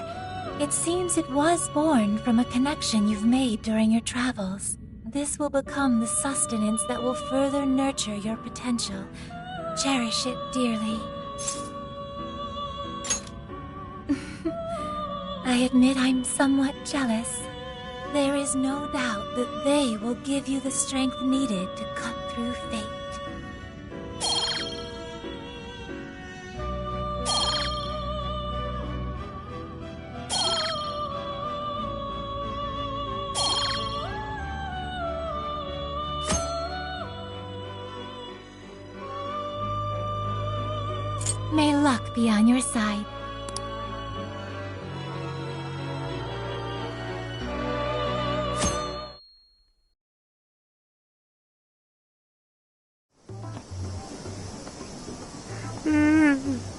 [SPEAKER 20] it seems it was born from a connection you've made during your travels. This will become the sustenance that will further nurture your potential. Cherish it dearly. I admit I'm somewhat jealous. There is no doubt that they will give you the strength needed to cut through fate. May luck be on your side.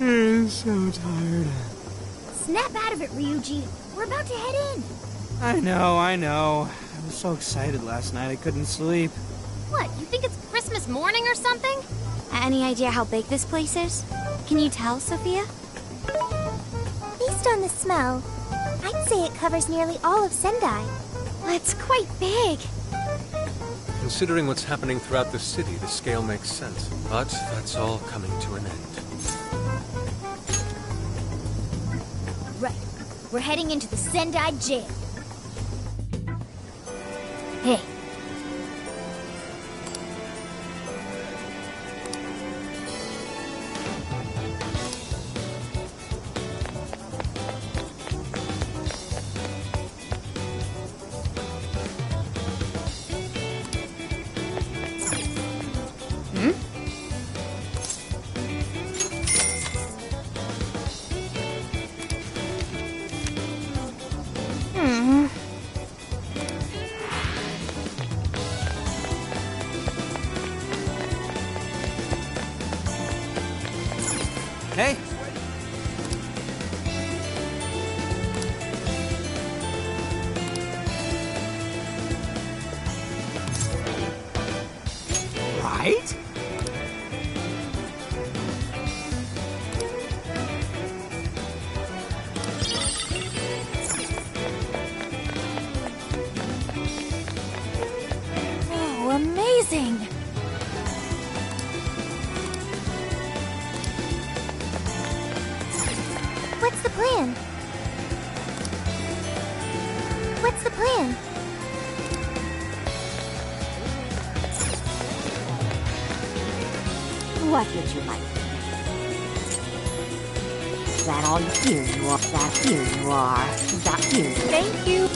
[SPEAKER 11] I'm so tired.
[SPEAKER 2] Snap out of it, Ryuji. We're about to head in.
[SPEAKER 11] I know. I was so excited last night I couldn't sleep.
[SPEAKER 12] What, you think it's Christmas morning or something?
[SPEAKER 8] Any idea how big this place is? Can you tell, Sophia? Based on the smell, I'd say it covers nearly all of Sendai. That's quite big.
[SPEAKER 1] Considering what's happening throughout the city, the scale makes sense. But that's all coming to an end.
[SPEAKER 2] Right. We're heading into the Sendai jail. Hey.
[SPEAKER 11] Hey. Right?
[SPEAKER 20] Oh, amazing!
[SPEAKER 8] What's the plan? What's the plan?
[SPEAKER 6] What would you like? That all here you are. That here you are. That here.
[SPEAKER 20] Thank you.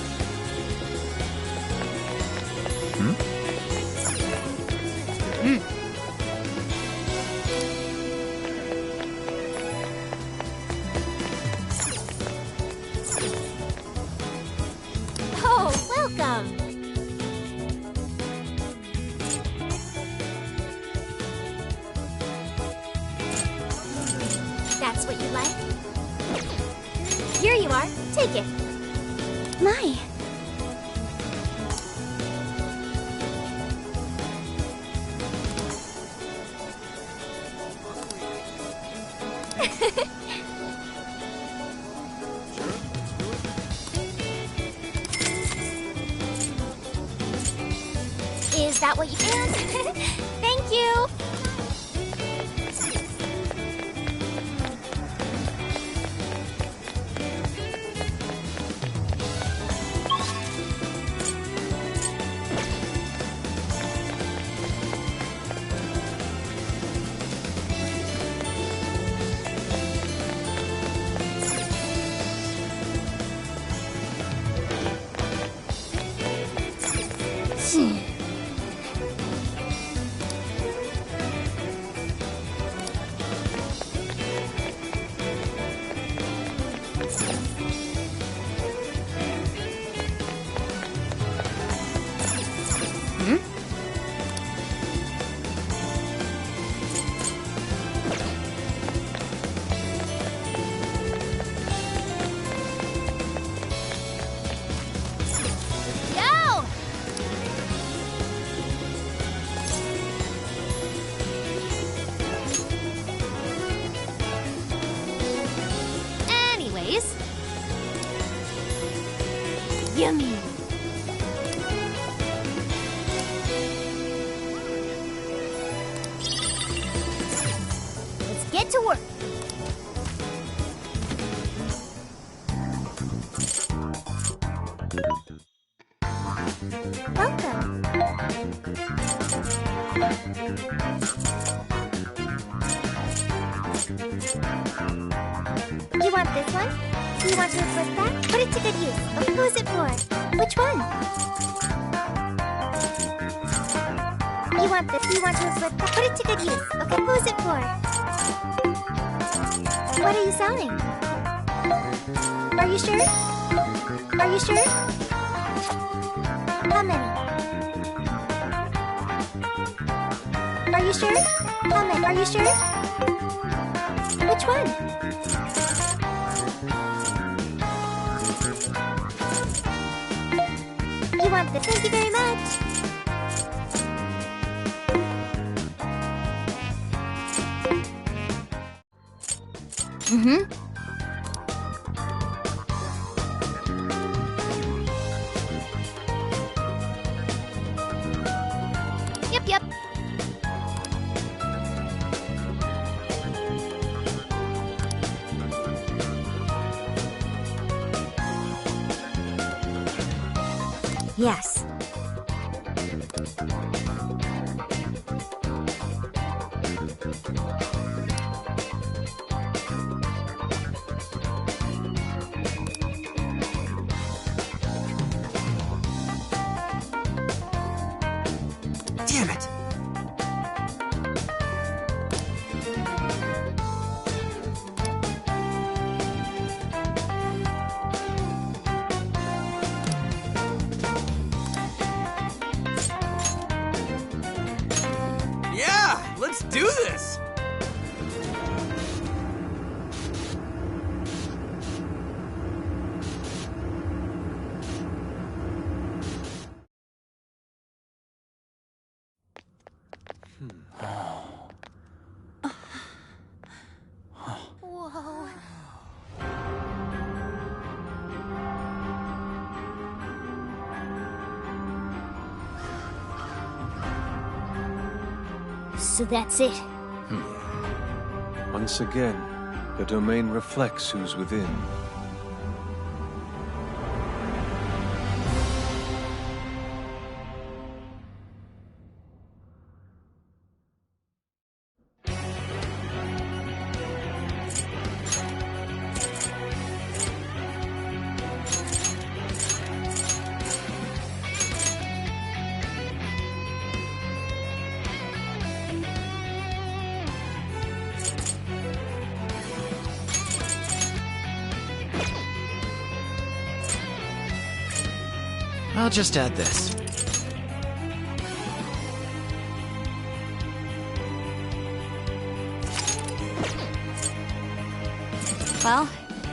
[SPEAKER 2] Oh, welcome. That's what you like? Here you are. Take it.
[SPEAKER 8] My.
[SPEAKER 2] Is that what you found? Thank you.
[SPEAKER 6] Yummy.
[SPEAKER 2] Let's get to work. Welcome. You want this one? Do you want to equip that? Put it to good use. Okay, who is it for? Which one? You want this? Do you want to equip that? Put it to good use. Okay, who is it for? What are you selling? Are you sure? Are you sure? How many? Are you sure? How many? Are you sure? Which one? You want this? Thank you very much.
[SPEAKER 12] Mm-hmm. Yep.
[SPEAKER 8] Yes.
[SPEAKER 11] Damn it! Yeah, let's do this!
[SPEAKER 2] Whoa. So that's it.
[SPEAKER 1] Once again, the domain reflects who's within.
[SPEAKER 4] I'll just add this.
[SPEAKER 8] Well,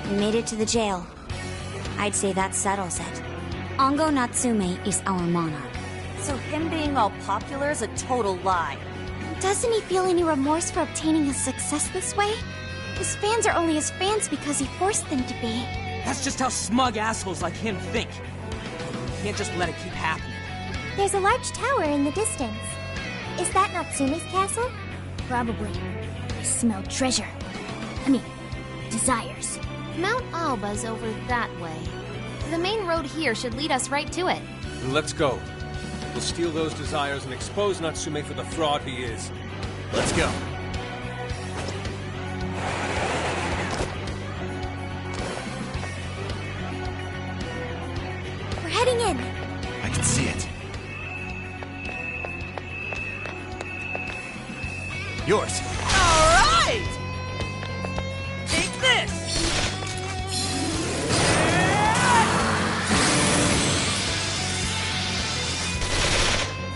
[SPEAKER 8] we made it to the jail. I'd say that settles it. Ongo Natsume is our monarch.
[SPEAKER 7] So him being all popular is a total lie.
[SPEAKER 8] Doesn't he feel any remorse for obtaining his success this way? His fans are only his fans because he forced them to be.
[SPEAKER 11] That's just how smug assholes like him think. You can't just let it keep happening.
[SPEAKER 2] There's a large tower in the distance. Is that Natsume's castle? Probably. I smell treasure. I mean, desires.
[SPEAKER 12] Mount Alba's over that way. The main road here should lead us right to it.
[SPEAKER 1] Then let's go. We'll steal those desires and expose Natsume for the fraud he is.
[SPEAKER 4] Let's go.
[SPEAKER 2] We're heading in.
[SPEAKER 4] I can see it. Yours.
[SPEAKER 11] All right! Take this!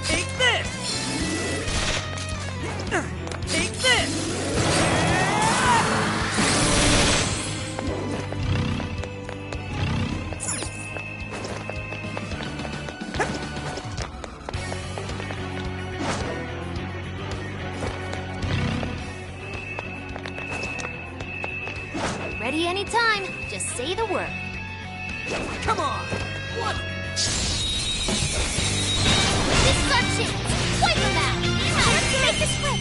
[SPEAKER 11] Take this! Take this!
[SPEAKER 12] Ready anytime. Just say the word.
[SPEAKER 11] Come on!
[SPEAKER 2] What? This is our chance. Wipe them out. Let's make this quick.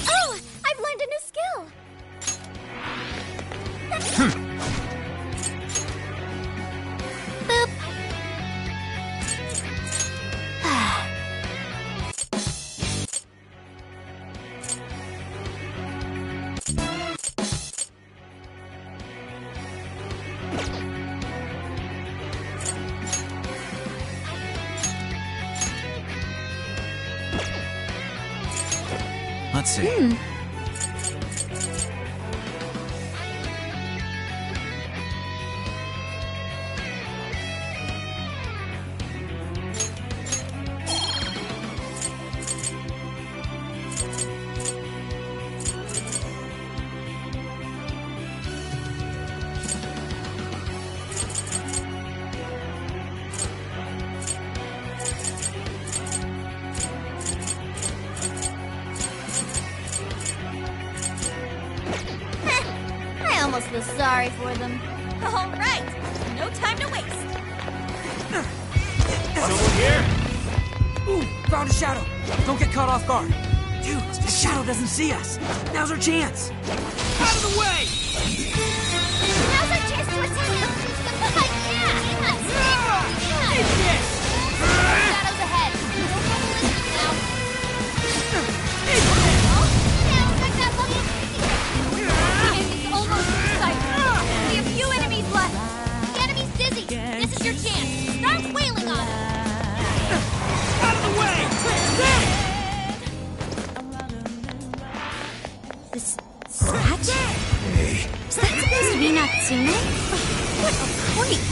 [SPEAKER 8] Oh, I've learned a new skill. Boop.
[SPEAKER 4] Let's see.
[SPEAKER 2] I almost feel sorry for them.
[SPEAKER 7] All right, no time to waste.
[SPEAKER 11] Someone here? Ooh, found a shadow. Don't get caught off guard. Dude, the shadow doesn't see us. Now's our chance. Out of the way!
[SPEAKER 2] Now's our chance to attack. Shadows ahead. Now. Expect that level. The enemy's almost in sight. We have few enemies left. The enemy's dizzy. This is your chance. Start wailing on him.
[SPEAKER 11] Out of the way!
[SPEAKER 8] This statue? Is that supposed to be Natsume? What a freak!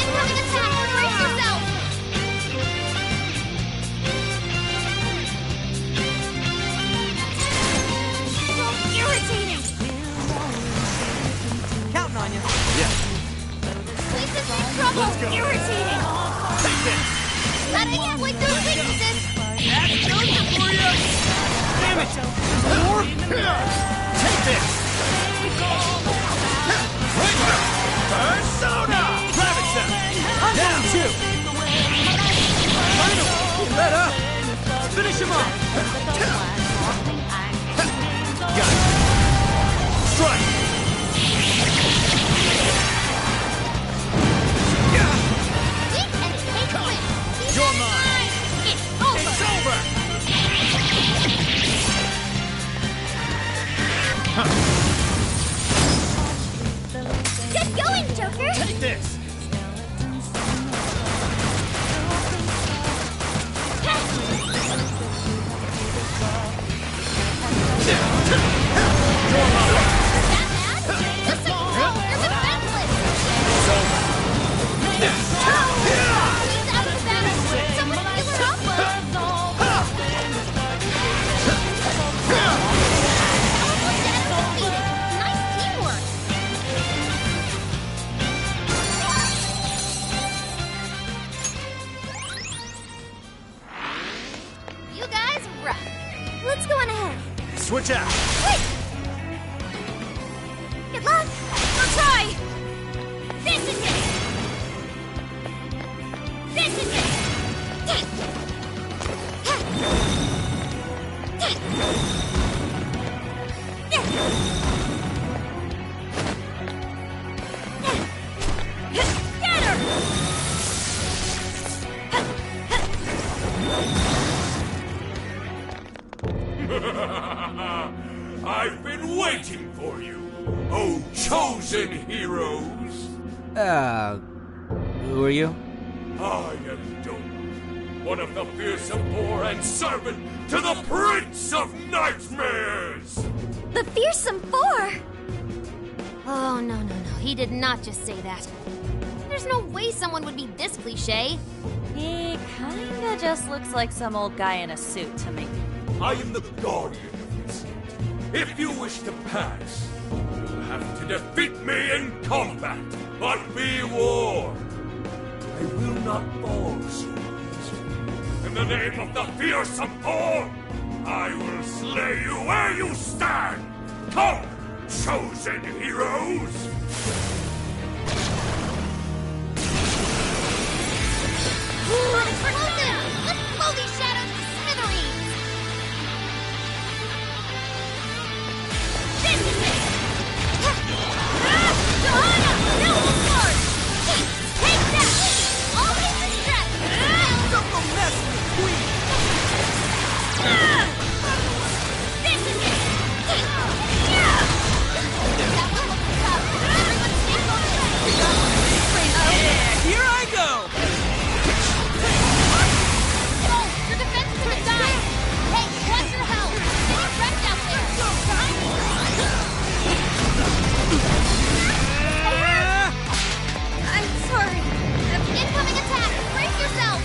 [SPEAKER 2] Incoming attack. Brace yourself. So irritating.
[SPEAKER 11] Counting on you.
[SPEAKER 2] Please is in trouble. Irritating. Gotta exploit those weaknesses.
[SPEAKER 11] That's nothing for you! Damn it! More? Take this! Persona! Gravita! I'm down too! Finally! Let up! Finish him off! Got it! Strike! You're mine!
[SPEAKER 2] It's over!
[SPEAKER 11] It's over!
[SPEAKER 2] Get going, Joker!
[SPEAKER 11] Take this!
[SPEAKER 2] Let's go on ahead.
[SPEAKER 4] Switch out.
[SPEAKER 2] Wait! Good luck. We'll try. This is it. This is it. Get her!
[SPEAKER 21] I've been waiting for you, oh chosen heroes!
[SPEAKER 11] Who are you?
[SPEAKER 21] I am Doma, one of the fearsome poor and servant to the Prince of Nightmares!
[SPEAKER 2] The Fearsome Four! Oh, no. He did not just say that. There's no way someone would be this cliche.
[SPEAKER 7] He kinda just looks like some old guy in a suit to me.
[SPEAKER 21] I am the guardian of this city. If you wish to pass, you'll have to defeat me in combat. But be warned, I will not fall so easily. In the name of the fearsome four, I will slay you where you stand! Come, chosen heroes!
[SPEAKER 2] Explosive! Let's blow these shadows to smithereens! This is it! Johanna! No, of course! Take that! Always the stress!
[SPEAKER 11] Don't go messing with Queen!
[SPEAKER 2] This is it! That one looks tough. Everyone stay focused!
[SPEAKER 11] Yeah, here I go!
[SPEAKER 2] Your defense is gonna die! Hey, watch your health! There's a wrecked out there! Behind me! I'm sorry. Incoming attack! Brace yourself!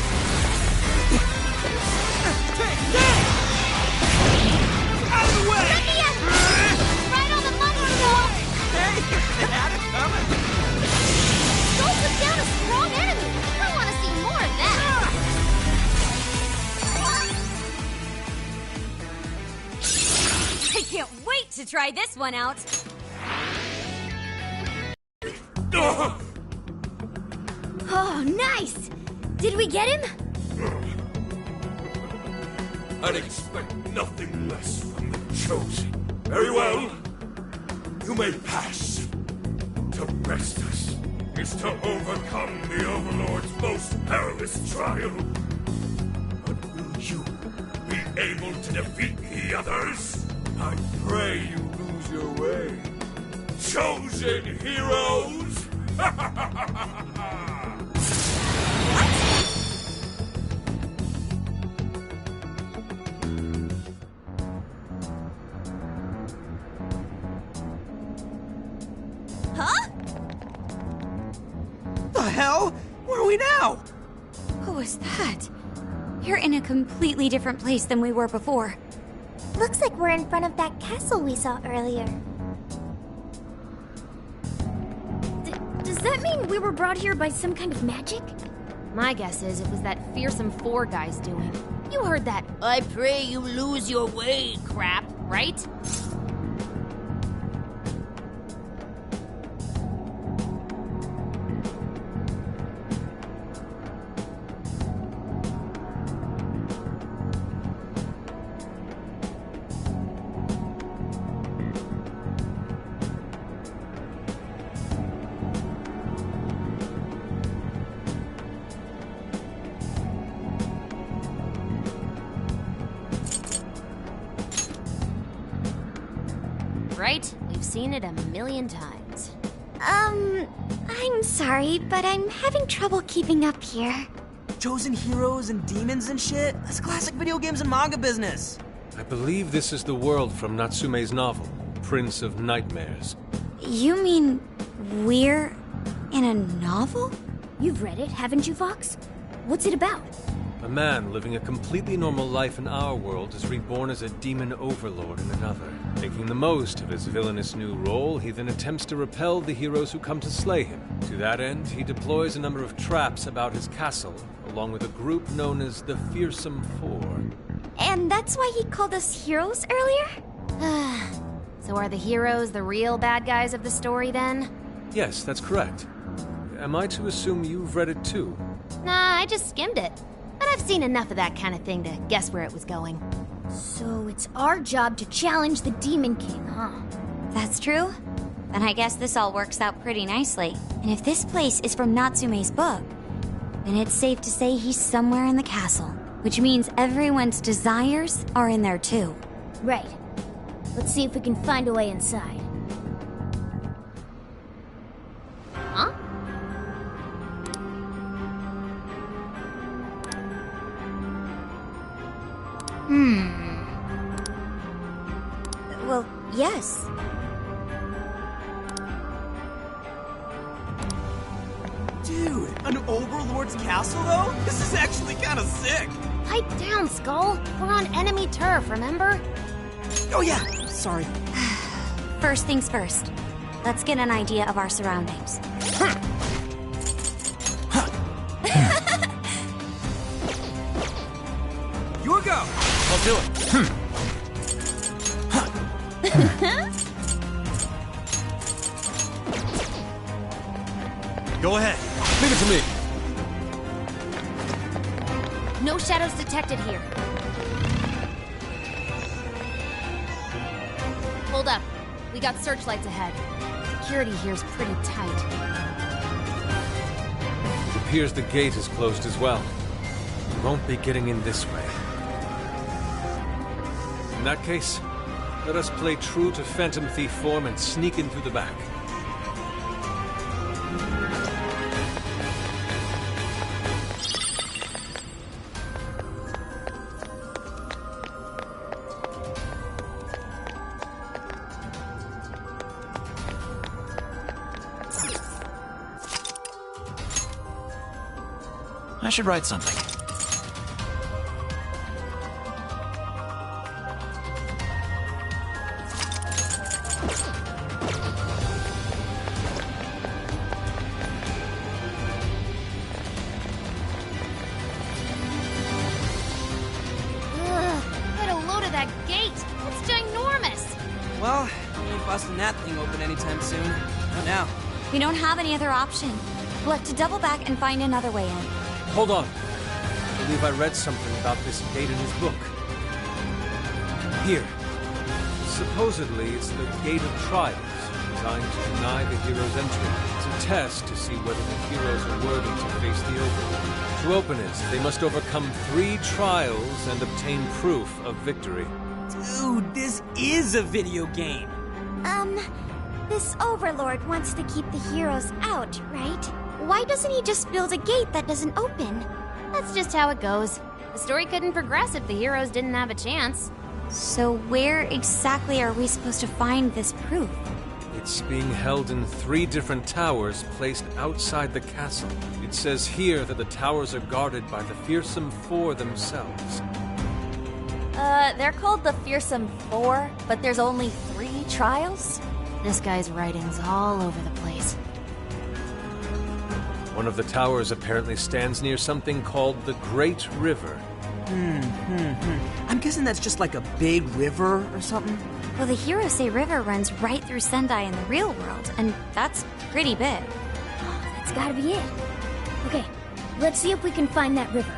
[SPEAKER 11] Out of the way!
[SPEAKER 2] Let me in! Right on the money, though!
[SPEAKER 11] Hey, had it coming!
[SPEAKER 2] Don't put down a strong enemy! I want to see more of that!
[SPEAKER 6] I can't wait to try this one out. Oh, nice! Did we get him?
[SPEAKER 21] I'd expect nothing less from the Chosen. Very well. You may pass. To best us is to overcome the Overlord's most perilous trial. But will you be able to defeat the others? I pray you lose your way. Chosen heroes!
[SPEAKER 6] Huh?
[SPEAKER 11] The hell? Where are we now?
[SPEAKER 20] Who was that? You're in a completely different place than we were before.
[SPEAKER 8] Looks like we're in front of that castle we saw earlier.
[SPEAKER 2] Does that mean we were brought here by some kind of magic?
[SPEAKER 12] My guess is it was that fearsome four guy's doing. You heard that "I pray you lose your way" crap, right? Right? We've seen it a million times.
[SPEAKER 8] I'm sorry, but I'm having trouble keeping up here.
[SPEAKER 11] Chosen heroes and demons and shit? That's classic video games and manga business.
[SPEAKER 1] I believe this is the world from Natsume's novel, Prince of Nightmares.
[SPEAKER 20] You mean we're in a novel?
[SPEAKER 2] You've read it, haven't you, Fox? What's it about?
[SPEAKER 1] A man living a completely normal life in our world is reborn as a demon overlord in another. Making the most of his villainous new role, he then attempts to repel the heroes who come to slay him. To that end, he deploys a number of traps about his castle, along with a group known as the Fearsome Four.
[SPEAKER 20] And that's why he called us heroes earlier?
[SPEAKER 12] So are the heroes the real bad guys of the story then?
[SPEAKER 1] Yes, that's correct. Am I to assume you've read it too?
[SPEAKER 12] Nah, I just skimmed it. But I've seen enough of that kind of thing to guess where it was going.
[SPEAKER 2] So it's our job to challenge the Demon King, huh?
[SPEAKER 20] That's true. Then I guess this all works out pretty nicely. And if this place is from Natsume's book, then it's safe to say he's somewhere in the castle. Which means everyone's desires are in there too.
[SPEAKER 2] Right. Let's see if we can find a way inside.
[SPEAKER 12] Huh?
[SPEAKER 20] Well, yes.
[SPEAKER 11] Dude, an Overlord's castle though? This is actually kind of sick.
[SPEAKER 12] Pipe down, Skull. We're on enemy turf, remember?
[SPEAKER 11] Oh yeah, Sorry.
[SPEAKER 8] First things first. Let's get an idea of our surroundings.
[SPEAKER 11] Your go!
[SPEAKER 4] I'll do it. Go ahead.
[SPEAKER 1] Leave it to me.
[SPEAKER 12] No shadows detected here. Hold up. We got searchlights ahead. Security here's pretty tight.
[SPEAKER 1] It appears the gate is closed as well. We won't be getting in this way. In that case, let us play true to Phantom Thief form and sneak in through the back.
[SPEAKER 4] I should write something.
[SPEAKER 12] Get a load of that gate. It's ginormous.
[SPEAKER 11] Well, we ain't busting that thing open anytime soon. Not now.
[SPEAKER 8] We don't have any other option. We'll have to double back and find another way in.
[SPEAKER 1] Hold on. I believe I read something about this gate in his book. Here. Supposedly, it's the Gate of Trials, designed to deny the heroes entry. It's a test to see whether the heroes are worthy to face the Overlord. To open it, they must overcome 3 trials and obtain proof of victory.
[SPEAKER 11] Dude, this is a video game.
[SPEAKER 8] This Overlord wants to keep the heroes out, right? Why doesn't he just build a gate that doesn't open?
[SPEAKER 12] That's just how it goes. The story couldn't progress if the heroes didn't have a chance.
[SPEAKER 8] So where exactly are we supposed to find this proof?
[SPEAKER 1] It's being held in 3 different towers placed outside the castle. It says here that the towers are guarded by the Fearsome Four themselves.
[SPEAKER 7] They're called the Fearsome Four, but there's only 3 trials?
[SPEAKER 12] This guy's writing's all over the place.
[SPEAKER 1] One of the towers apparently stands near something called the Great River.
[SPEAKER 11] I'm guessing that's just like a big river or something?
[SPEAKER 8] Well, the heroes say river runs right through Sendai in the real world, and that's pretty big.
[SPEAKER 2] That's gotta be it. Okay, let's see if we can find that river.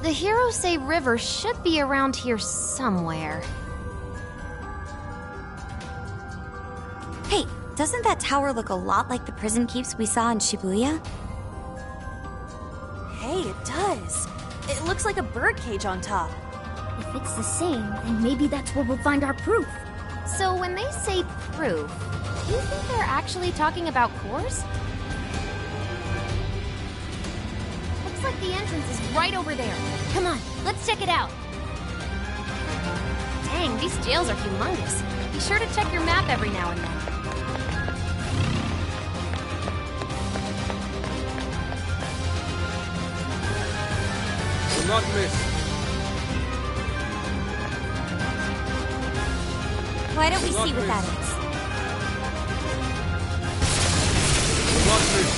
[SPEAKER 12] The heroes say river should be around here somewhere.
[SPEAKER 8] Hey, doesn't that tower look a lot like the prison keeps we saw in Shibuya?
[SPEAKER 7] Hey, it does. It looks like a birdcage on top.
[SPEAKER 2] If it's the same, then maybe that's where we'll find our proof.
[SPEAKER 12] So when they say proof, do you think they're actually talking about cores? Looks like the entrance is right over there. Come on, let's check it out. Dang, these jails are humongous. Be sure to check your map every now and then.
[SPEAKER 1] Do not miss.
[SPEAKER 8] Why don't we see what that is?
[SPEAKER 1] Do not miss.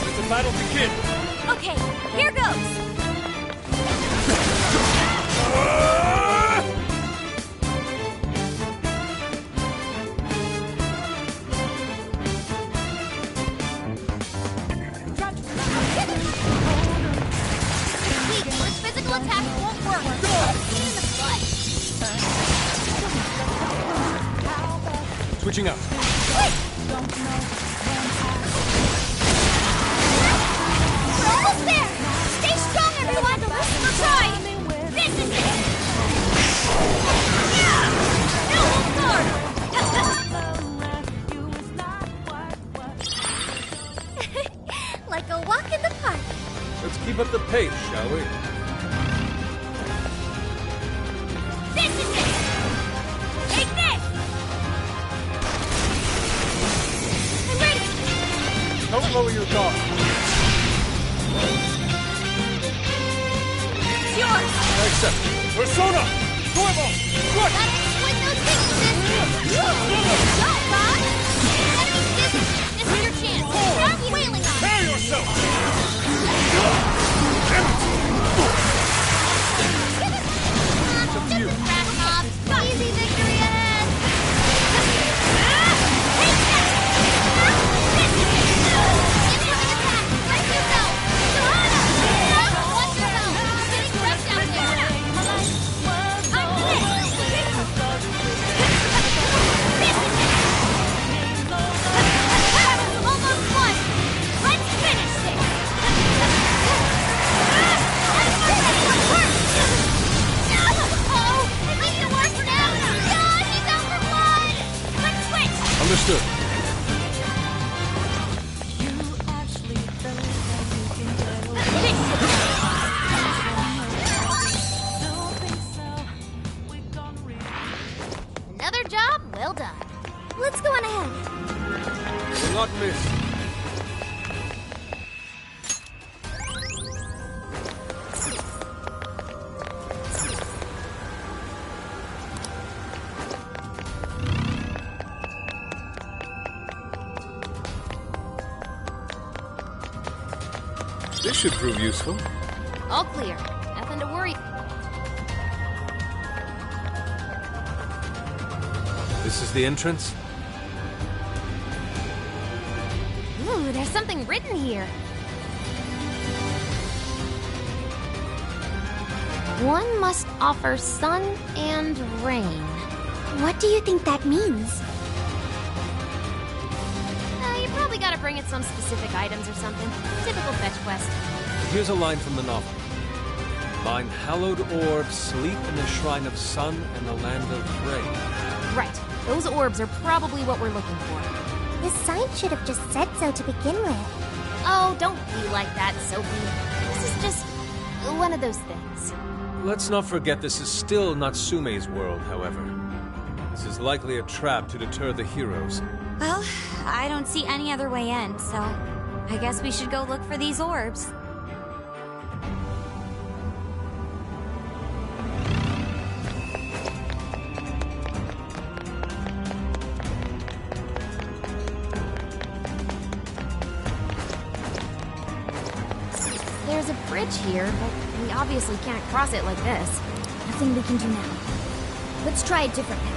[SPEAKER 1] Let the battle begin.
[SPEAKER 7] Okay, here goes!
[SPEAKER 2] Wait, this physical attack won't work. Get in the butt.
[SPEAKER 1] Switching up.
[SPEAKER 2] We're almost there. Stay strong, everyone. We'll try. This is it. Yeah. No,
[SPEAKER 8] Like a walk in the park.
[SPEAKER 1] Let's keep up the pace. pace, shall we?
[SPEAKER 6] This is it! Take this! I'm ready!
[SPEAKER 1] Don't lower your guard.
[SPEAKER 6] It's yours!
[SPEAKER 1] Accept. Persona! Turbo! Quick!
[SPEAKER 2] Gotta exploit those weaknesses! Go, Bob! Enemy's dizzy! This is your chance! Start wailing on it!
[SPEAKER 21] Prepare yourself!
[SPEAKER 2] Just a crack, Bob. Easy victory ahead! Incoming attack! Brace yourself! Watch your health! You're getting crushed out there! Almost won! Let's finish this! Oh, it makes it worse now! God, he's out for blood! Let's switch!
[SPEAKER 1] Understood.
[SPEAKER 2] Another job well done. Let's go on ahead.
[SPEAKER 1] Will not miss. This should prove useful.
[SPEAKER 12] All clear. Nothing to worry.
[SPEAKER 1] This is the entrance?
[SPEAKER 12] Ooh, there's something written here. One must offer sun and rain.
[SPEAKER 8] What do you think that means?
[SPEAKER 12] You probably gotta bring it some specific items or something. Typical fetch quest.
[SPEAKER 1] Here's a line from the novel. Mine hallowed orbs sleep in the shrine of sun and the land of rain.
[SPEAKER 12] Right. Those orbs are probably what we're looking for.
[SPEAKER 8] The sign should have just said so to begin with.
[SPEAKER 12] Oh, don't be like that, Sophie. This is just one of those things.
[SPEAKER 1] Let's not forget this is still Natsume's world, however. This is likely a trap to deter the heroes.
[SPEAKER 6] Well, I don't see any other way in, so I guess we should go look for these orbs.
[SPEAKER 12] There's a bridge here, but we obviously can't cross it like this.
[SPEAKER 2] Nothing we can do now. Let's try a different path.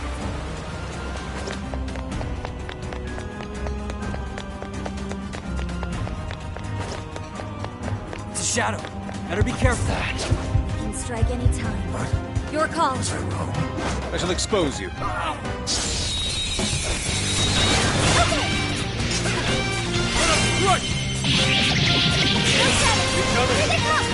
[SPEAKER 11] It's a shadow. Better be careful.
[SPEAKER 2] We can strike any time. Your call.
[SPEAKER 1] I shall expose you.
[SPEAKER 21] Right!
[SPEAKER 2] No shadow! Here they come!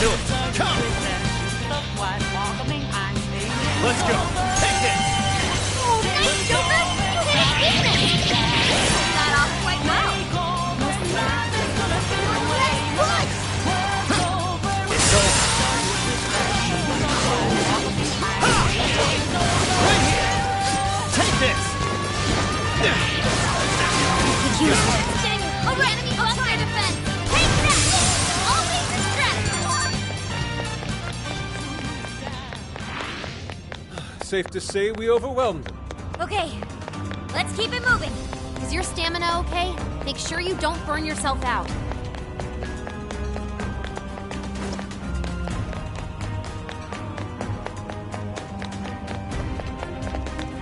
[SPEAKER 4] to it. Come! Let's go. Take this!
[SPEAKER 2] Oh, nice, Joker! You hit it business! Got off quite well.
[SPEAKER 4] It's over. Right here! Take this!
[SPEAKER 2] A enemy off my defense! Take that! Always distressed!
[SPEAKER 1] Safe to say we overwhelmed them.
[SPEAKER 12] Okay, let's keep it moving. Is your stamina okay? Make sure you don't burn yourself out.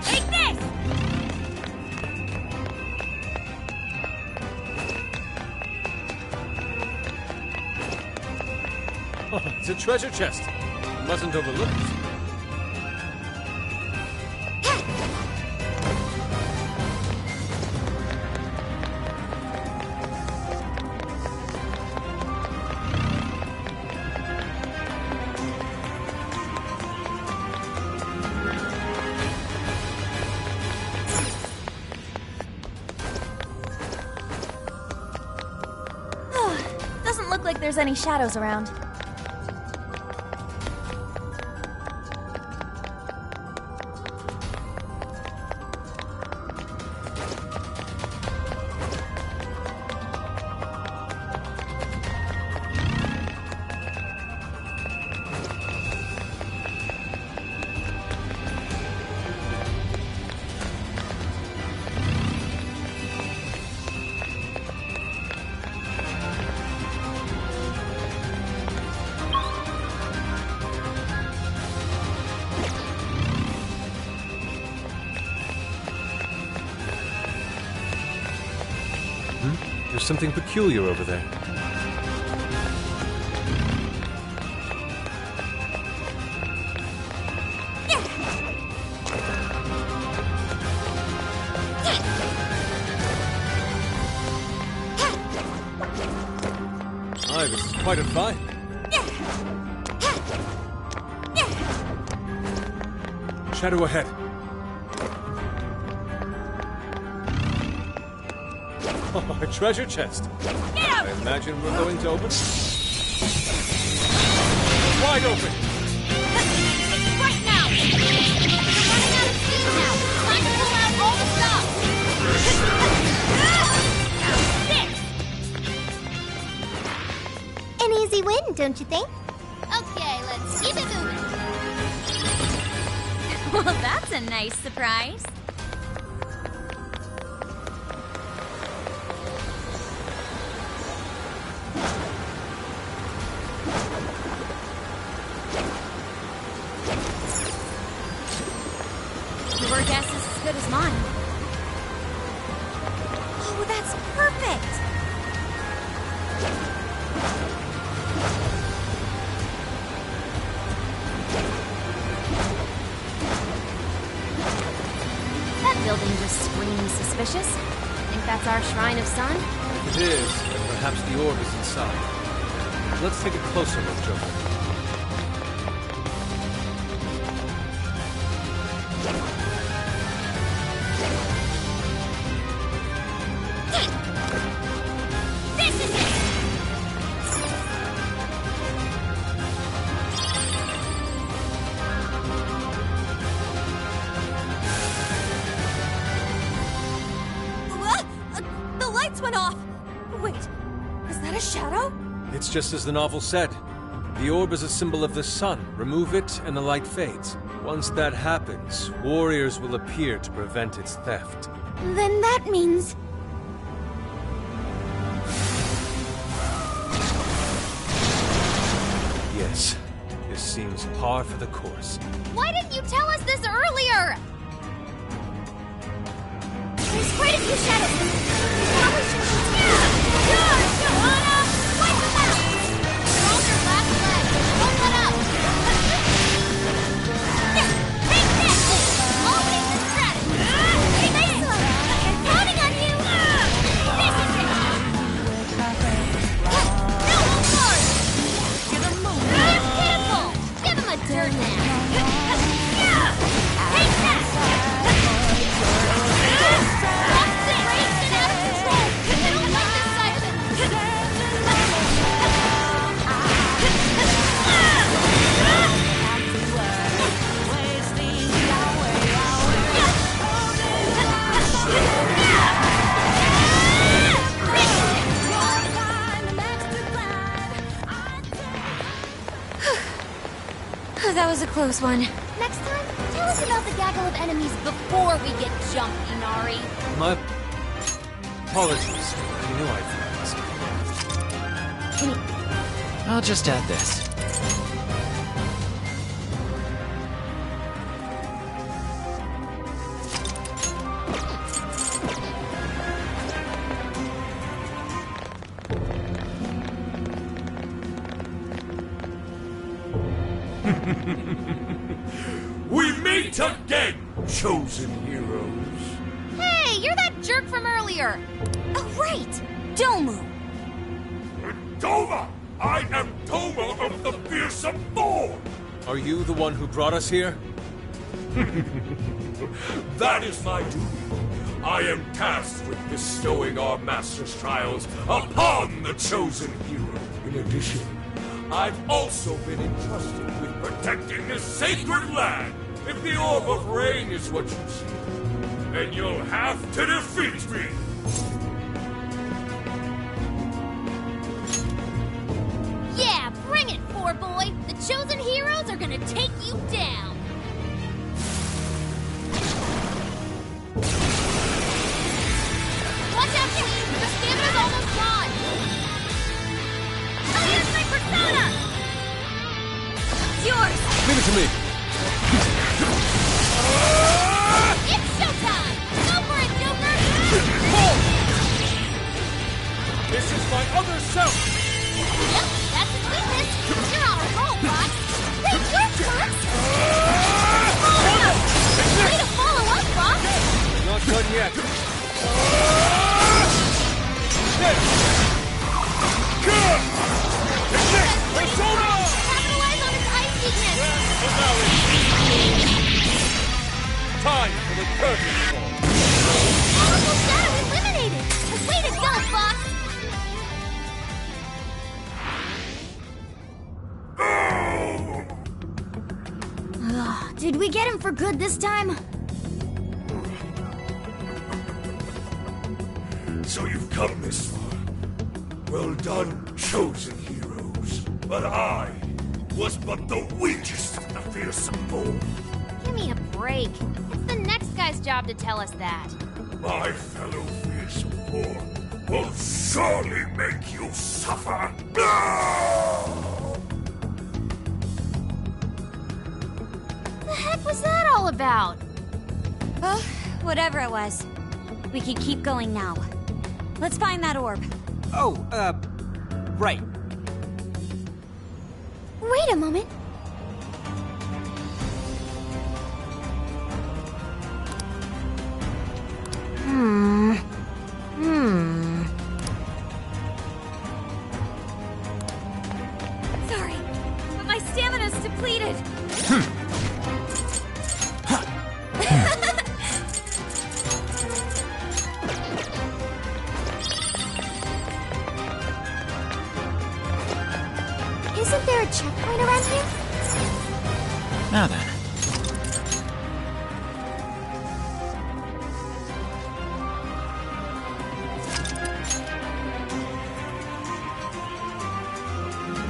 [SPEAKER 2] Take this!
[SPEAKER 1] Oh, it's a treasure chest. You mustn't overlook it.
[SPEAKER 7] Doesn't look like there's any shadows around.
[SPEAKER 1] There's something peculiar over there. Aye, this is quite a fight. Shadow ahead. Oh, a treasure chest. I imagine we're going to open. Wide open.
[SPEAKER 2] Right now! You're running out of steam now! Time to pull out all the stops!
[SPEAKER 8] An easy win, don't you think?
[SPEAKER 2] Okay, let's keep it moving.
[SPEAKER 20] Well, that's a nice surprise.
[SPEAKER 12] Your guess is as good as mine.
[SPEAKER 20] Oh, that's perfect!
[SPEAKER 12] That building just screams suspicious. Think that's our Shrine of Sun?
[SPEAKER 1] If it is, then perhaps the orb is inside. Let's take a closer look, Joker.
[SPEAKER 2] This is it!
[SPEAKER 7] The lights went off! Wait, is that a shadow?
[SPEAKER 1] It's just as the novel said. The orb is a symbol of the sun. Remove it, and the light fades. Once that happens, warriors will appear to prevent its theft.
[SPEAKER 8] Then that means...
[SPEAKER 1] Yes, this seems par for the course.
[SPEAKER 2] Why didn't you tell us this earlier? There's quite a few shadows. Probably should Joanna! Wipe them out! They're on their last leg. Don't let up! Take this! Always distressed! Hey, excellent! I'm counting on you! This is it! Now, on guard! Give them move! close one. Next time, tell us about the gaggle of enemies before we get jumped, Inari.
[SPEAKER 1] My apologies. I knew I'd ask.
[SPEAKER 3] I'll just add this.
[SPEAKER 21] We meet again, chosen heroes.
[SPEAKER 12] Hey, you're that jerk from earlier.
[SPEAKER 2] Oh, right! Domu!
[SPEAKER 21] Doma! I am Doma of the Fearsome Thorn!
[SPEAKER 1] Are you the one who brought us here?
[SPEAKER 21] That is my duty. I am tasked with bestowing our master's trials upon the chosen hero. In addition, I've also been entrusted with protecting this sacred land. If the Orb of Rain is what you see, then you'll have to defeat me.
[SPEAKER 2] Yeah, bring it, poor boy! The chosen heroes are gonna take you down! Watch out, Queen! The stamina's almost gone! Here's my persona! It's yours!
[SPEAKER 1] Leave it to me!
[SPEAKER 2] It's showtime! Go for it, Joker!
[SPEAKER 1] This is my other self!
[SPEAKER 2] Yep, that's his weakness! You're on a roll, Fox! Hey, you're Fox! Way to follow up, Fox!
[SPEAKER 1] Not done yet.
[SPEAKER 2] Capitalize on his ice weakness!
[SPEAKER 1] Time for the curtain call.
[SPEAKER 2] Powerful shadow eliminated! Way to go, Fox! Did we get him for good this time?
[SPEAKER 21] So you've come this far. Well done, chosen heroes. But I was but the weakest of the Fearsome Thorn.
[SPEAKER 12] Give me a break. It's the next guy's job to tell us that.
[SPEAKER 21] My fellow Fearsome Thorn will surely make you suffer.
[SPEAKER 12] The heck was that all about?
[SPEAKER 2] Well, whatever it was. We can keep going now. Let's find that orb.
[SPEAKER 11] Oh, right.
[SPEAKER 2] Wait a moment.
[SPEAKER 20] Sorry, but my stamina's depleted.
[SPEAKER 8] Isn't there a checkpoint around here?
[SPEAKER 3] Now then.